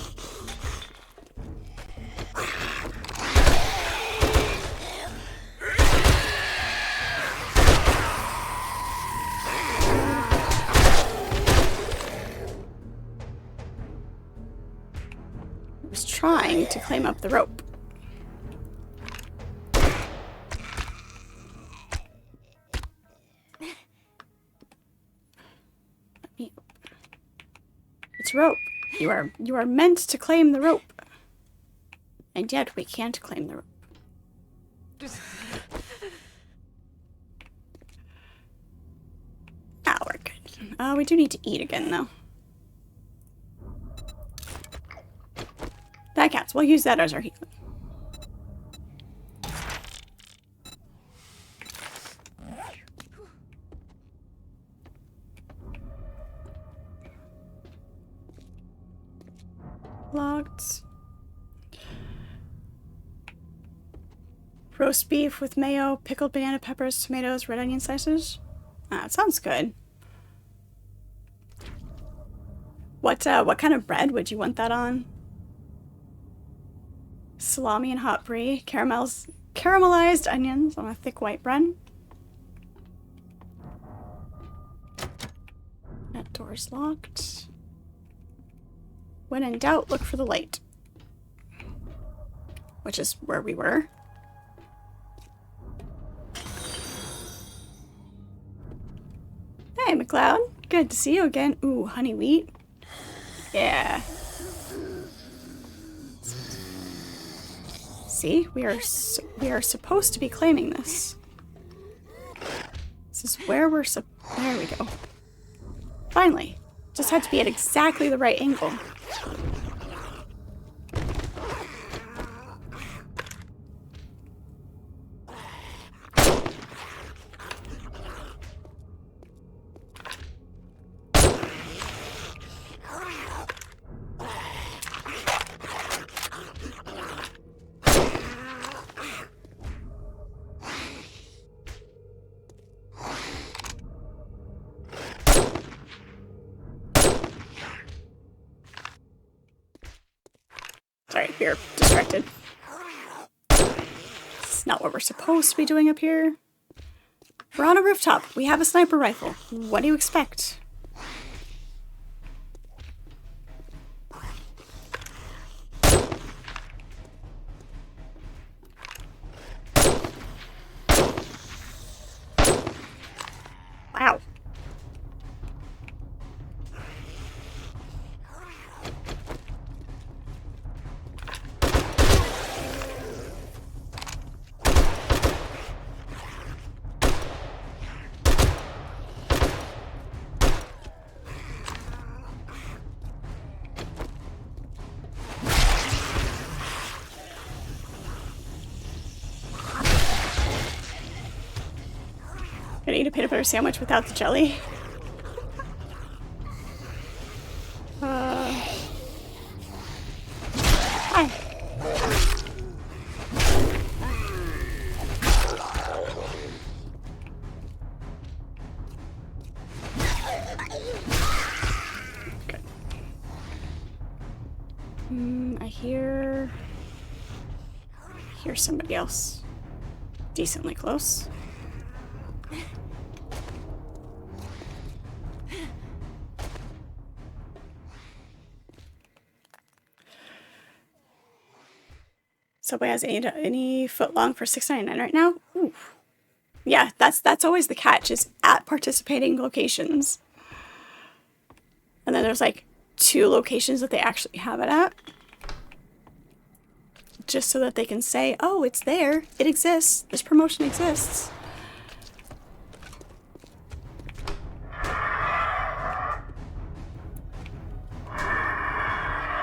I was trying to climb up the rope. It's rope. You are meant to claim the rope. And yet we can't claim the rope. Ah, we're good. We do need to eat again though. That counts. We'll use that as our healing. Locked. Roast beef with mayo, pickled banana peppers, tomatoes, red onion slices. Ah, it sounds good. What kind of bread would you want that on? Salami and hot brie, caramelized onions on a thick white bread. That door's locked. When in doubt, look for the light. Which is where we were. Hey, McLeod. Good to see you again. Ooh, honey wheat. Yeah. See, we are supposed to be claiming this. This is where we're there we go. Finally. Just had to be at exactly the right angle. Sorry, we're distracted. It's not what we're supposed to be doing up here. We're on a rooftop. We have a sniper rifle. What do you expect? Wow. Gonna eat a peanut butter sandwich without the jelly. Hi. Okay. I hear somebody else decently close. Subway has any foot long for $6.99 right now. Ooh. Yeah, that's always the catch, is at participating locations. And then there's like 2 locations that they actually have it at. Just so that they can say, oh, it's there. It exists. This promotion exists.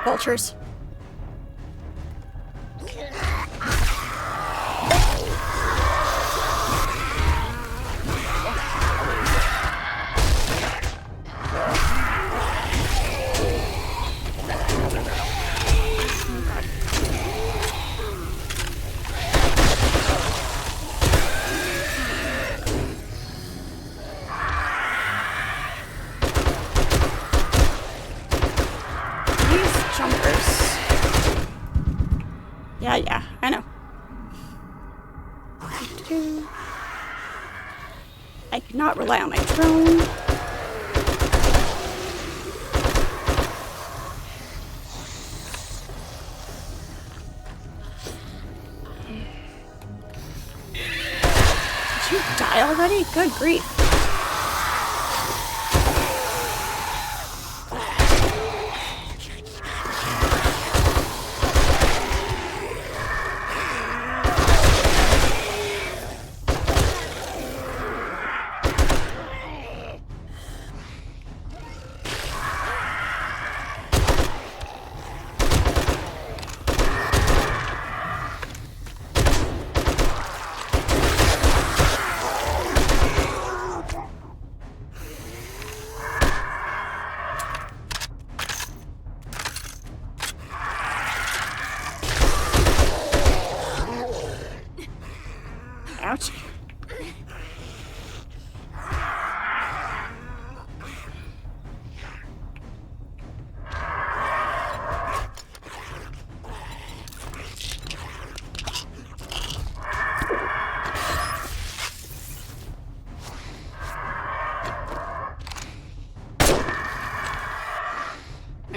Vultures. Yeah, I know. I cannot rely on my drone. Did you die already? Good grief.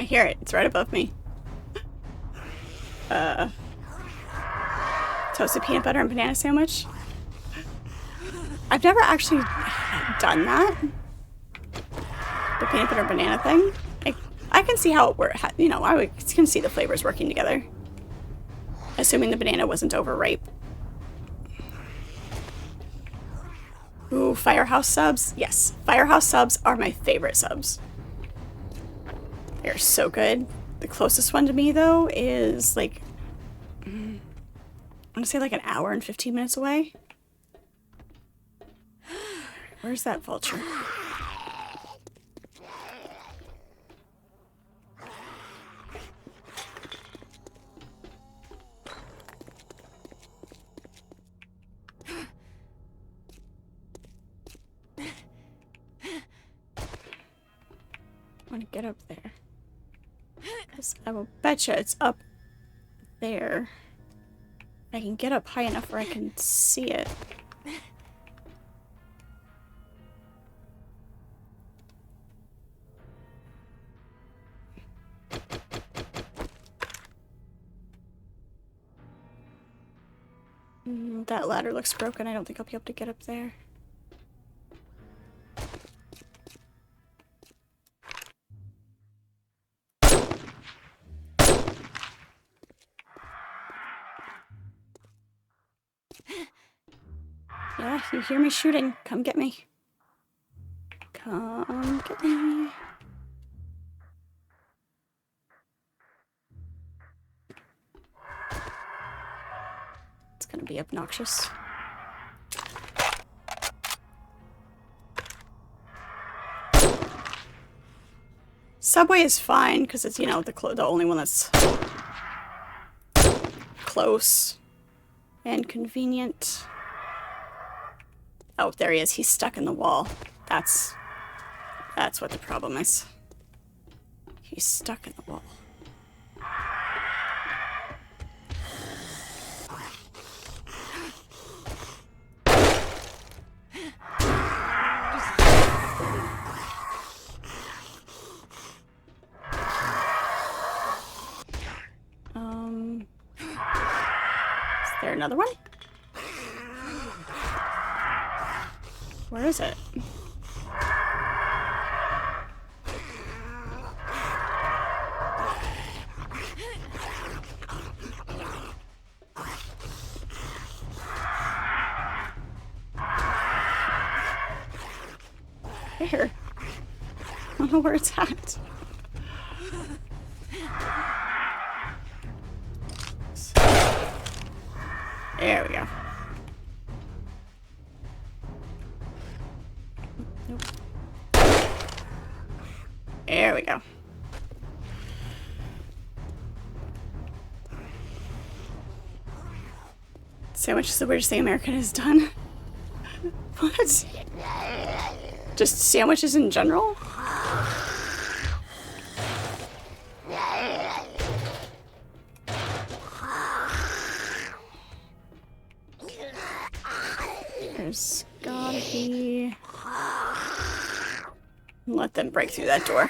hear it. It's right above me. Toasted peanut butter and banana sandwich. I've never actually done that. The peanut butter banana thing. I can see how it works. You know, I can see the flavors working together. Assuming the banana wasn't overripe. Ooh, Firehouse subs. Yes, Firehouse subs are my favorite subs. They're so good. The closest one to me, though, is like... I'm gonna say like an hour and 15 minutes away. Where's that vulture? I want to get up there. I will betcha it's up there. I can get up high enough where I can see it. That ladder looks broken. I don't think I'll be able to get up there. Yeah, you hear me shooting. Come get me. Come get me. It's gonna be obnoxious. Subway is fine because it's, you know, the only one that's close and convenient. Oh, there he is. He's stuck in the wall. That's what the problem is. He's stuck in the wall. Is there another one? Where is it? Where? I don't know where it's at. There we go. Nope. There we go. Sandwich is the weirdest thing America has done. What? Just sandwiches in general? There's gotta be... Let them break through that door.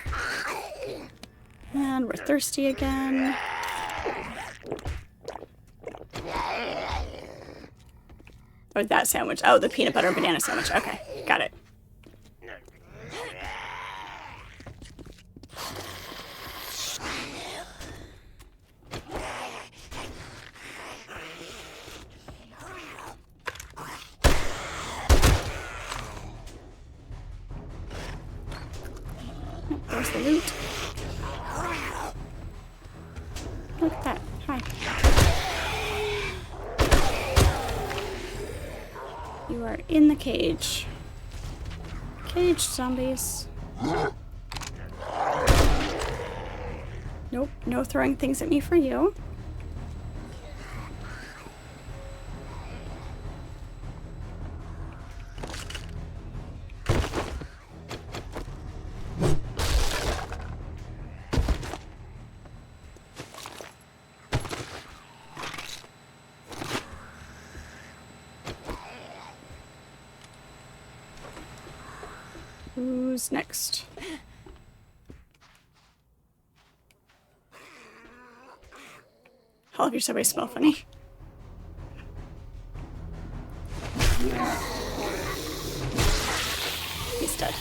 And we're thirsty again. Or that sandwich. Oh, the peanut butter and banana sandwich. Okay, got it. There's the loot. Look at that. Hi. You are in the cage. Cage zombies. Nope, no throwing things at me for you. Who's next? All of your subways smell funny. He's dead.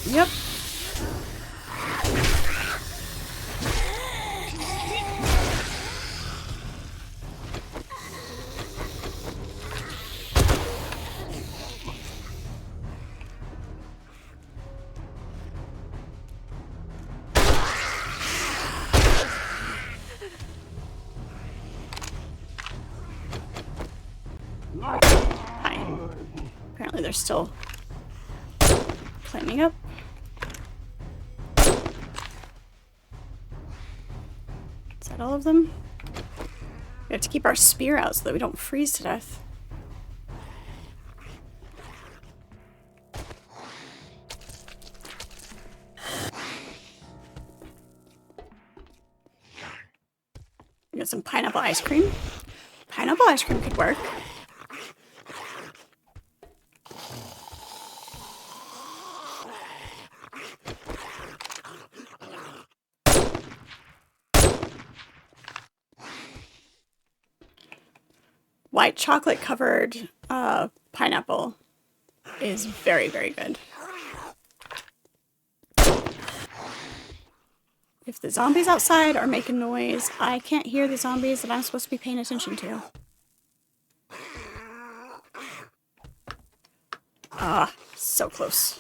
Yep. Hi. Apparently they're still climbing up. Is that all of them? We have to keep our spear out so that we don't freeze to death. We got some pineapple ice cream. Pineapple ice cream could work. White chocolate covered pineapple is very, very good. If the zombies outside are making noise, I can't hear the zombies that I'm supposed to be paying attention to. Ah, so close.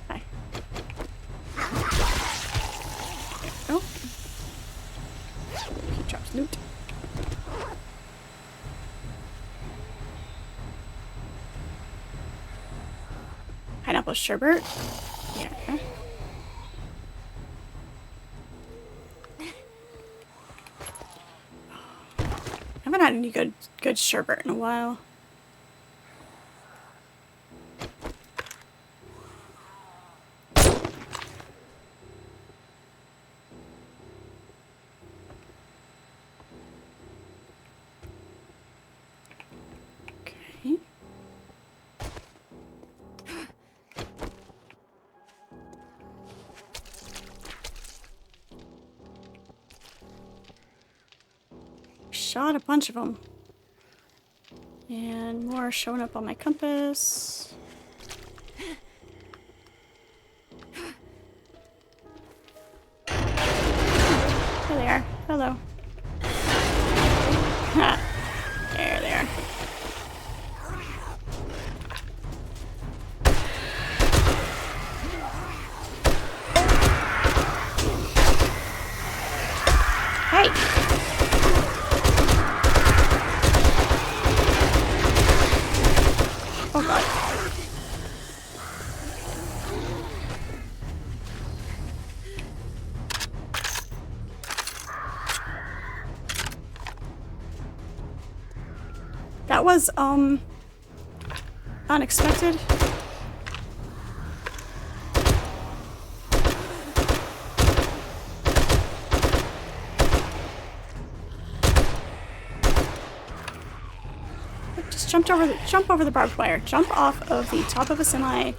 Hi. There we go. He drops loot. Pineapple sherbet. Yeah. I haven't had any good sherbet in a while. Okay. Shot a bunch of them. And more showing up on my compass. There they are. Hello. Ha. There they are. Hey! Oh god. That was, unexpected. Just jump over the barbed wire. Jump off of the top of a semi,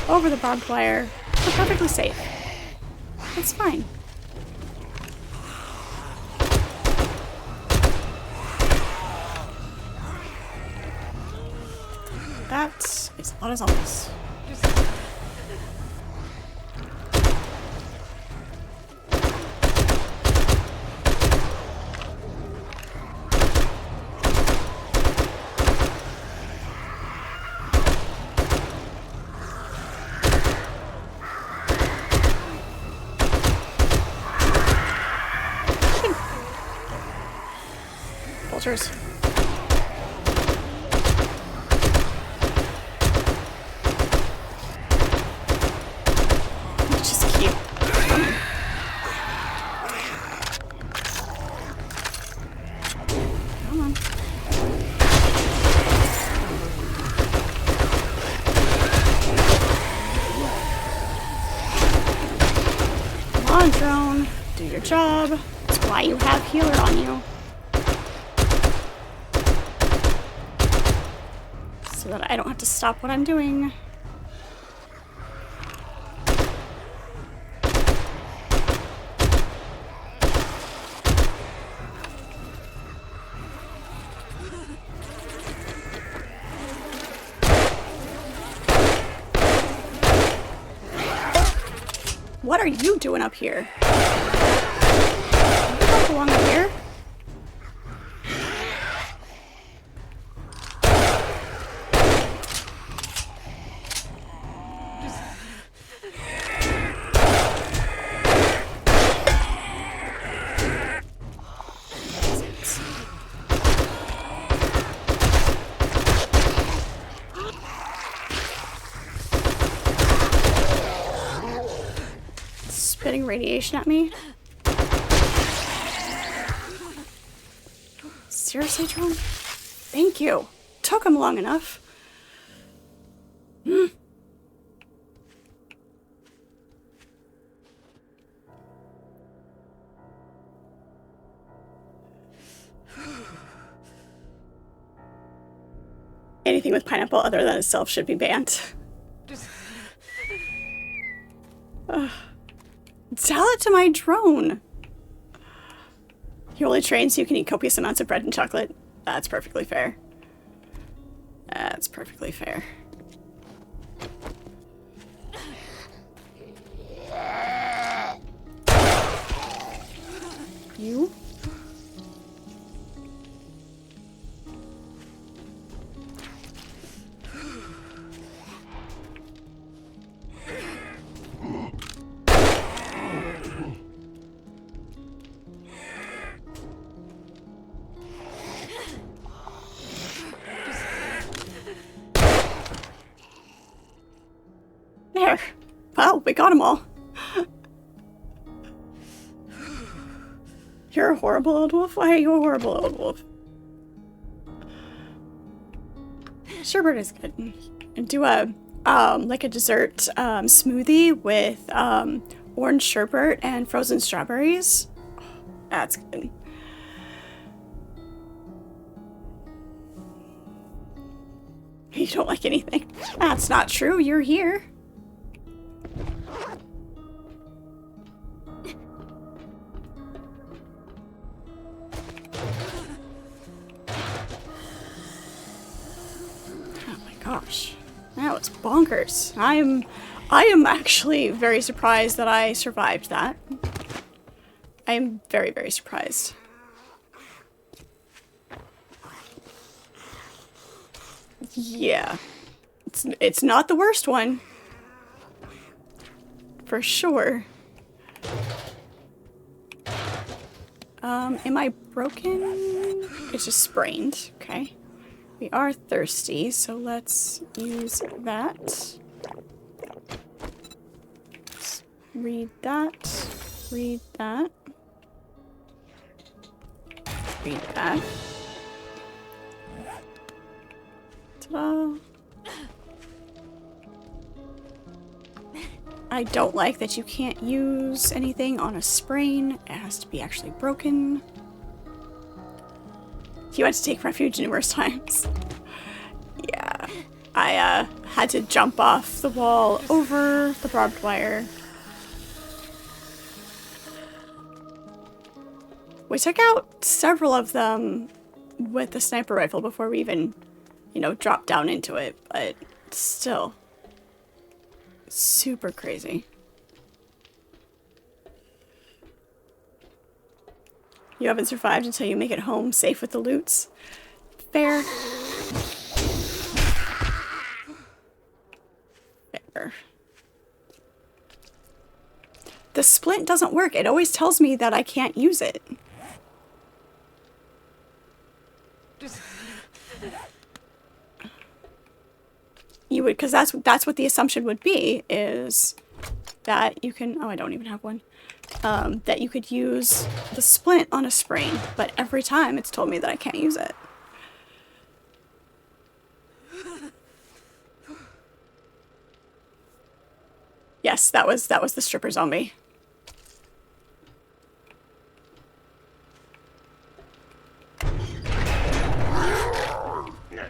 over the barbed wire. We're perfectly safe. It's fine. That is a lot of zombies. Vultures. Just keep coming. Come on. why you have healer on you. So that I don't have to stop what I'm doing. What are you doing up here? You don't belong up here. Spitting radiation at me. Seriously, John? Thank you. Took him long enough. Anything with pineapple other than itself should be banned. Sell it to my drone. You only train so you can eat copious amounts of bread and chocolate. That's perfectly fair. That's perfectly fair. You? There. Well, we got them all. You're a horrible old wolf? Why are you a horrible old wolf? Sherbet is good. And do a like a dessert smoothie with orange sherbet and frozen strawberries. That's good. You don't like anything. That's not true. You're here. Gosh, that was bonkers. I am actually very surprised that I survived that. I am very, very surprised. Yeah. It's not the worst one. For sure. Am I broken? It's just sprained. Okay. We are thirsty, so let's use that. Let's read that. Read that. Read that. Ta-da. I don't like that you can't use anything on a sprain. It has to be actually broken. You had to take refuge numerous times. Yeah. I had to jump off the wall over the barbed wire. We took out several of them with the sniper rifle before we even, you know, dropped down into it, but still. Super crazy. You haven't survived until you make it home safe with the loots. Fair. Fair. The splint doesn't work. It always tells me that I can't use it. You would, because that's what the assumption would be, is that you can, oh, I don't even have one. That you could use the splint on a sprain, but every time it's told me that I can't use it. Yes, that was the stripper zombie.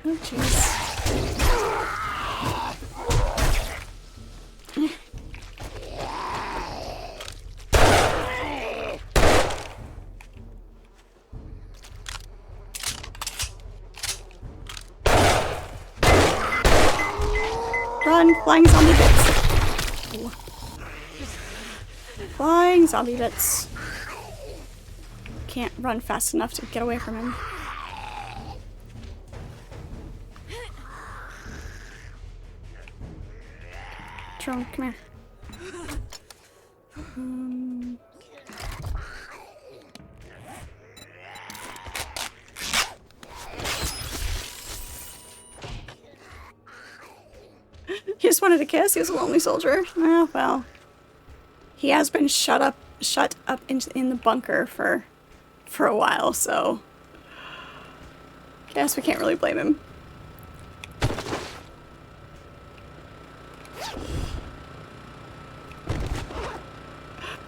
Oh, jeez. Run, flying zombie bits. Ooh. Flying zombie bits. Can't run fast enough to get away from him. Drone, come here. He just wanted a kiss. He was a lonely soldier. Oh, well. He has been shut up in the bunker for a while, so guess we can't really blame him.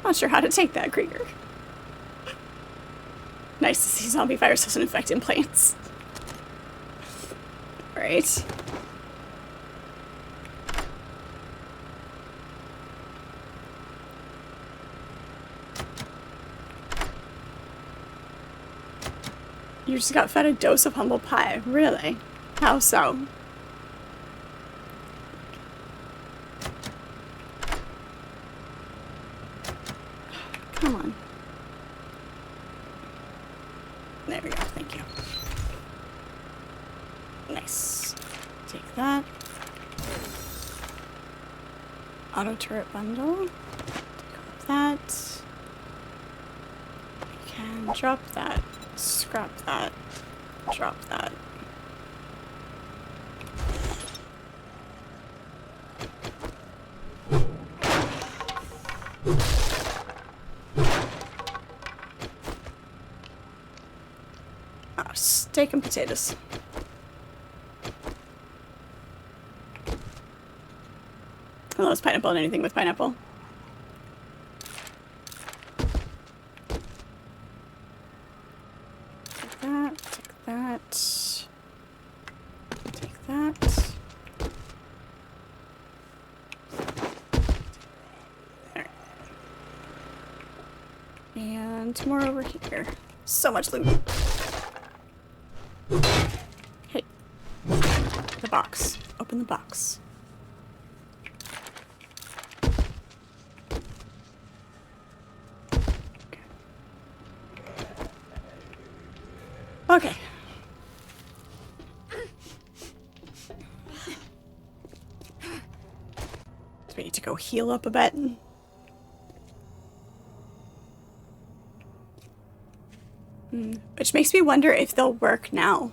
Not sure how to take that, Krieger. Nice to see zombie virus doesn't infect implants. Alright. You just got fed a dose of humble pie. Really? How so? Come on. There we go. Thank you. Nice. Take that. Auto turret bundle. Take off that. We can drop that. Scrap that. Drop that. Oh, steak and potatoes. I love pineapple and anything with pineapple. And more over here. So much loot. Hey. The box. Open the box. Okay. So we need to go heal up a bit. Which makes me wonder if they'll work now.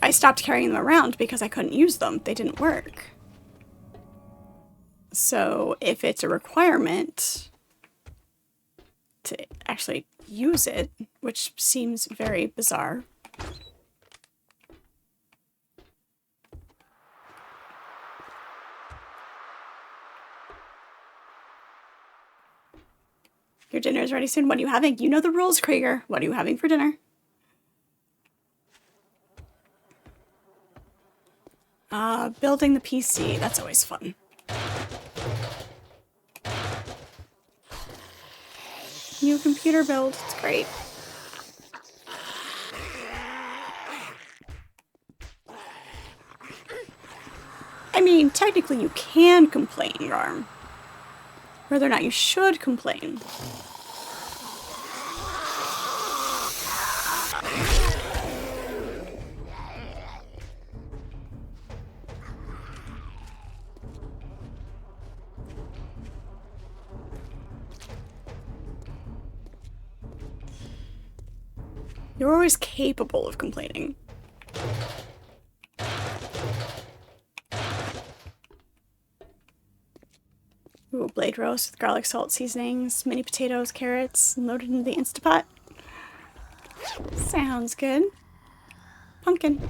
I stopped carrying them around because I couldn't use them. They didn't work. So if it's a requirement to actually use it, which seems very bizarre. Your dinner is ready soon. What are you having? You know the rules, Krieger. What are you having for dinner? Building the PC. That's always fun. New computer build. It's great. I mean, technically you can complain, Yarm. Whether or not you should complain. You're always capable of complaining. Ooh, blade roast with garlic salt seasonings, mini potatoes, carrots, loaded into the Instapot. Sounds good. Pumpkin.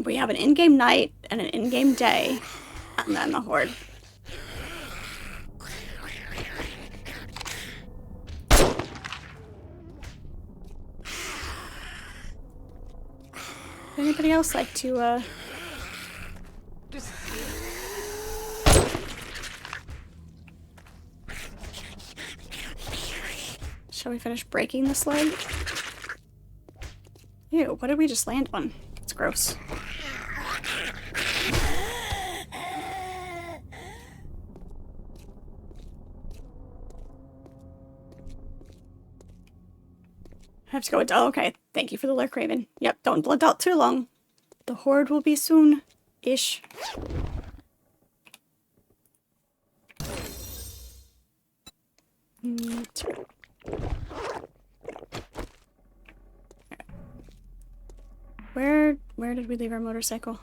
We have an in-game night and an in-game day, and then the Horde. Anybody else like to, Shall we finish breaking this leg? Ew, what did we just land on? It's gross. I have to go adult. Okay, thank you for the lurk, Raven. Yep, don't adult too long. The horde will be soon-ish. Where did we leave our motorcycle?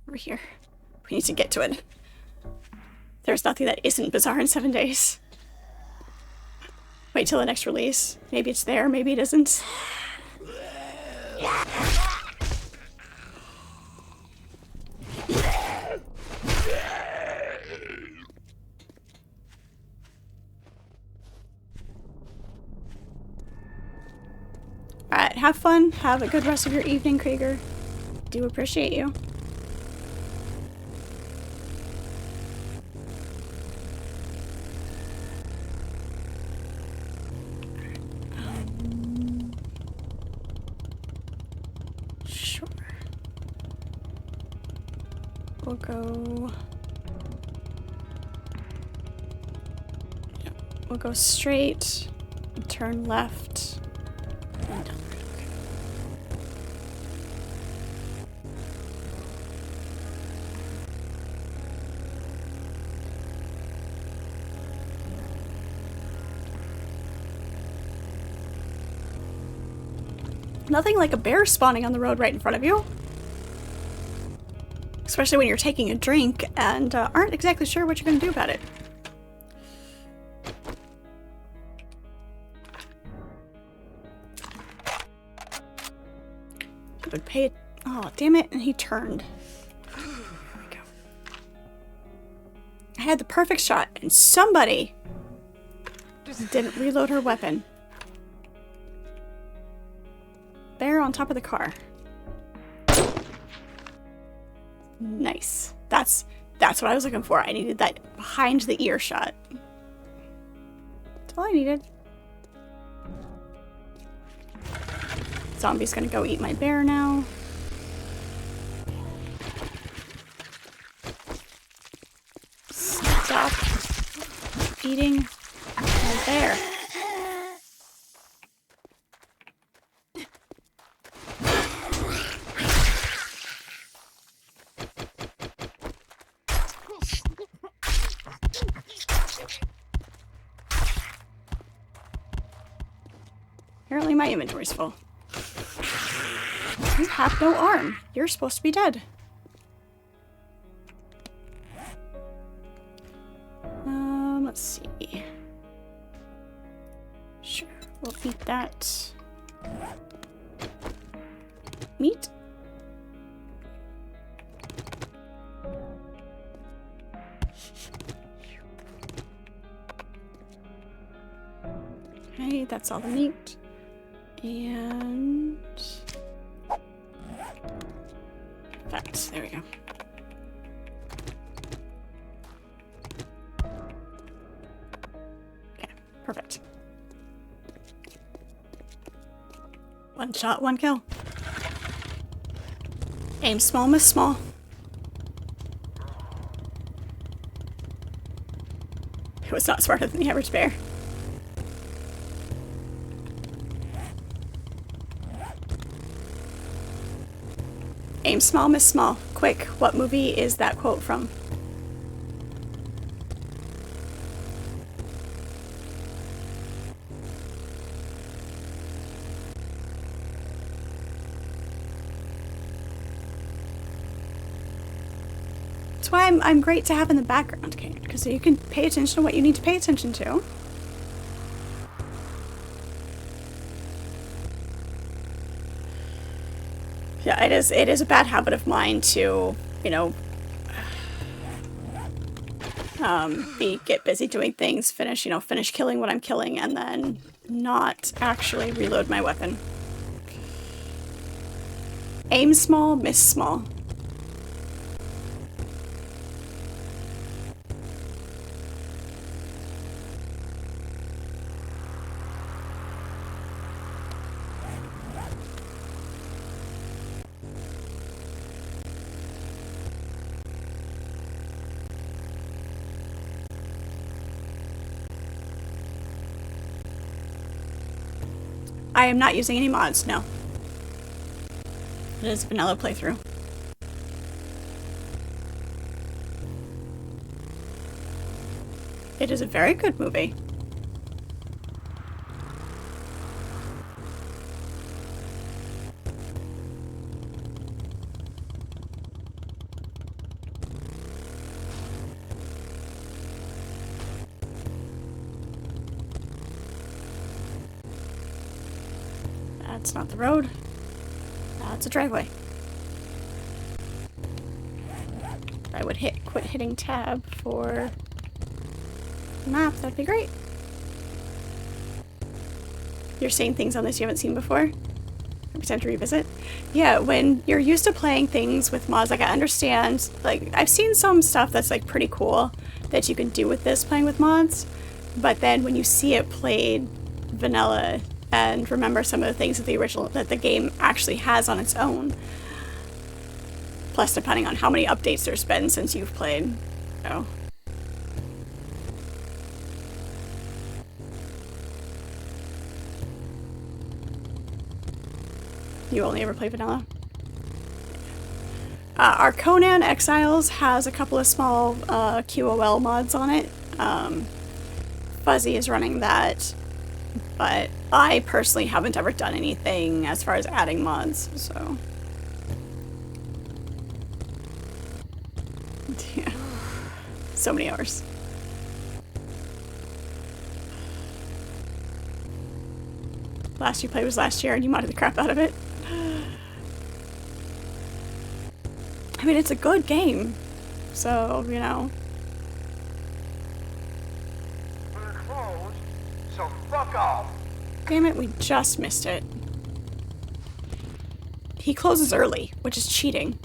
Over here. We need to get to it. There's nothing that isn't bizarre in 7 days. Wait till the next release. Maybe it's there, maybe it isn't. Alright, have fun. Have a good rest of your evening, Krieger. Do appreciate you. Sure. We'll go... We'll go straight, turn left, and down. Nothing like a bear spawning on the road right in front of you. Especially when you're taking a drink and aren't exactly sure what you're going to do about it. He would pay it. Oh, damn it. And he turned. There we go. I had the perfect shot and somebody didn't reload her weapon. Bear on top of the car. Nice. That's what I was looking for. I needed that behind the ear shot. That's all I needed. Zombie's gonna go eat my bear now. Stop eating my bear. Apparently my inventory's full. You have no arm. You're supposed to be dead. Let's see. Sure, we'll eat that. Meat? Okay, that's all the meat. And... that, there we go. Okay, perfect. One shot, one kill. Aim small, miss small. It was not smarter than the average bear. Aim small, miss small. Quick, what movie is that quote from? That's why I'm great to have in the background, Kate, because you can pay attention to what you need to pay attention to. Yeah, it is a bad habit of mine to, you know, get busy doing things, finish killing what I'm killing, and then not actually reload my weapon. Aim small, miss small. I am not using any mods, no. It is a vanilla playthrough. It is a very good movie. That's not the road. That's a driveway. I would quit hitting tab for map, that'd be great. You're seeing things on this you haven't seen before? Every time to revisit? Yeah, when you're used to playing things with mods, like I understand, like I've seen some stuff that's like pretty cool that you can do with this playing with mods, but then when you see it played vanilla and remember some of the things that the game actually has on its own, plus depending on how many updates there's been since you've played, so. You only ever play vanilla? Our Conan Exiles has a couple of small QOL mods on it. Fuzzy is running that, but I personally haven't ever done anything as far as adding mods, so. Yeah. So many hours. Last you played was last year and you modded the crap out of it. I mean, it's a good game, so, you know. We're closed, so fuck off. Damn it, we just missed it. He closes early, which is cheating.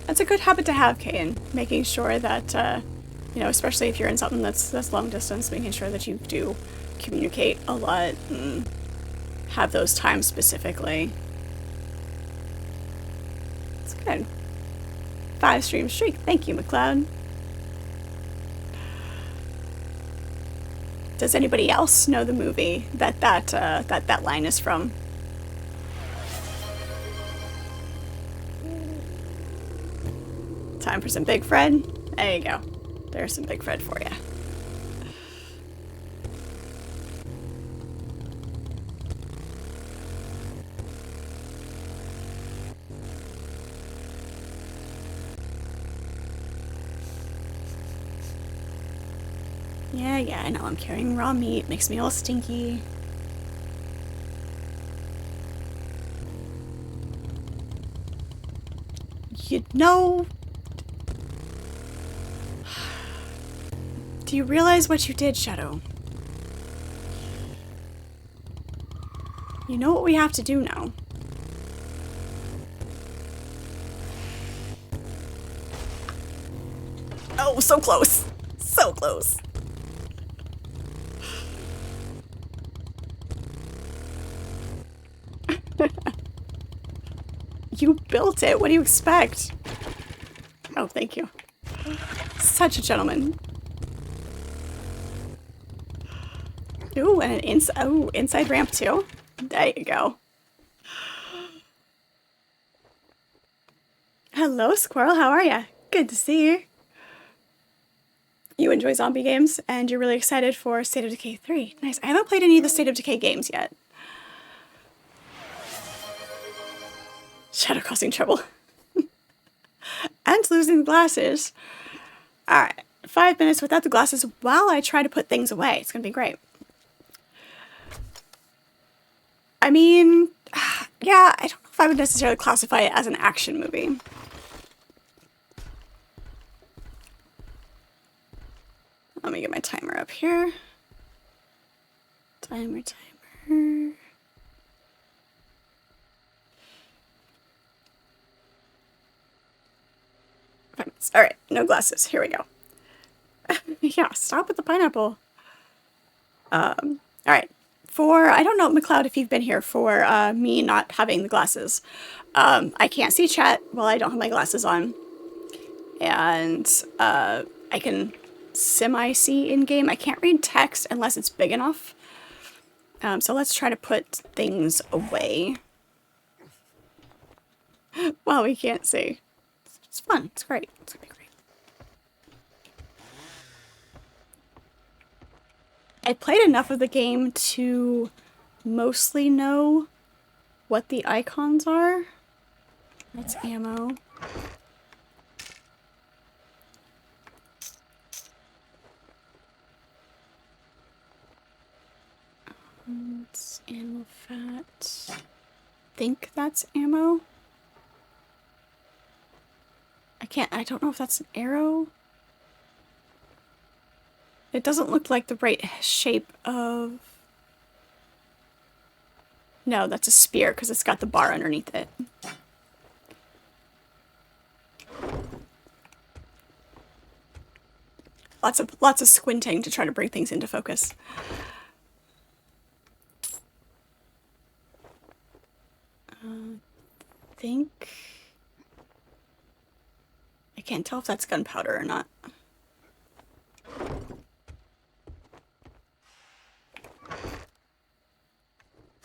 That's a good habit to have, Kayan. Making sure that, you know, especially if you're in something that's long distance, making sure that you do communicate a lot and have those times specifically. It's good. 5 stream streak. Thank you, McLeod. Does anybody else know the movie that line is from? Time for some Big Fred? There you go. There's some Big Fred for you. Yeah, I know I'm carrying raw meat. Makes me all stinky. You know... Do you realize what you did, Shadow? You know what we have to do now. Oh, so close. So close. You built it. What do you expect? Oh, thank you. Such a gentleman. Ooh, and an inside ramp too. There you go. Hello, Squirrel. How are ya? Good to see you. You enjoy zombie games, and you're really excited for State of Decay 3. Nice. I haven't played any of the State of Decay games yet. Shadow causing trouble. And losing glasses. Alright. 5 minutes without the glasses while I try to put things away. It's gonna be great. I mean, yeah, I don't know if I would necessarily classify it as an action movie. Let me get my timer up here. Timer. 5 minutes. All right, no glasses. Here we go. Yeah, stop with the pineapple. All right. I don't know, McLeod, if you've been here for me not having the glasses. I can't see chat while I don't have my glasses on. And I can semi-see in-game. I can't read text unless it's big enough. So let's try to put things away. Well, we can't see. It's fun. It's great. It's gonna be great. I played enough of the game to mostly know what the icons are. That's ammo. It's animal fat. I think that's ammo. I don't know if that's an arrow. It doesn't look like the right shape of... No, that's a spear because it's got the bar underneath it. Lots of squinting to try to bring things into focus. I can't tell if that's gunpowder or not.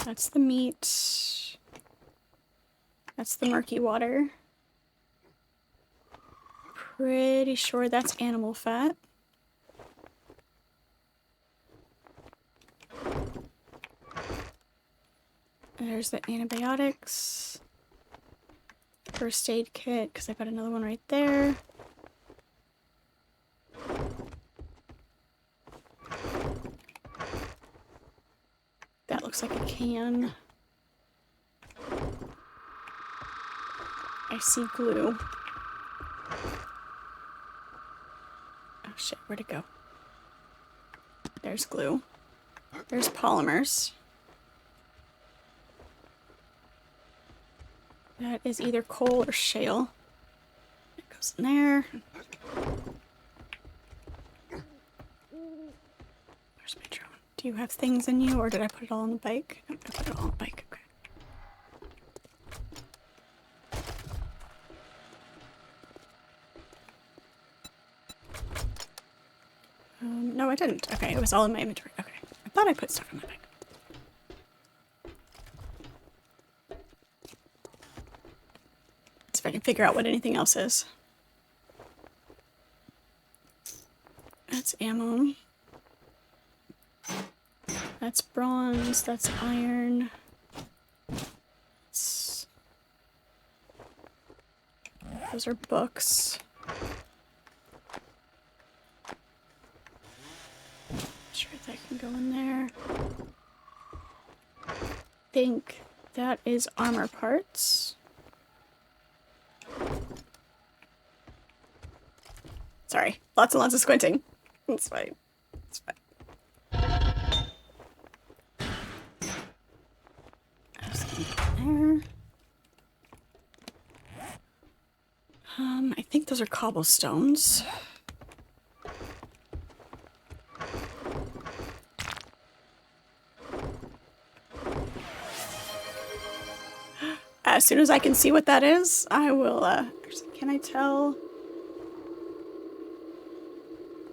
That's the meat. That's the murky water. Pretty sure that's animal fat. There's the antibiotics. First aid kit, because I've got another one right there. That looks like a can. I see glue. Oh shit, where'd it go? There's glue. There's polymers. That is either coal or shale. It goes in there. Where's my drone? Do you have things in you, or did I put it all on the bike? Nope, I put it all on the bike. Okay. No, I didn't. Okay, it was all in my inventory. Okay. I thought I put stuff in my bike. If I can figure out what anything else is. That's ammo. That's bronze. That's iron. Those are books. Sure that can go in there. I think that is armor parts. Sorry, lots and lots of squinting. It's fine. It's fine. There. I think those are cobblestones. As soon as I can see what that is, I will, can I tell?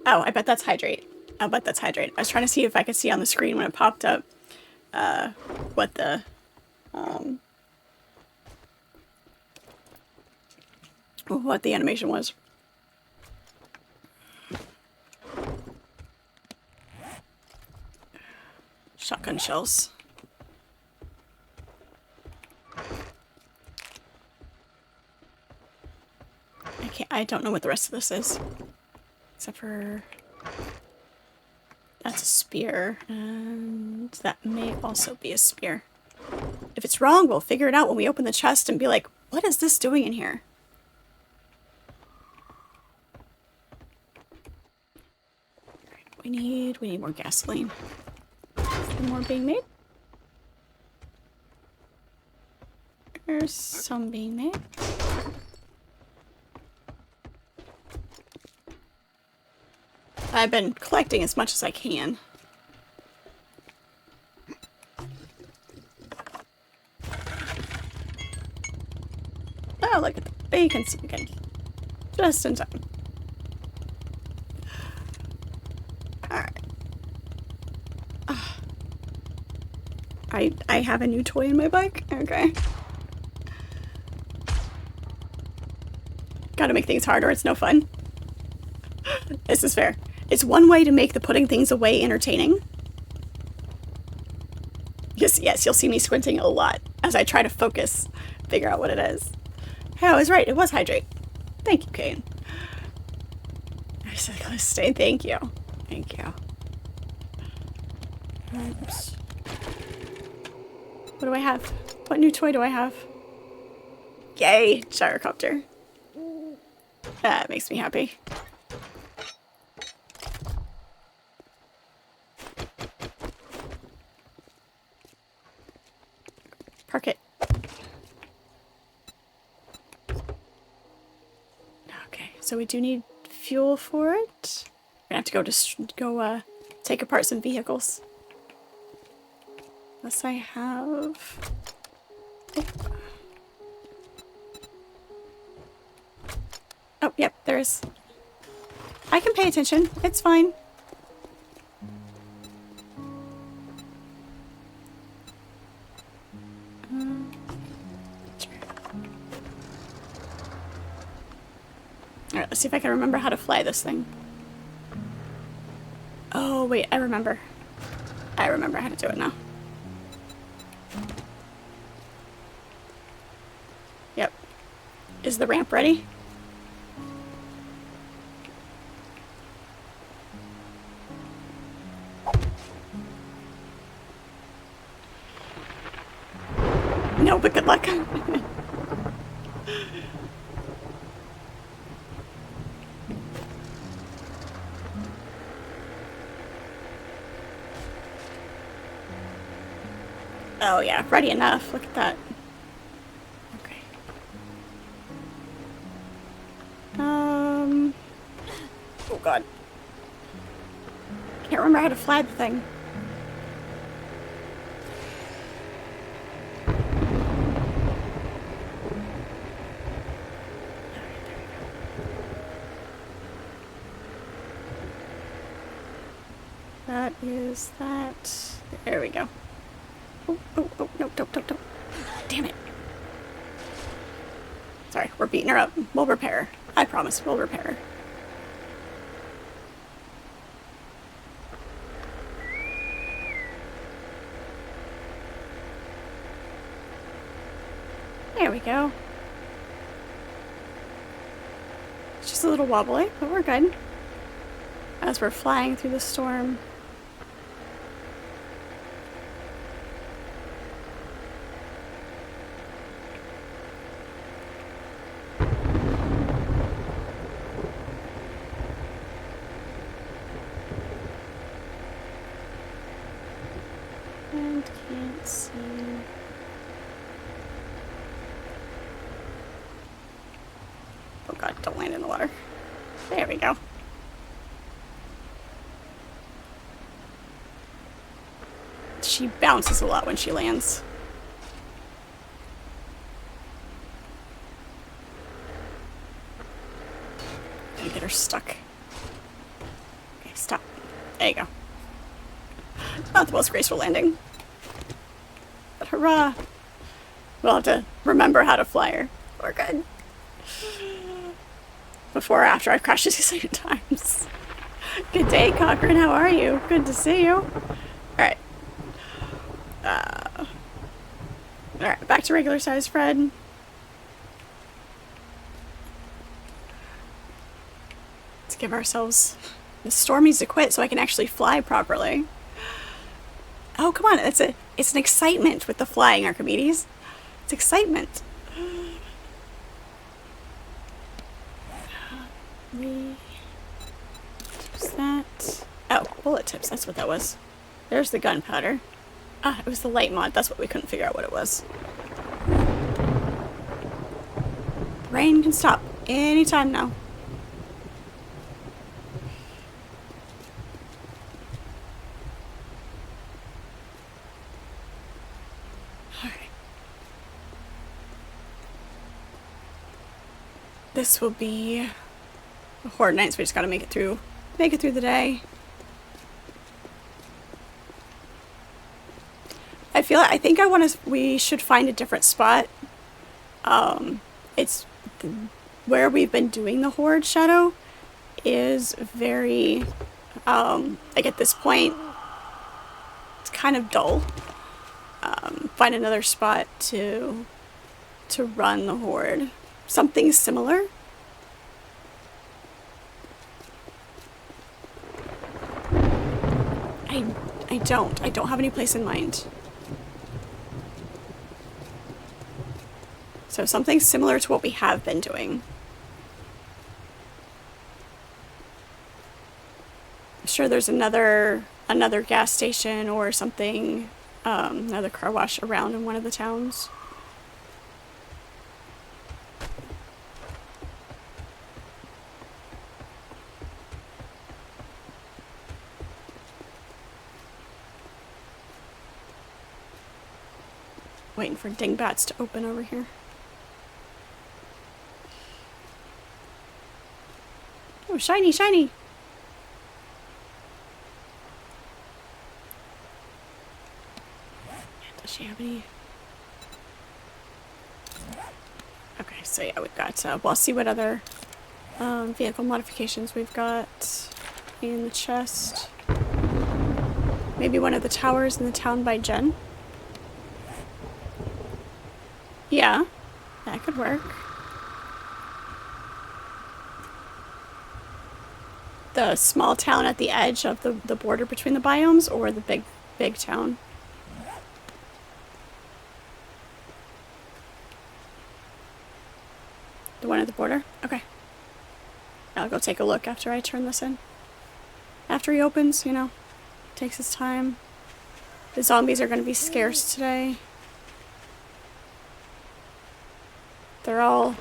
Oh, I bet that's hydrate. I'll bet that's hydrate. I was trying to see if I could see on the screen when it popped up, what the, what the animation was. Shotgun shells. I don't know what the rest of this is. Except for... That's a spear, and that may also be a spear. If it's wrong, we'll figure it out when we open the chest and be like, what is this doing in here? We need more gasoline. Is there more being made? There's some being made. I've been collecting as much as I can. Oh, look at the bacon again. Just in time. Alright. I have a new toy in my bike? Okay. Gotta make things harder, it's no fun. This is fair. It's one way to make the putting things away entertaining. Yes, you'll see me squinting a lot as I try to focus, figure out what it is. Hey, I was right, it was hydrate. Thank you, Kane. I said stay, thank you. Thank you. Oops. What do I have? What new toy do I have? Yay, gyrocopter. That makes me happy. Park it. Okay, so we do need fuel for it. We're gonna have to go take apart some vehicles. Unless I have... Oh, yep, there's... I can pay attention. It's fine. Alright, let's see if I can remember how to fly this thing. Oh, wait, I remember. I remember how to do it now. Yep. Is the ramp ready? No, but good luck. Oh yeah, ready enough. Look at that. Okay. Oh god. Can't remember how to fly the thing. That is that. There we go. Oh, no, don't. Damn it. Sorry, we're beating her up. We'll repair her. I promise, we'll repair her. There we go. It's just a little wobbly, but we're good. As we're flying through the storm. And can't see. Oh god, don't land in the water. There we go. She bounces a lot when she lands. Gonna get her stuck. Okay, stop. There you go. Not the most graceful landing. But hurrah! We'll have to remember how to fly her. We're good. Before or after I've crashed 2 times. Good day, Cochrane. How are you? Good to see you. Alright. Alright, back to regular size Fred. Let's give ourselves... The storm needs to quit so I can actually fly properly. Oh, come on. It's an excitement with the flying, Archimedes. It's excitement. What's that? Oh, bullet tips. That's what that was. There's the gunpowder. Ah, it was the light mod. That's what we couldn't figure out what it was. Rain can stop anytime now. Alright. This will be a horde night, so we just gotta make it through the day. I think we should find a different spot. It's where we've been doing the horde shadow is very, like at this point, it's kind of dull. Find another spot to run the horde. Something similar. I don't have any place in mind. So something similar to what we have been doing. I'm sure there's another gas station or something, another car wash around in one of the towns. Waiting for dingbats to open over here. Oh, shiny, shiny! Does she have any? Okay, so yeah, we've got, well, I'll see what other vehicle modifications we've got in the chest. Maybe one of the towers in the town by Jen. Yeah, that could work. The small town at the edge of the border between the biomes, or the big town? The one at the border? Okay. I'll go take a look after I turn this in. After he opens, you know, takes his time. The zombies are going to be scarce today. They're all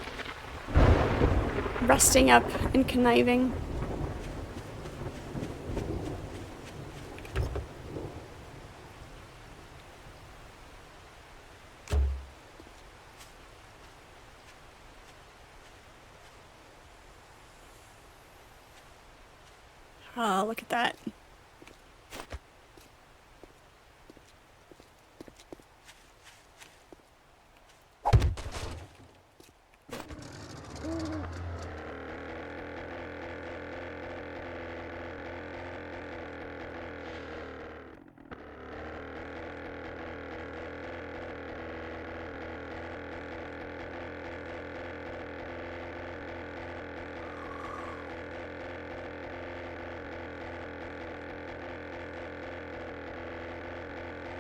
rusting up and conniving. Oh, look at that.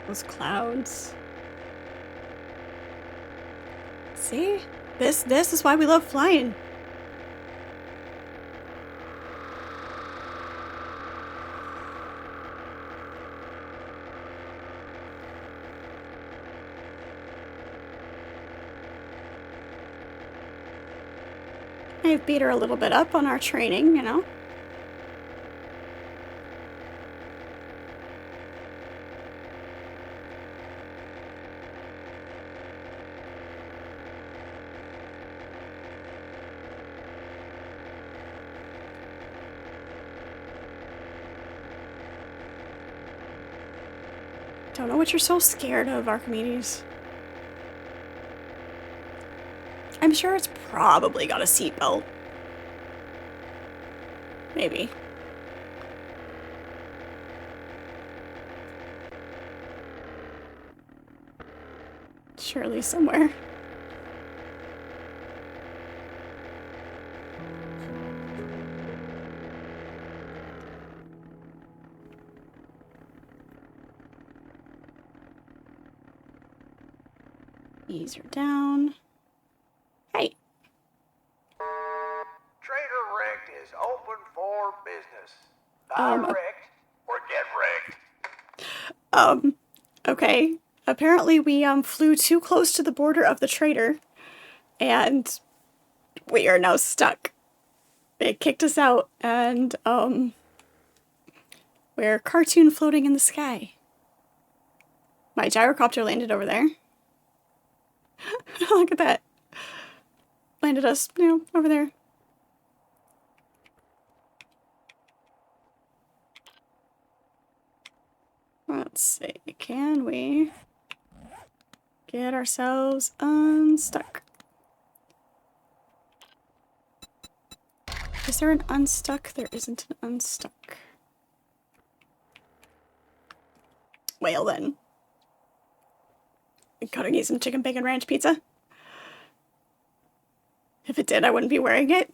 Those clouds. See? This is why we love flying. I've beat her a little bit up on our training, you know? Don't know what you're so scared of, Archimedes. I'm sure it's probably got a seatbelt. Maybe. Surely somewhere. Ease her down. Hey. Trader Wrecked is open for business. Buy wrecked or get wrecked. Okay. Apparently we, flew too close to the border of the trader, and we are now stuck. It kicked us out, and, we're cartoon floating in the sky. My gyrocopter landed over there. Look at that. Landed us, over there. Let's see, can we get ourselves unstuck? Is there an unstuck? There isn't an unstuck. Well then. Gotta get some chicken bacon ranch pizza. If it did, I wouldn't be wearing it.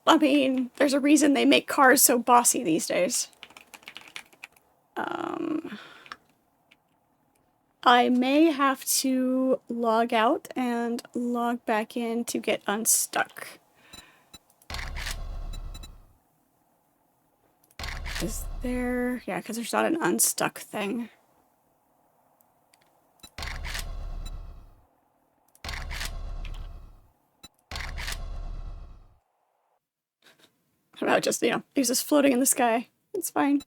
I mean, there's a reason they make cars so bossy these days. I may have to log out and log back in to get unstuck. Is there... Yeah, because there's not an unstuck thing. How about just, he's just floating in the sky. It's fine.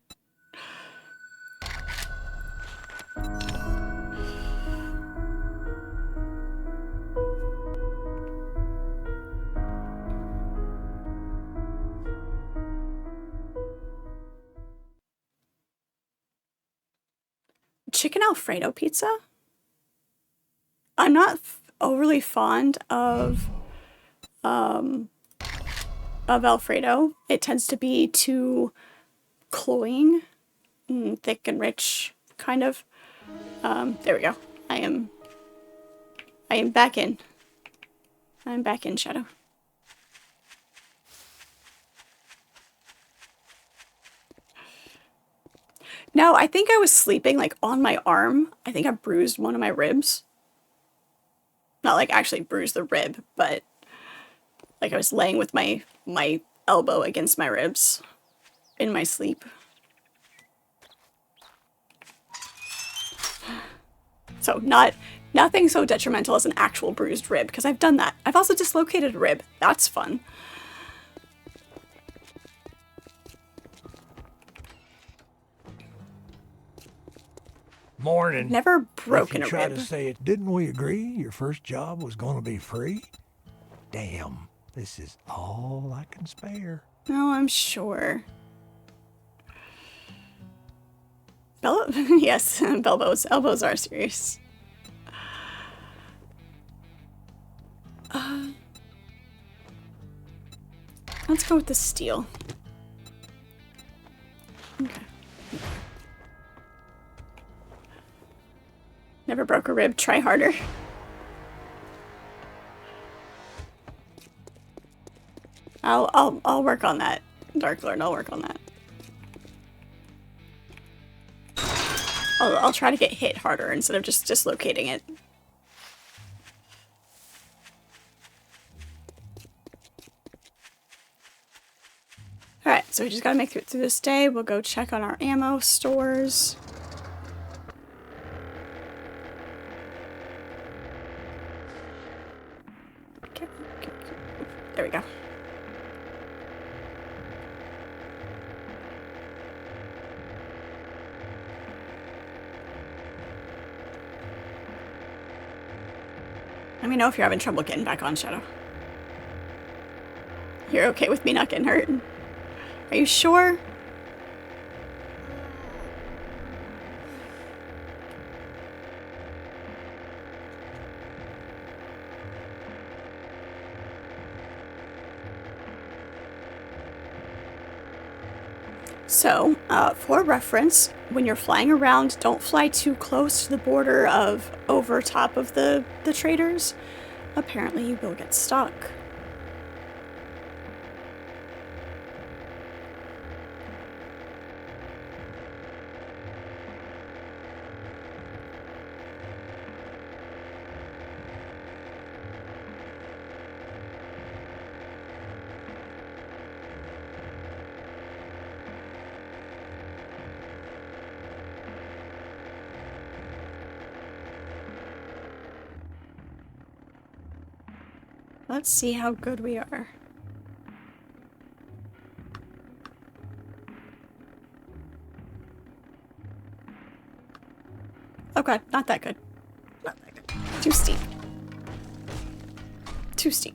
Chicken Alfredo pizza? I'm not overly fond of Alfredo. It tends to be too cloying, thick and rich, kind of. There we go. I am back in. I'm back in, Shadow. No, I think I was sleeping, like, on my arm. I think I bruised one of my ribs. Not, like, actually bruised the rib, but, like, I was laying with my elbow against my ribs in my sleep. So, nothing so detrimental as an actual bruised rib, because I've done that. I've also dislocated a rib. That's fun. Morning. Never broken if you a try rib. to say it, didn't we agree your first job was going to be free? Damn, this is all I can spare. No, I'm sure. Yes, elbows are serious. Let's go with the steel. Okay. Never broke a rib, try harder. I'll work on that, Dark Lord, I'll work on that. I'll try to get hit harder instead of just dislocating it. Alright, so we just gotta make it through this day. We'll go check on our ammo stores. Okay. There we go. Let me know if you're having trouble getting back on, Shadow. You're okay with me not getting hurt? Are you sure? So, for reference, when you're flying around, don't fly too close to the border of over top of the traders. Apparently you will get stuck. Let's see how good we are. Okay, not that good. Not that good. Too steep. Too steep.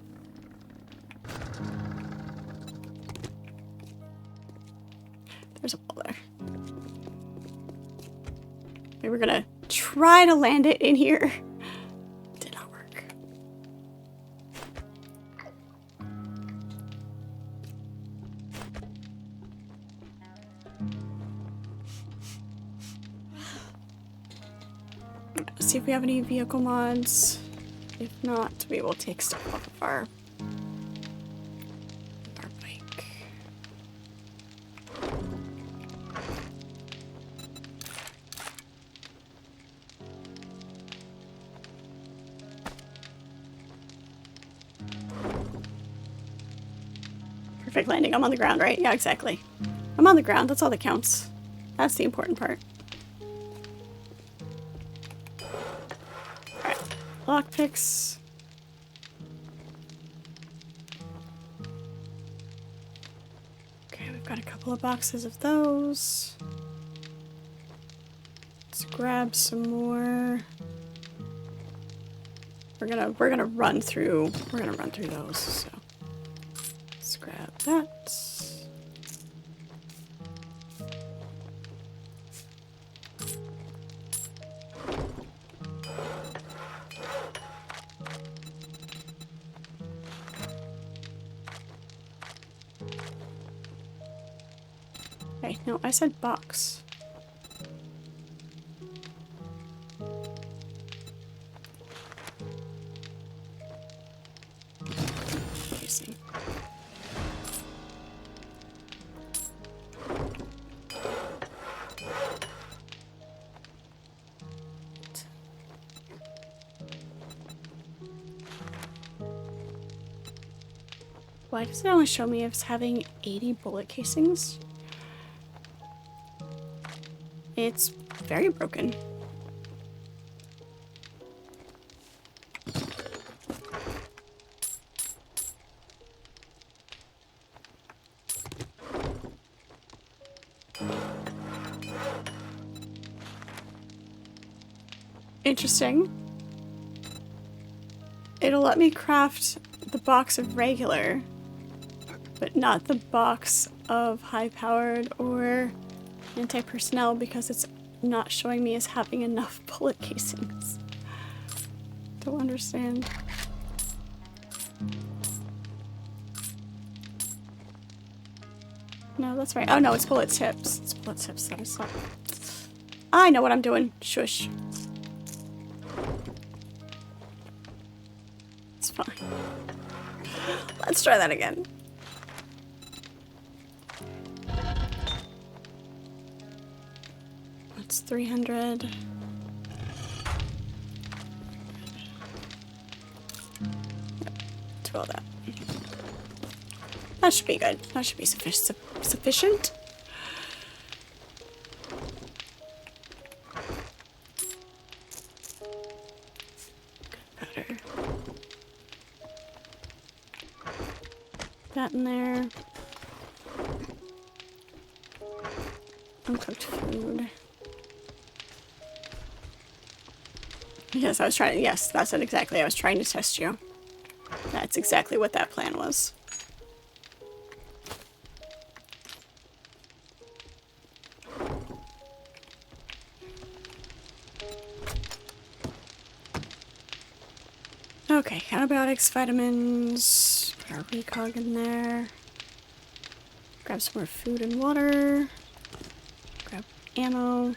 There's a wall there. Okay, we're gonna try to land it in here. Did not work. Let's see if we have any vehicle mods. If not, we will take stuff off of our bike. Perfect landing. I'm on the ground, right? Yeah, exactly. I'm on the ground. That's all that counts. That's the important part. Alright. Lockpicks. Okay, we've got a couple of boxes of those. Let's grab some more. We're gonna run through those, so let's grab that. Hey, no, I said box. Casing. Why does it only show me as having 80 bullet casings? It's very broken. Interesting. It'll let me craft the box of regular, but not the box of high-powered or anti-personnel because it's not showing me as having enough bullet casings. Don't understand. No, that's right. Oh no, it's bullet tips. It's bullet tips. That is not... I know what I'm doing. Shush. It's fine. Let's try that again. That's 300. Do all that. That should be good. That should be sufficient. Powder. That in there. Uncooked food. Yes, I was trying. Yes, that's it exactly. I was trying to test you. That's exactly what that plan was. Okay, antibiotics, vitamins, put our recog in there. Grab some more food and water. Grab ammo.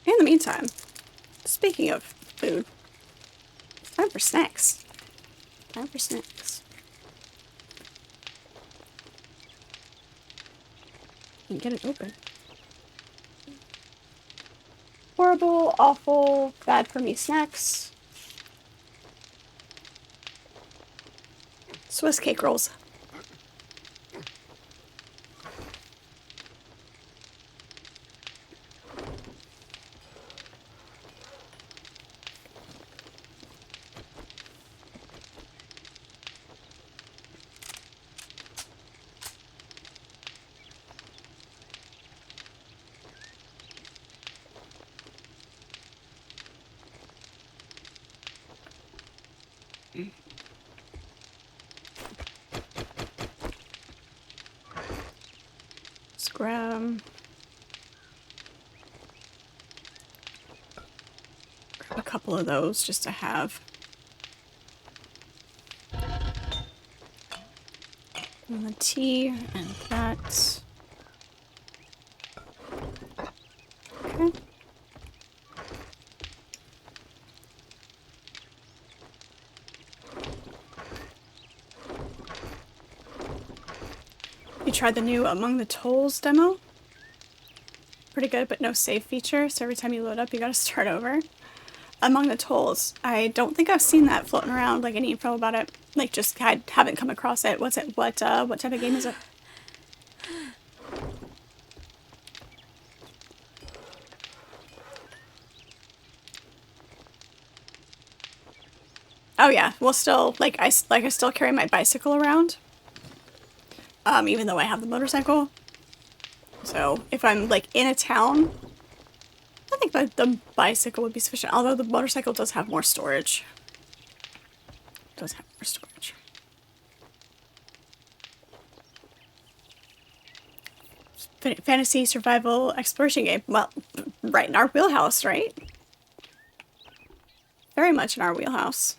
In the meantime, speaking of food, time for snacks. Time for snacks. And get it open. Horrible, awful, bad for me snacks. Swiss cake rolls. Grab a couple of those just to have. And the tea and that. Okay. You tried the new Among the Tolls demo? Pretty good, but no save feature, so every time you load up, you gotta start over. Among the Tolls, I don't think I've seen that floating around, like any info about it. Like, just I haven't come across it. What's it? What type of game is it? Oh yeah, well, still, I still carry my bicycle around. Even though I have the motorcycle. So if I'm like in a town, I think the bicycle would be sufficient. Although the motorcycle does have more storage. Fantasy survival exploration game. Well, right in our wheelhouse, right? Very much in our wheelhouse.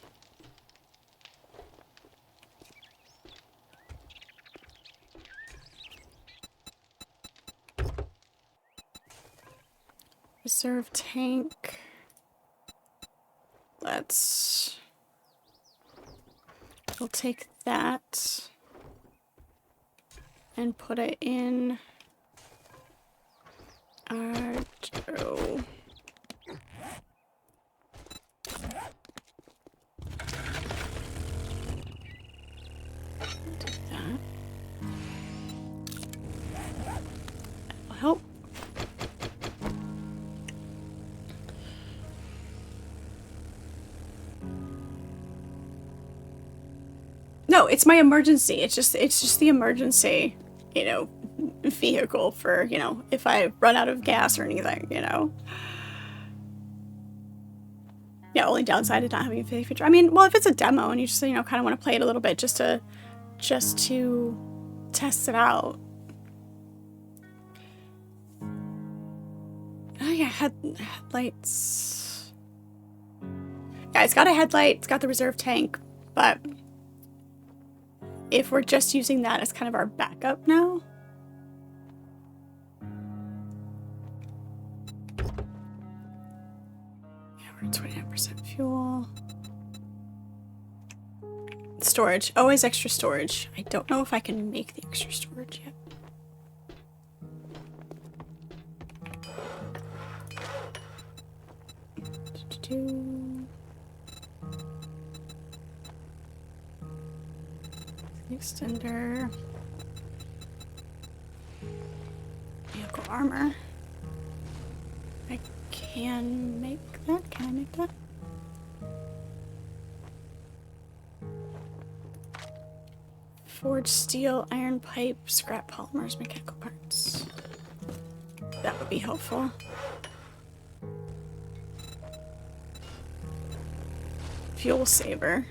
Reserve tank. We'll take that and put it in our Joe. Do that. That'll help. No, it's my emergency. It's just the emergency, you know, vehicle for, you know, if I run out of gas or anything, you know. Yeah, only downside is not having a feature. I mean, well, if it's a demo and you just, you know, kind of want to play it a little bit just to test it out. Oh yeah, headlights. Yeah, it's got a headlight, it's got the reserve tank, but if we're just using that as kind of our backup now. Yeah, we're at 29% fuel. Storage. Always extra storage. I don't know if I can make the extra storage yet. Extender. Vehicle armor. I can make that. Can I make that? Forged steel, iron pipe, scrap polymers, mechanical parts. That would be helpful. Fuel saver.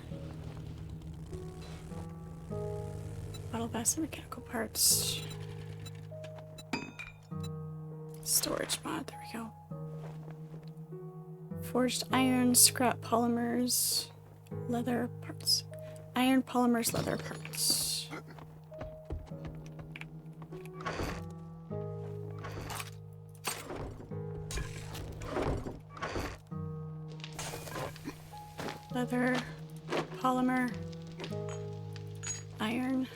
Bottle basket, mechanical parts. Storage mod, there we go. Forged iron, scrap polymers, leather parts. Iron polymers, leather parts. Leather, polymer, iron.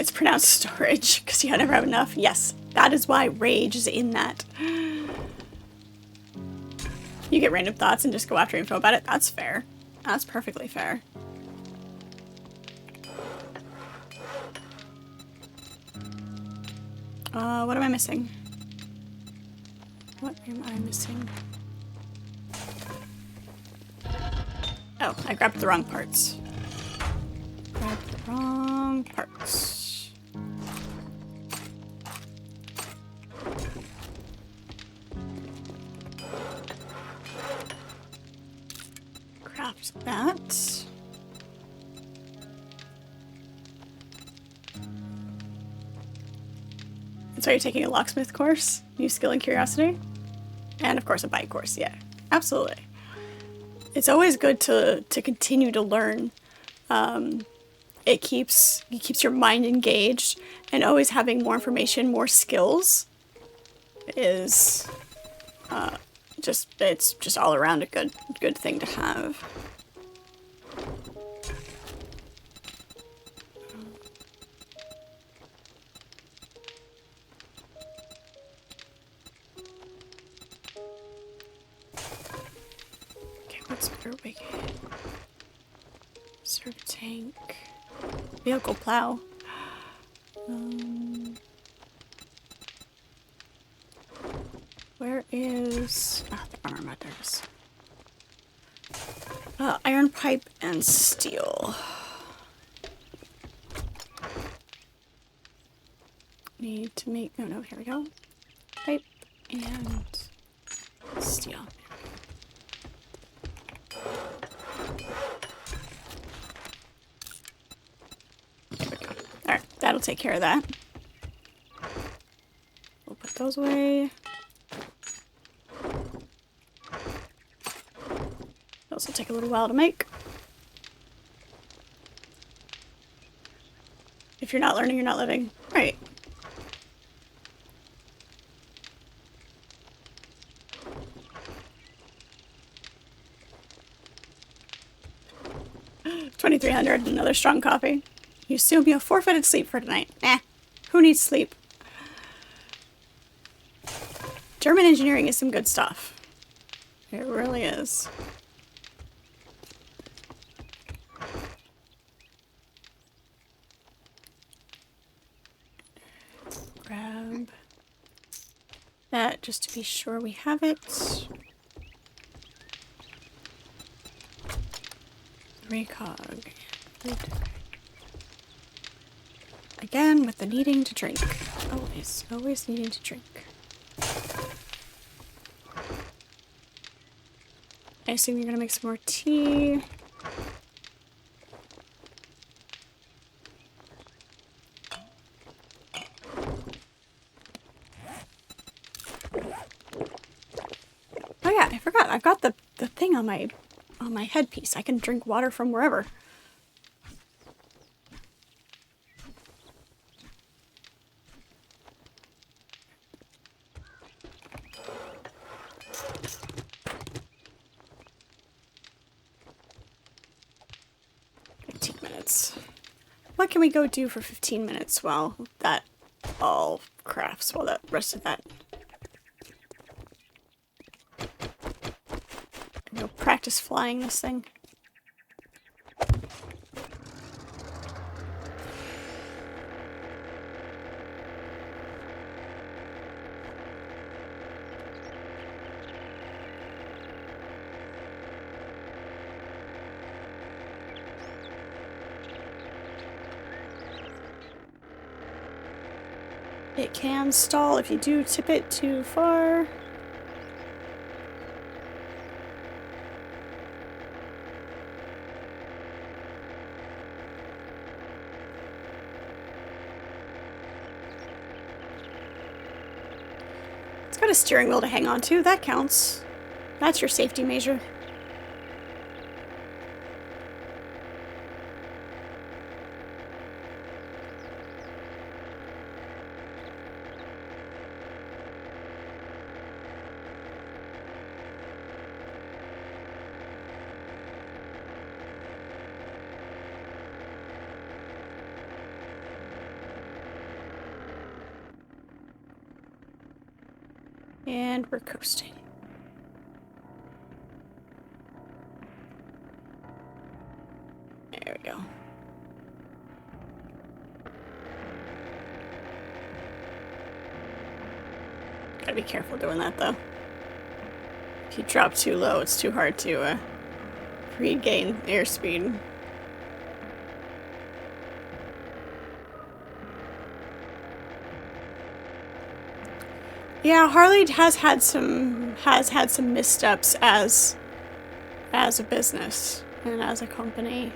It's pronounced storage because you never have enough. Yes, that is why rage is in that. You get random thoughts and just go after info about it. That's fair. That's perfectly fair. What am I missing? What am I missing? Oh, I grabbed the wrong parts. Grabbed the wrong parts. Craft that. So you're taking a locksmith course, new skill and curiosity, and of course a bike course. Yeah, absolutely. It's always good to continue to learn. It keeps your mind engaged, and always having more information, more skills is it's just all around a good thing to have. What's better wicked? Serve tank. Vehicle plow. Where is... Ah, the armor mat, there it is. Iron pipe and steel. Need to make... Oh no, here we go. Pipe and steel. Alright, that'll take care of that. We'll put those away. Those will take a little while to make. If you're not learning, you're not living. Right. $2,300, another strong coffee. You assume you have forfeited sleep for tonight. Who needs sleep? German engineering is some good stuff. It really is. Grab that just to be sure we have it. Recog. Again, with the needing to drink. Always needing to drink. I assume you're gonna make some more tea. Oh yeah, I forgot. I've got the thing on my headpiece. I can drink water from wherever. What can we go do for 15 minutes while that all crafts, while that rest of that... Go practice flying this thing. It can stall if you do tip it too far. It's got a steering wheel to hang on to. That counts. That's your safety measure. And we're coasting. There we go. Gotta be careful doing that, though. If you drop too low, it's too hard to regain airspeed. Yeah, Harley has had some missteps as a business and as a company.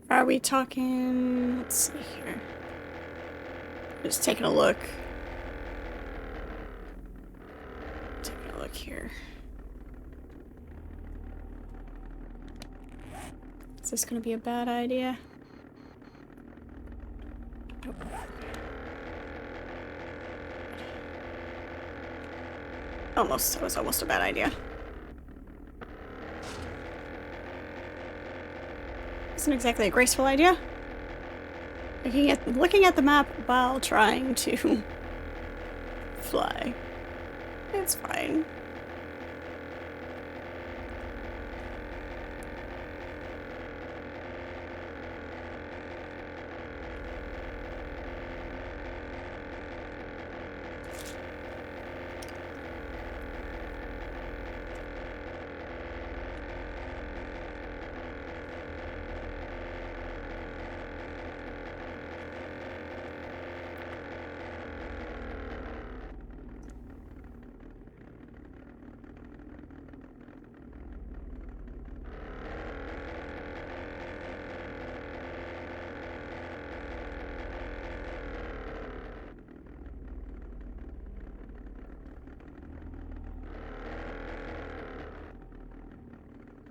Are we talking? Let's see here. Just taking a look. Taking a look here. Is this going to be a bad idea? Nope. Almost. It was almost a bad idea. Isn't exactly a graceful idea. Looking at the map while trying to fly. It's fine.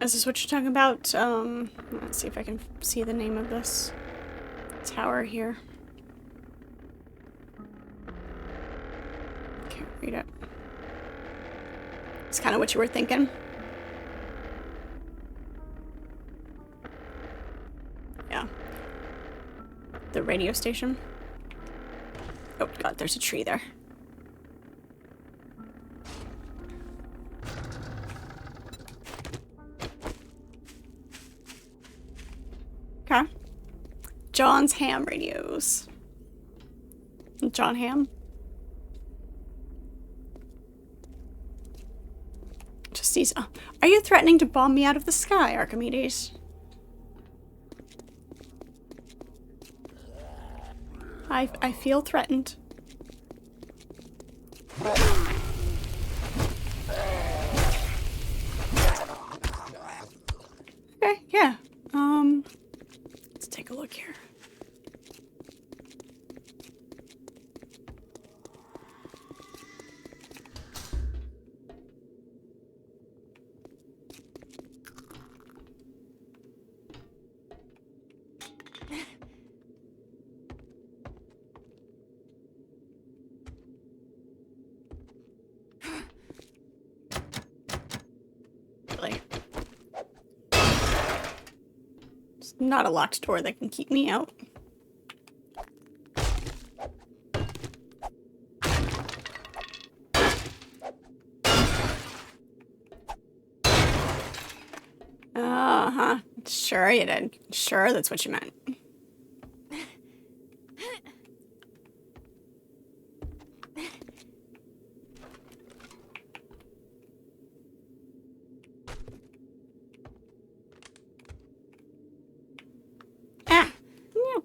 Is this what you're talking about? Let's see if I can see the name of this tower here. Can't read it. It's kind of what you were thinking. Yeah. The radio station. Oh god, there's a tree there. Okay. John's ham radios. John Ham? Just these. Oh. Are you threatening to bomb me out of the sky, Archimedes? I feel threatened. Okay, yeah. Let's take a look here. Really? It's not a locked door that can keep me out. Uh-huh. Sure you did. Sure, that's what you meant. Ah! No.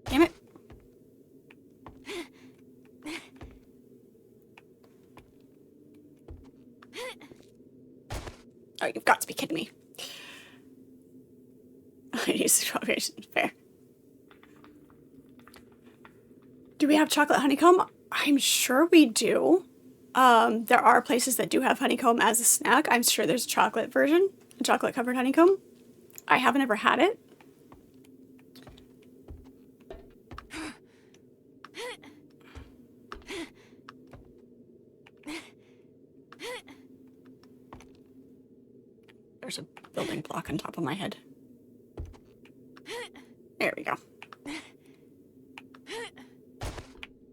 Damn it. Oh, you've got to be kidding me. Fair. Do we have chocolate honeycomb? I'm sure we do. There are places that do have honeycomb as a snack. I'm sure there's a chocolate version, a chocolate covered honeycomb. I haven't ever had it. There's a building block on top of my head. There we go.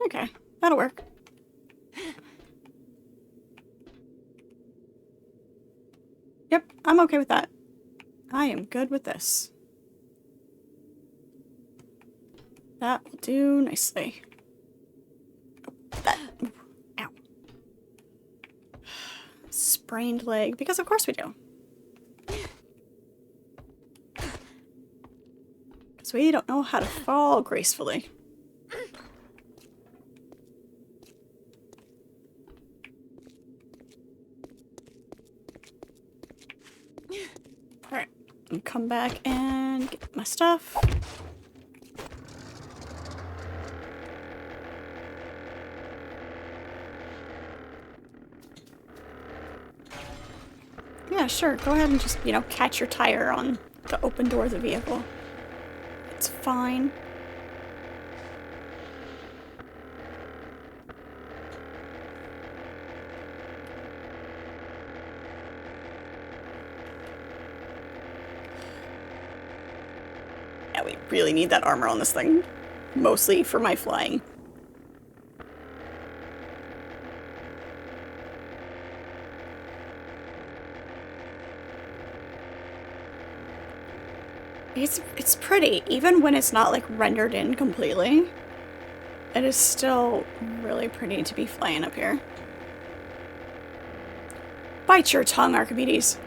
Okay, that'll work. Yep, I'm okay with that. I am good with this. That will do nicely. Oh, that. Ow. Sprained leg, because of course we do. Because we don't know how to fall gracefully. Alright, come back and get my stuff. Yeah, sure. Go ahead and just, you know, catch your tire on the open door of the vehicle. It's fine. Yeah, we really need that armor on this thing. Mostly for my flying. It's pretty, even when it's not like rendered in completely. It is still really pretty to be flying up here. Bite your tongue, Archimedes.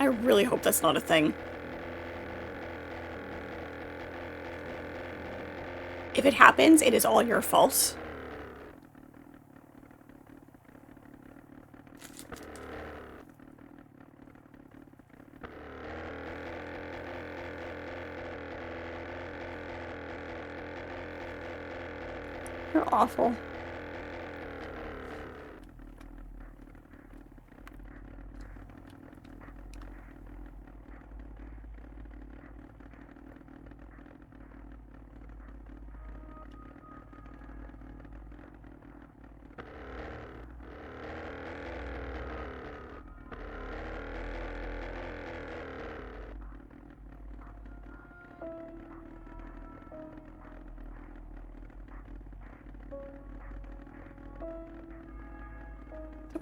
I really hope that's not a thing. If it happens, it is all your fault. You're awful.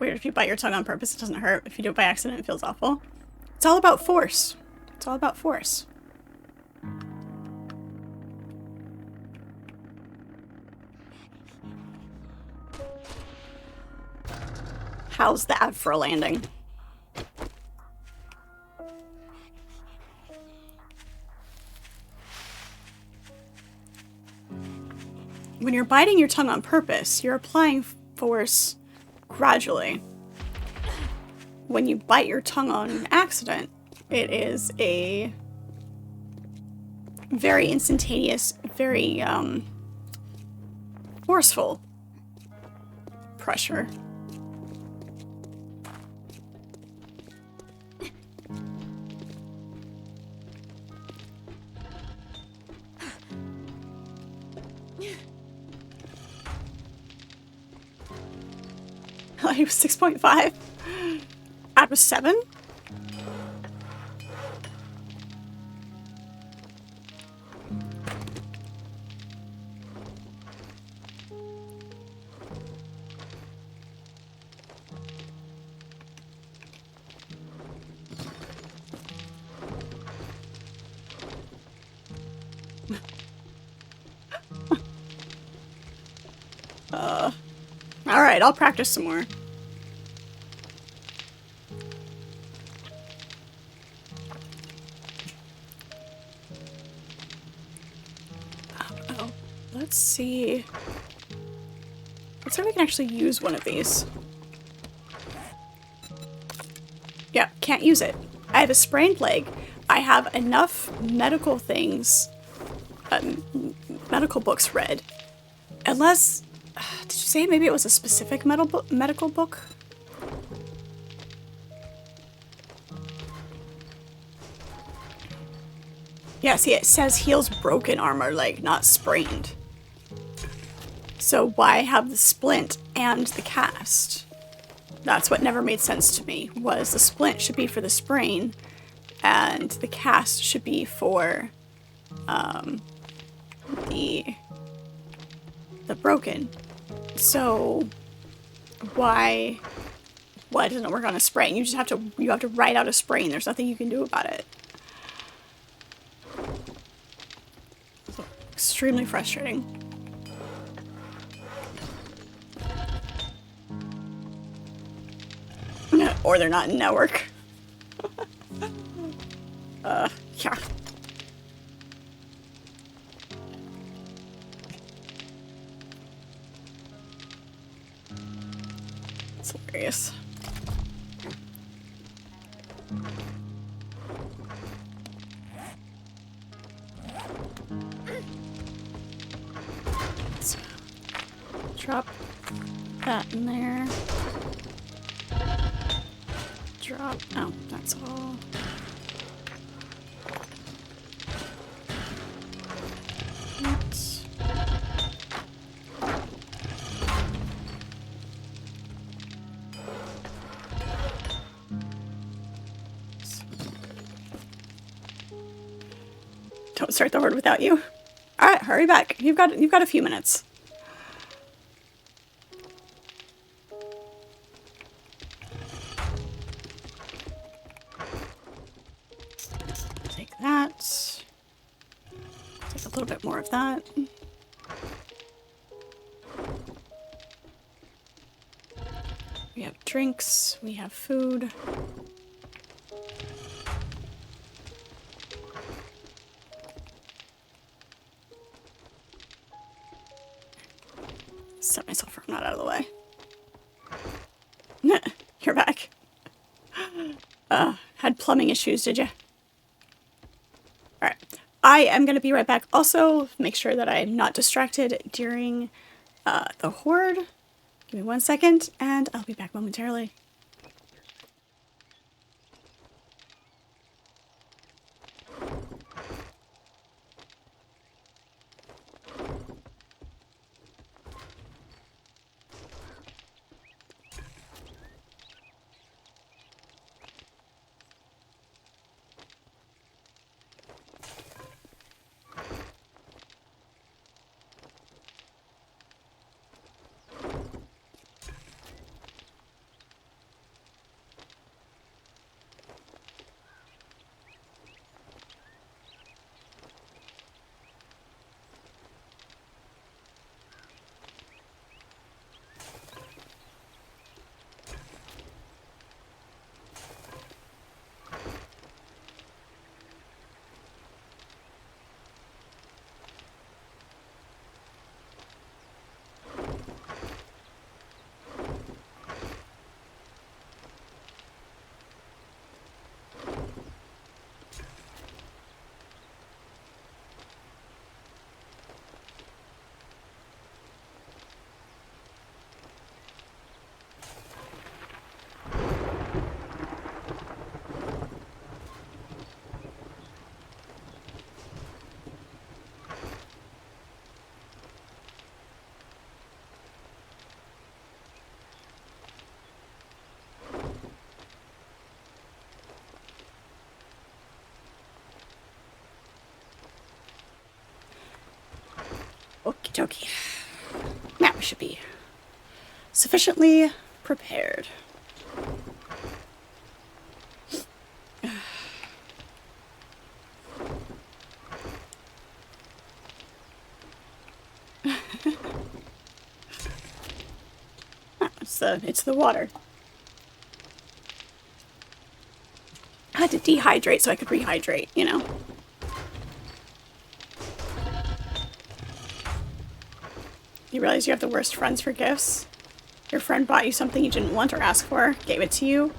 Weird, if you bite your tongue on purpose, it doesn't hurt. If you do it by accident, it feels awful. It's all about force. It's all about force. How's that for a landing? When you're biting your tongue on purpose, you're applying force gradually. When you bite your tongue on accident, it is a very instantaneous, very forceful pressure. He was 6.5. I was 7. Alright, I'll practice some more. Let's see. Let's see if we can actually use one of these. Yeah, can't use it. I have a sprained leg. I have enough medical things, medical books read. Unless, did you say maybe it was a specific medical book? Yeah, see, it says heals broken armor, like, not sprained. So why have the splint and the cast? That's what never made sense to me, was the splint should be for the sprain, and the cast should be for, the broken. So why doesn't it work on a sprain? You have to write out a sprain. There's nothing you can do about it. So, extremely frustrating. Or they're not in network. Yeah. It's hilarious. Let's drop that in there. Drop. Oh, that's all. Oops. Don't start the horde without you. All right, hurry back. You've got a few minutes. Take that. Take a little bit more of that. We have drinks. We have food. Set myself not out of the way. You're back. Had plumbing issues, did you? Alright. I am going to be right back. Also, make sure that I'm not distracted during the horde. Give me 1 second, and I'll be back momentarily. Okie dokie. Now we should be sufficiently prepared. It's the water. I had to dehydrate so I could rehydrate, you know. You realize you have the worst friends for gifts? Your friend bought you something you didn't want or ask for, gave it to you,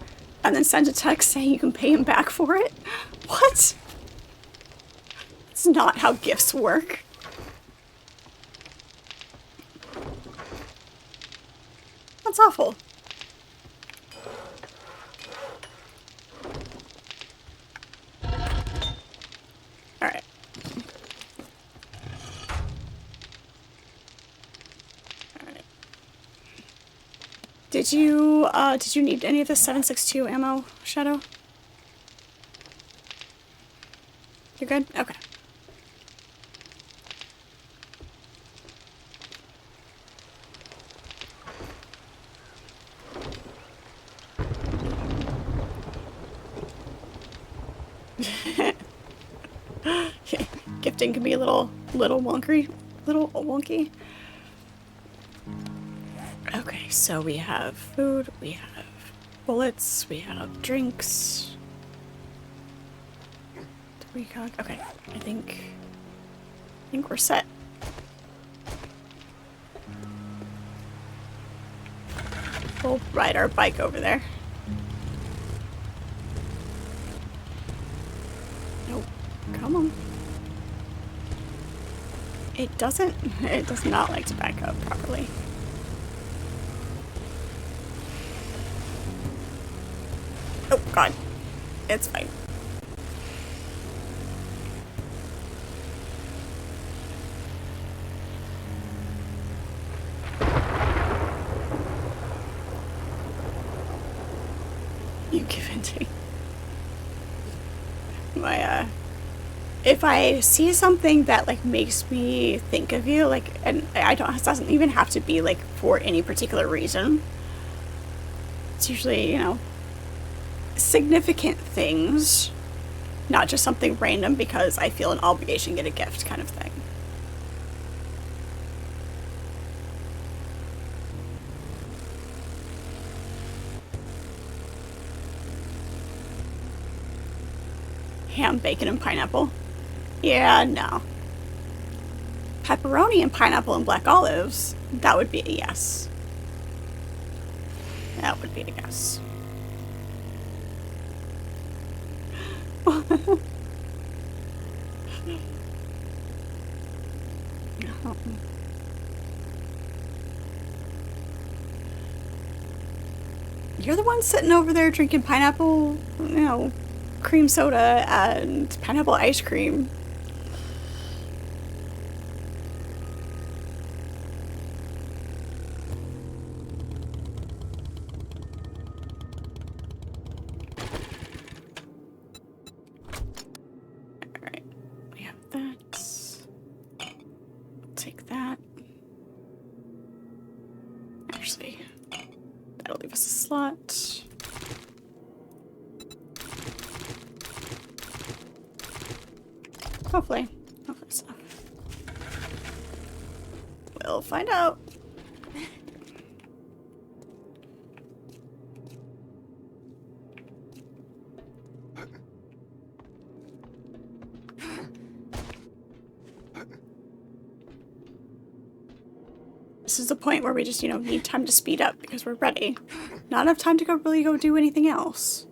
and then sent a text saying you can pay him back for it? What? It's not how gifts work. That's awful. Alright. Did you need any of the 7.62 ammo, Shadow? You're good? Okay. Gifting can be a little wonky. Okay, so we have food, we have bullets, we have drinks. Okay, I think we're set. We'll ride our bike over there. Nope. Come on. It does not like to back up properly. Oh god. It's fine. You give in to my if I see something that like makes me think of you, like, and it doesn't even have to be like for any particular reason. It's usually, you know, significant things, not just something random because I feel an obligation to get a gift kind of thing. Ham, bacon, and pineapple. Yeah, no. Pepperoni and pineapple and black olives, that would be a yes. That would be a yes. You're the one sitting over there drinking pineapple, you know, cream soda and pineapple ice cream. Alright, we have that. Take that. Actually, that'll leave us a slot. Hopefully so. We'll find out. This is the point where we just, you know, need time to speed up because we're ready. Not enough time to really go do anything else.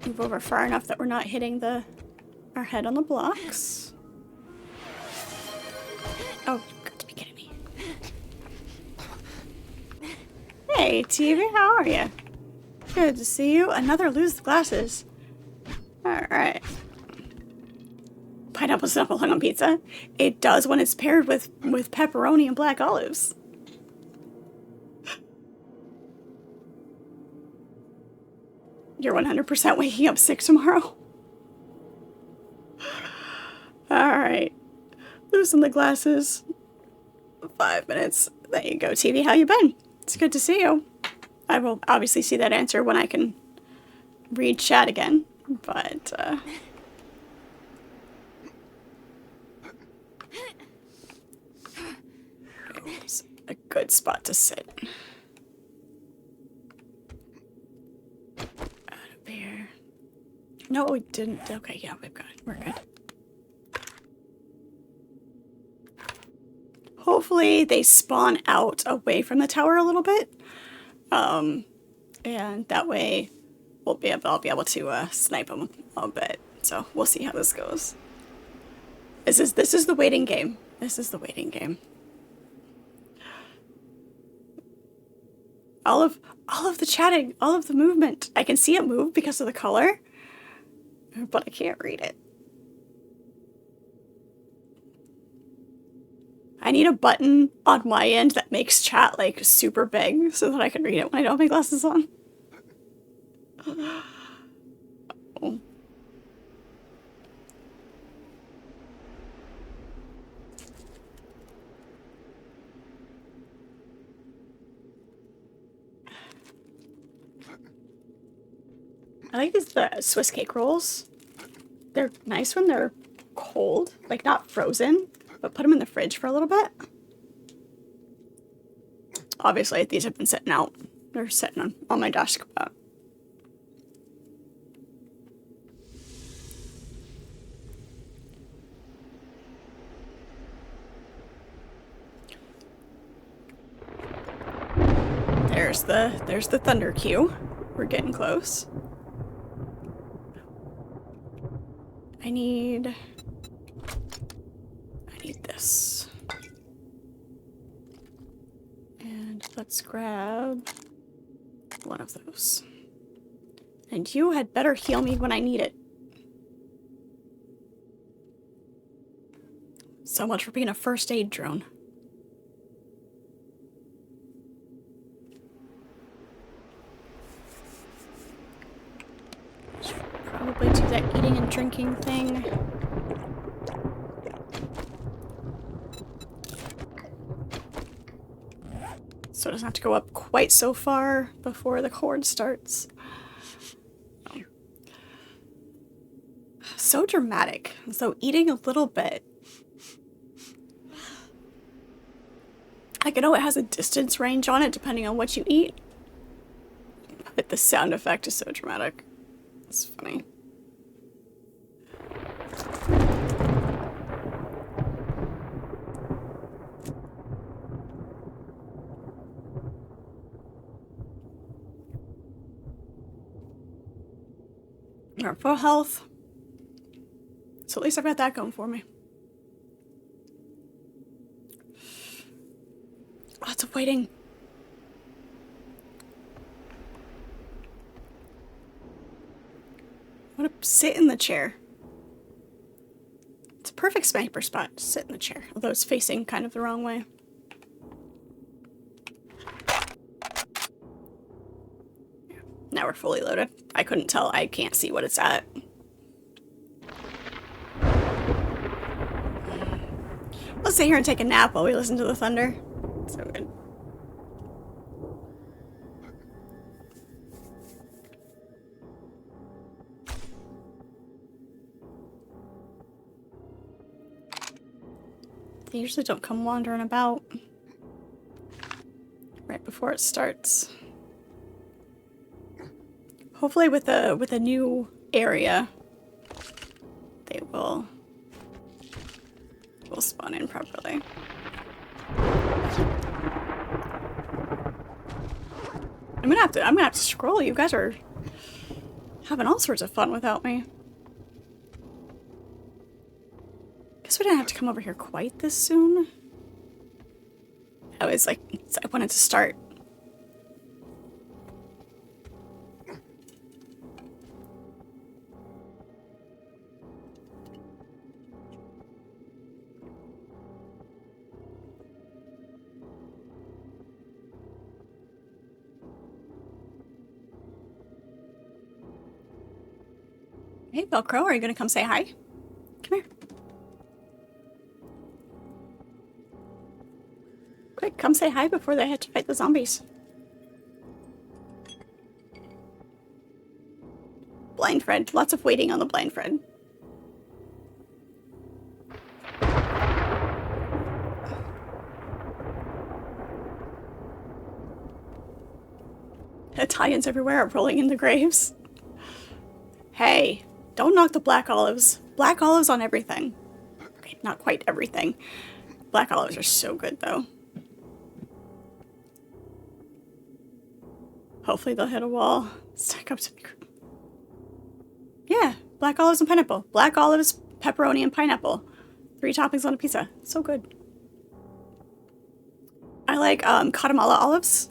Move over far enough that we're not hitting our head on the blocks. Oh, you've got to be kidding me. Hey, TV, how are you? Good to see you. Another lose the glasses. Alright. Pineapple does not belong on pizza. It does when it's paired with pepperoni and black olives. You're 100% waking up sick tomorrow. Alright. Loosen the glasses. 5 minutes. There you go, TV. How you been? It's good to see you. I will obviously see that answer when I can read chat again. But, it's a good spot to sit. No, we didn't. Okay, yeah, we've got it. We're good. Hopefully they spawn out away from the tower a little bit. And that way I'll be able to snipe them a little bit. So we'll see how this goes. This is the waiting game. This is the waiting game. All of the chatting, all of the movement. I can see it move because of the color, but I can't read it. I need a button on my end that makes chat like super big so that I can read it when I don't have my glasses on. Oh. I like the Swiss cake rolls. They're nice when they're cold, like not frozen, but put them in the fridge for a little bit. Obviously, these have been sitting out. They're sitting on my desk, but... There's the thunder cue. We're getting close. I need this. And let's grab one of those. And you had better heal me when I need it. So much for being a first aid drone. Should probably do that eating and drinking thing. So it doesn't have to go up quite so far before the HORDE starts. So dramatic. So eating a little bit. Like, I know it has a distance range on it depending on what you eat. But the sound effect is so dramatic. It's funny. Alright, full health. So at least I've got that going for me. Lots of waiting. I want to sit in the chair. It's a perfect sniper spot to sit in the chair, although it's facing kind of the wrong way. Now we're fully loaded. I couldn't tell. I can't see what it's at. Let's sit here and take a nap while we listen to the thunder. So good. They usually don't come wandering about right before it starts. Hopefully with a new area, they will spawn in properly. I'm gonna have to scroll. You guys are having all sorts of fun without me. Guess we didn't have to come over here quite this soon. I wanted to start. Hey, Velcro, are you gonna come say hi? Come here. Quick, come say hi before they have to fight the zombies. Blind Fred. Lots of waiting on the Blind Fred. Italians everywhere are rolling in the graves. Hey, don't knock the black olives. Black olives on everything. Okay, not quite everything. Black olives are so good, though. Hopefully they'll hit a wall. Stack up some... Yeah, black olives and pineapple. Black olives, pepperoni, and pineapple. 3 toppings on a pizza. So good. I like Guatemala olives.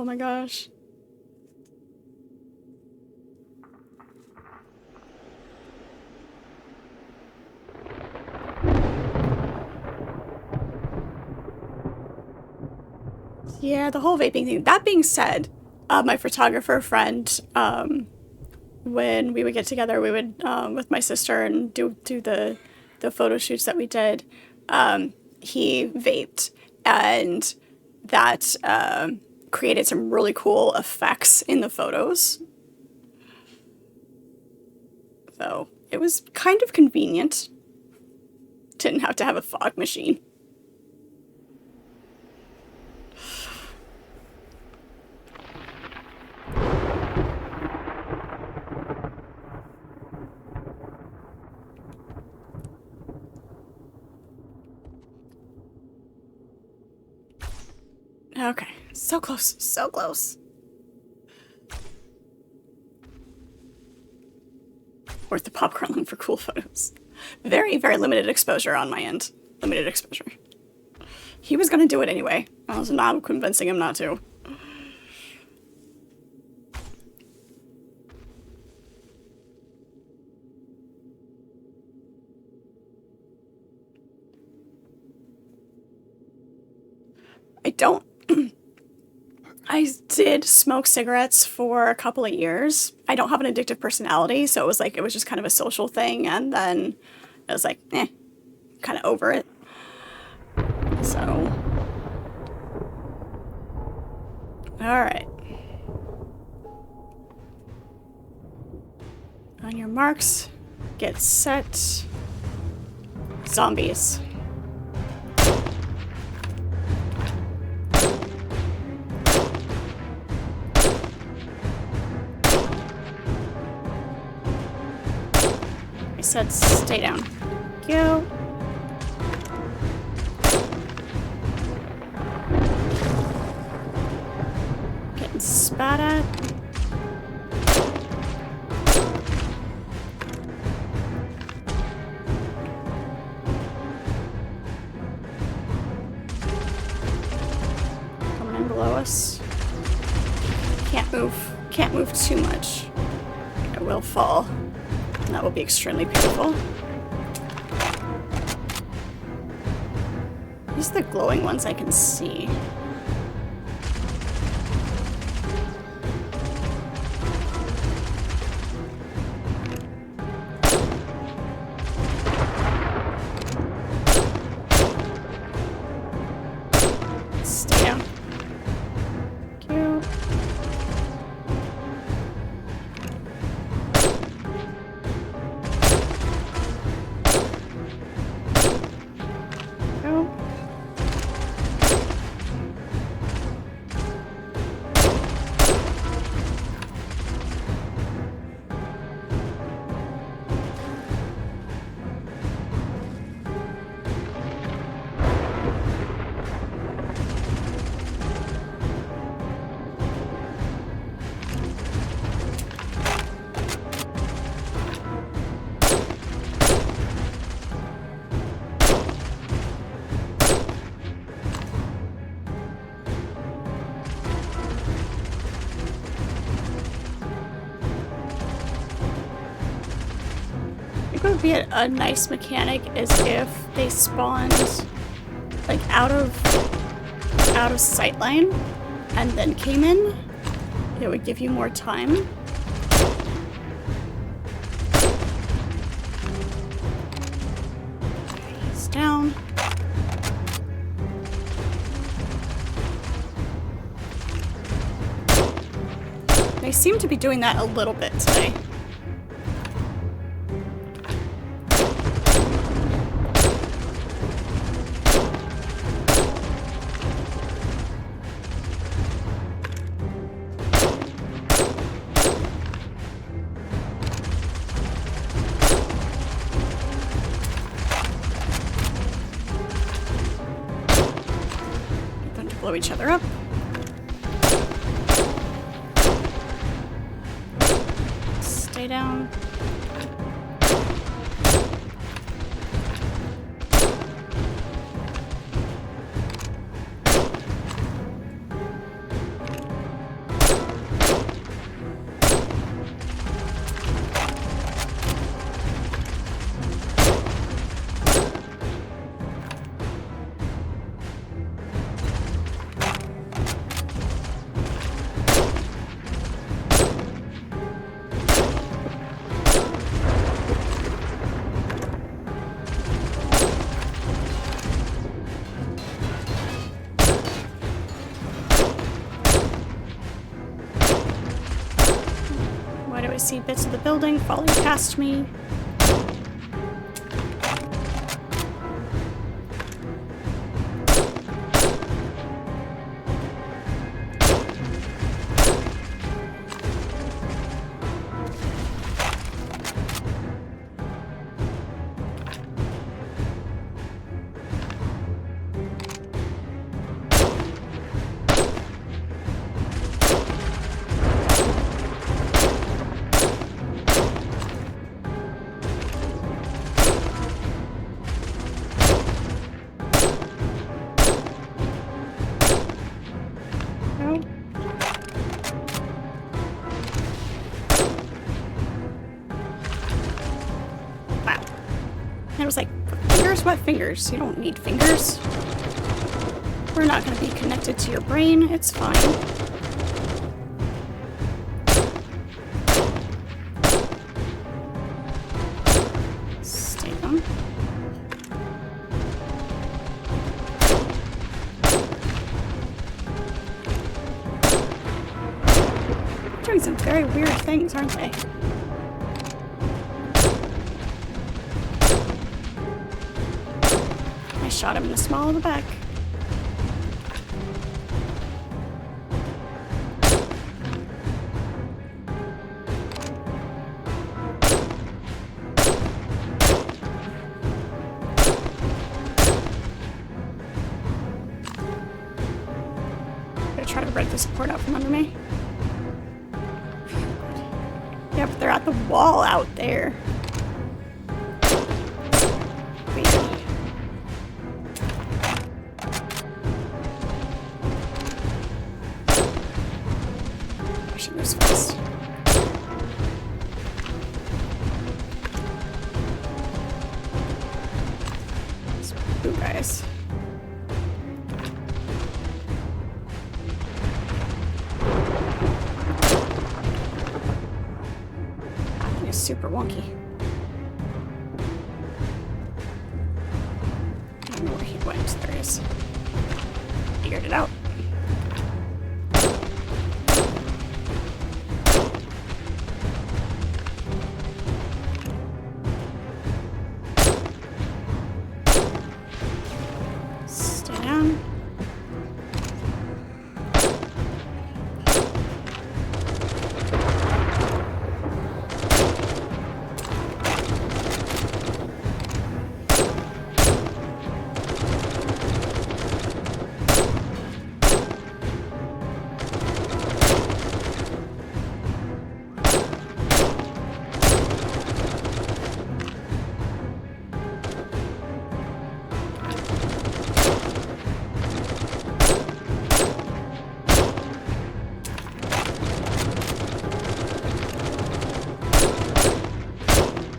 Oh my gosh. Yeah, the whole vaping thing. That being said, my photographer friend, when we would get together, we would, with my sister and do the photo shoots that we did, he vaped, and that created some really cool effects in the photos. So it was kind of convenient. Didn't have to have a fog machine. Okay, so close, so close. Worth the popcorn lung for cool photos. Very, very limited exposure on my end. Limited exposure. He was gonna do it anyway. I was not convincing him not to. I don't... I did smoke cigarettes for a couple of years. I don't have an addictive personality, so it was just kind of a social thing, and then it was like, kind of over it. So... Alright. On your marks, get set. Zombies. I said stay down. Thank you. Getting spat at. Coming in below us. Can't move. Can't move too much. I will fall. And that will be extremely painful. These are the glowing ones I can see. Stay down. Thank you. Go. I think what would be a nice mechanic is if they spawned like out of sightline and then came in. It would give you more time. He's down. They seem to be doing that a little bit today. Get them to blow each other up. Stay down. see bits of the building falling past me. And it was like, fingers? What fingers? You don't need fingers. We're not going to be connected to your brain. It's fine. Stay down. They're doing some very weird things, aren't they? Shot him in the small of the back. I'm gonna try to break the support out from under me. Yep, they're at the wall out there. She moves fast. Ooh, guys. That thing is super wonky. I don't know where he went. There he is. Figured it out.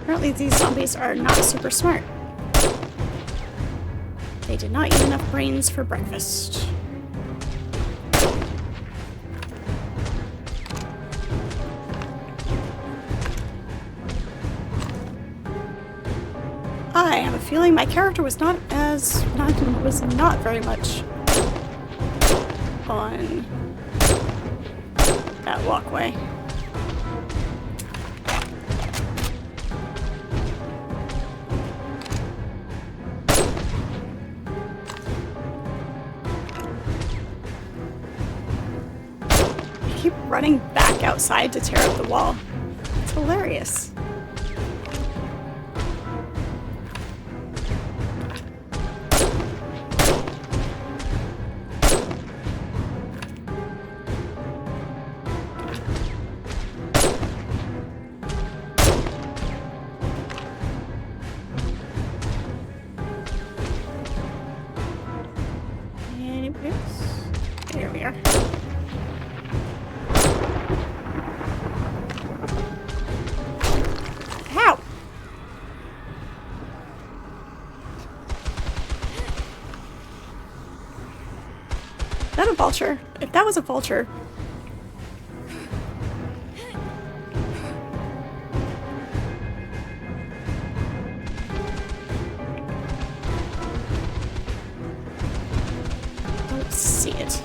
Apparently these zombies are not super smart. They did not eat enough brains for breakfast. I have a feeling my character was not very much on that walkway. Keep running back outside to tear up the wall. It's hilarious. Anybody else? There we are. Is that a vulture? If that was a vulture. Don't see it.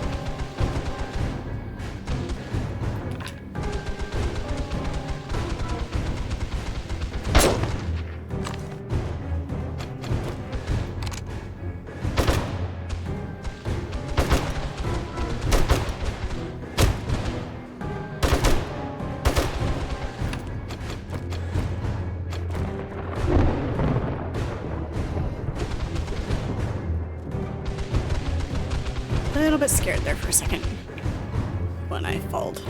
a little bit scared there for a second when I falled.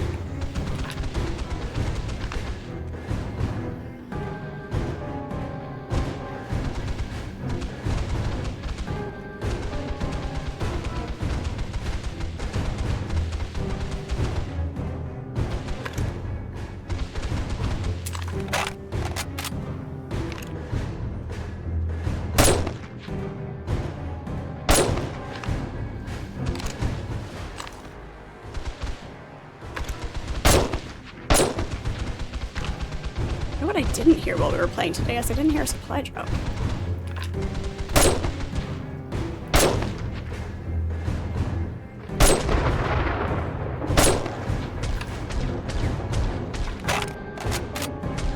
What I didn't hear while we were playing today is I didn't hear a supply drop.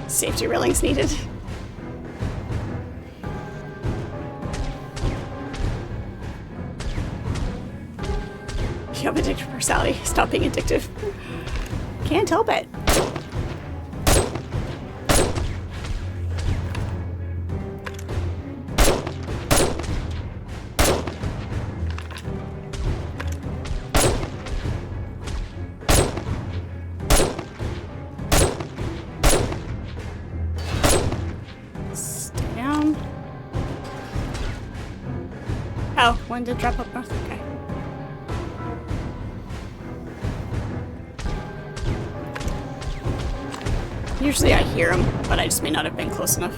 Safety railings needed. You have addictive personality. Stop being addictive. Can't help it. Oh, one did drop up north. Okay. Usually I hear him, but I just may not have been close enough.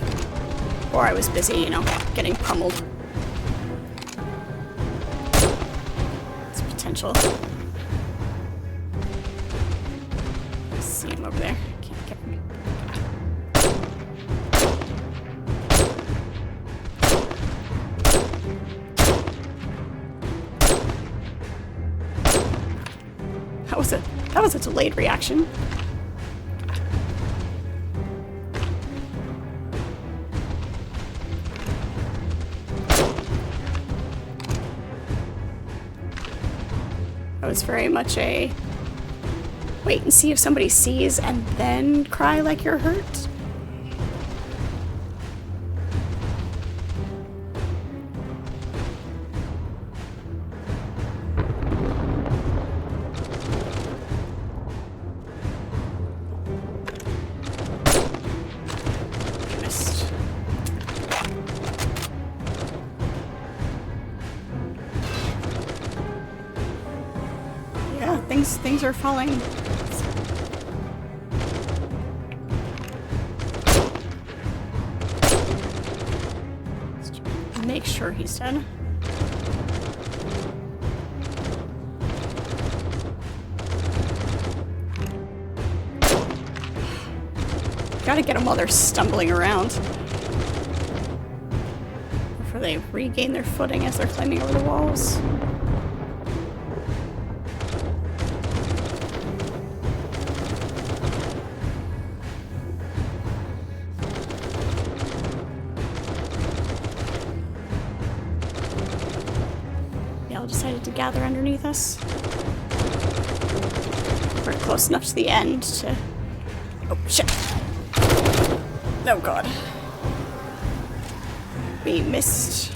Or I was busy, you know, getting pummeled. It's potential. I see him over there. Can't get him. That was a delayed reaction. That was very much a wait and see if somebody sees and then cry like you're hurt. Things are falling. Let's make sure he's dead. Gotta get them while they're stumbling around before they regain their footing as they're climbing over the walls. Decided to gather underneath us. We're close enough to the end to... Oh, shit. Oh, God. We missed.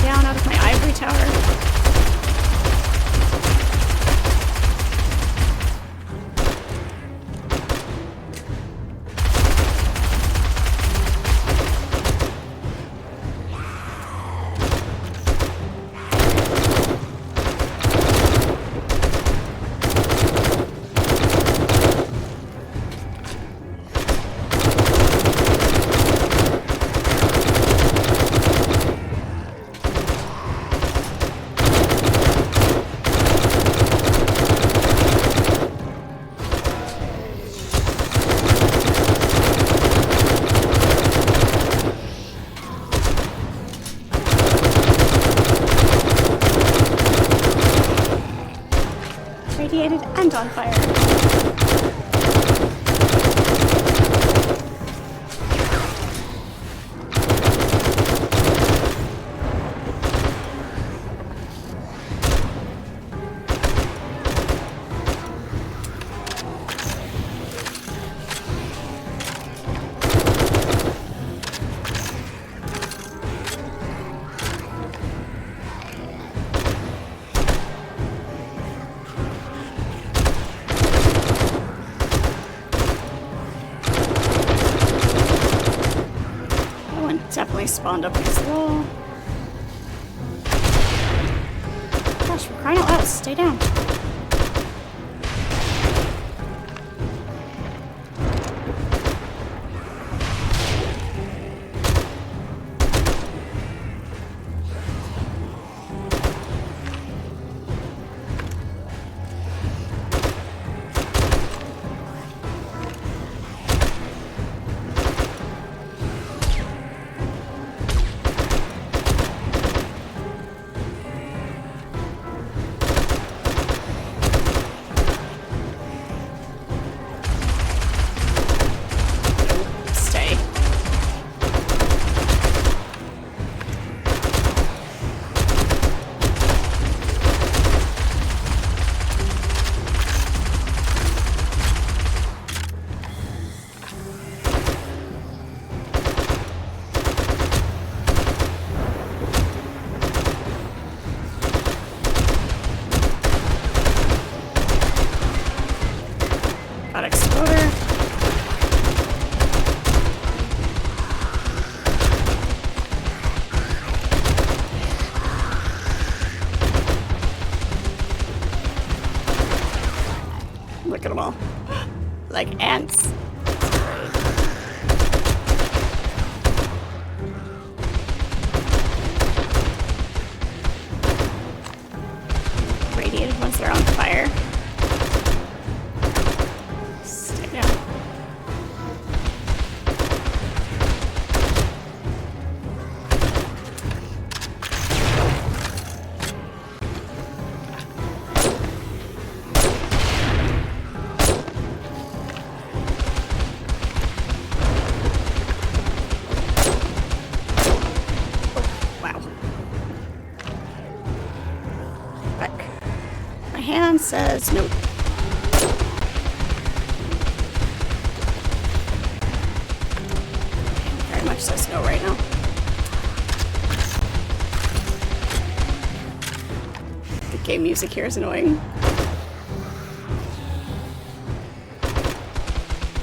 Out of my ivory tower. Radiated and on fire. definitely spawned up against the wall. Gosh, we're crying out loud. Stay down. Stay. Got exploder. Look at them all. Like ants. Radiated ones that are on fire. Stay down. Wow. Back. My hand says nope. Very much says no right now. The game music here is annoying.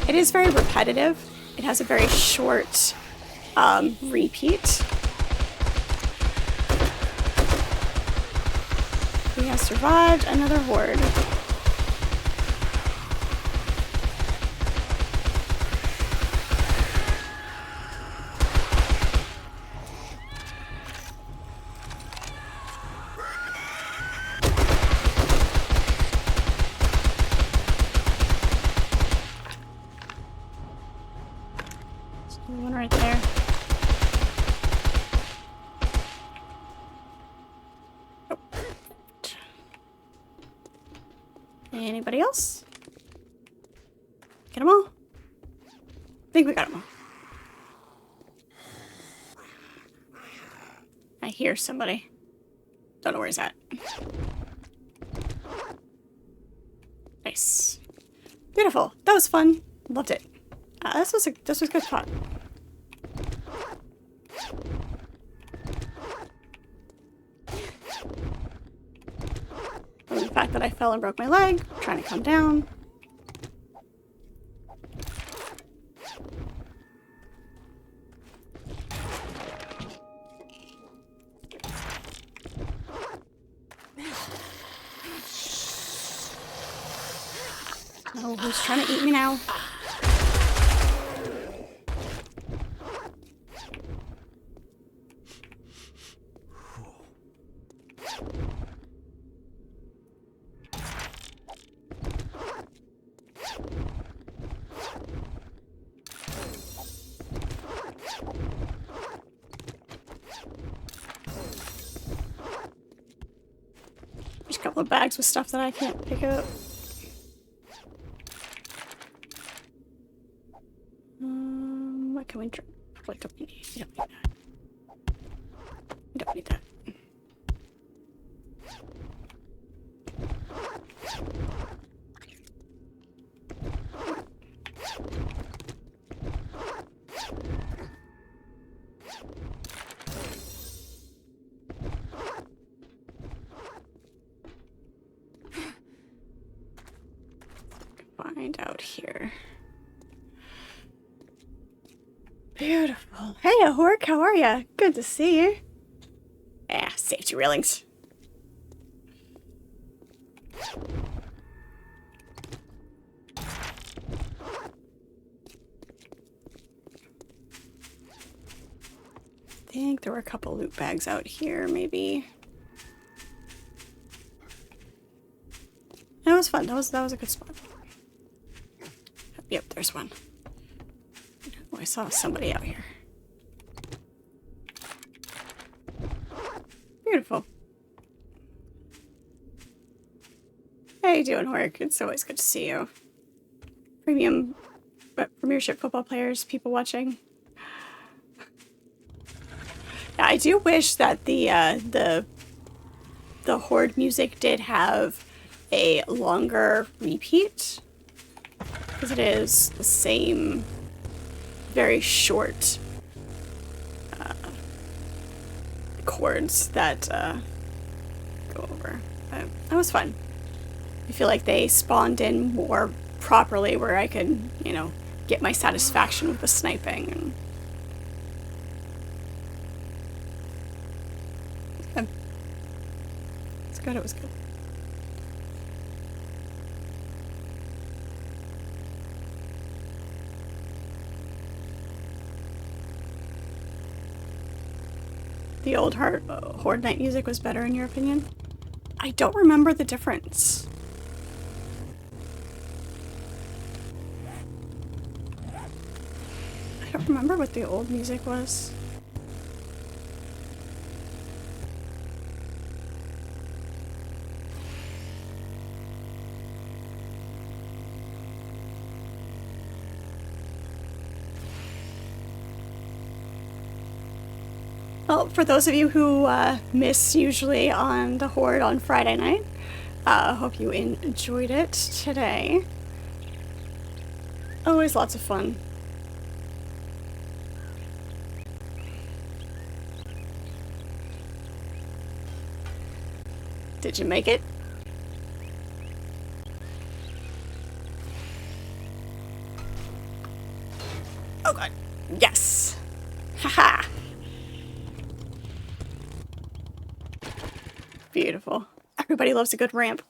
It is very repetitive. It has a very short repeat. We have survived another horde. There's one right there. Oh. Anybody else? Get them all? I think we got them all. I hear somebody. Don't know where he's at. Nice. Beautiful. That was fun. Loved it. This was a good spot. And the fact that I fell and broke my leg, trying to come down. Oh, who's trying to eat me now? There's a couple of bags with stuff that I can't pick up. What can we drink? What don't we need? We don't need that. We don't need that. Find out here. Beautiful. Hey, Ahork, how are ya? Good to see you. Ah, safety railings. I think there were a couple loot bags out here, maybe. That was fun. That was a good spot. Yep, there's one. Oh, I saw somebody out here. Beautiful. How you doing, Hork? It's always good to see you. Premiership football players, people watching. Yeah, I do wish that the Horde music did have a longer repeat, because it is the same very short chords that go over. That was fun. I feel like they spawned in more properly where I could, you know, get my satisfaction with the sniping. And good. It's good, it was good. The old Horde Night music was better in your opinion? I don't remember the difference. I don't remember what the old music was. Well, for those of you who miss usually on the Horde on Friday night, hope you enjoyed it today. Always lots of fun. Did you make it? Oh god. Yes! Haha! Beautiful. Everybody loves a good ramp.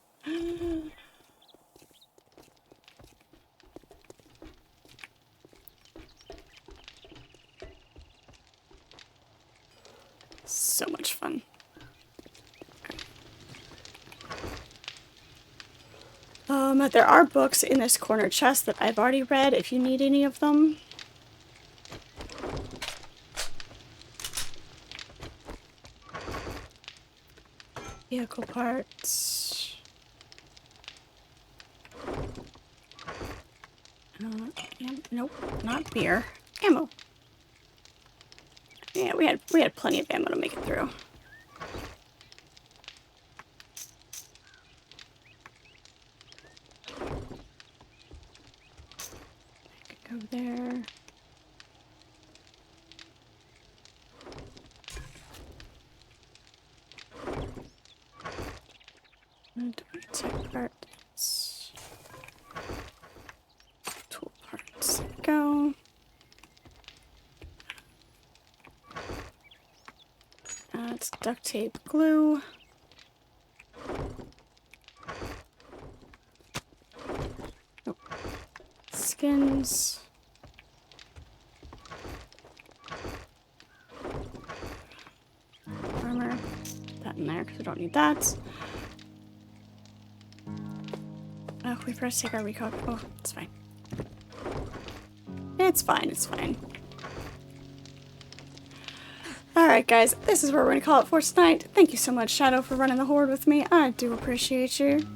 So much fun. There are books in this corner chest that I've already read if you need any of them. Vehicle parts. Nope, not beer. Ammo. Yeah, we had plenty of ammo to make it through. I could go there. And tech parts. Tool parts. Go. That's duct tape, glue. Oh. Skins. Armor. Put that in there because we don't need that. Oh, we forgot to take our recall. Oh, it's fine. It's fine, it's fine. Alright guys, this is where we're going to call it for tonight. Thank you so much, Shadow, for running the Horde with me. I do appreciate you.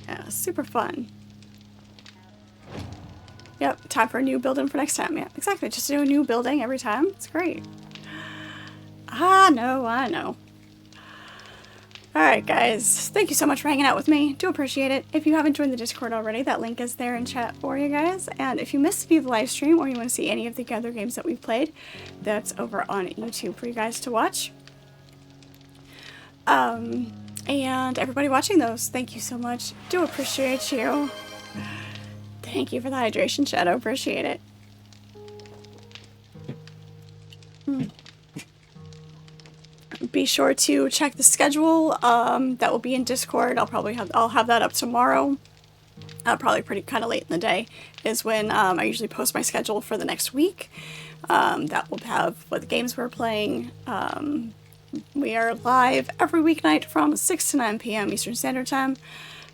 Yeah, super fun. Yep, time for a new building for next time. Yeah, exactly. Just do a new building every time. It's great. I know. Alright guys, thank you so much for hanging out with me. Do appreciate it. If you haven't joined the Discord already, that link is there in chat for you guys. And if you missed any of the live stream or you want to see any of the other games that we've played, that's over on YouTube for you guys to watch. And everybody watching those, thank you so much. Do appreciate you. Thank you for the hydration, Shadow. Appreciate it. be sure to check the schedule that will be in Discord. I'll have that up tomorrow. Probably pretty kind of late in the day is when I usually post my schedule for the next week. That will have what the games we're playing. We are live every weeknight from 6 to 9 p.m. Eastern Standard Time.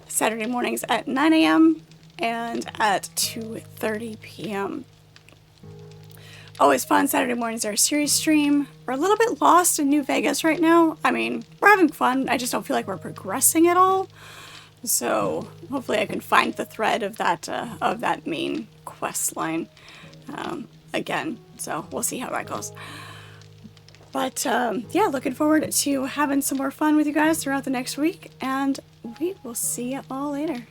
Saturday mornings at 9 a.m. and at 2:30 p.m. Always fun. Saturday mornings are a series stream. We're a little bit lost in New Vegas right now. I mean, we're having fun. I just don't feel like we're progressing at all. So hopefully I can find the thread of that main quest line again. So we'll see how that goes. But yeah, looking forward to having some more fun with you guys throughout the next week, and we will see you all later.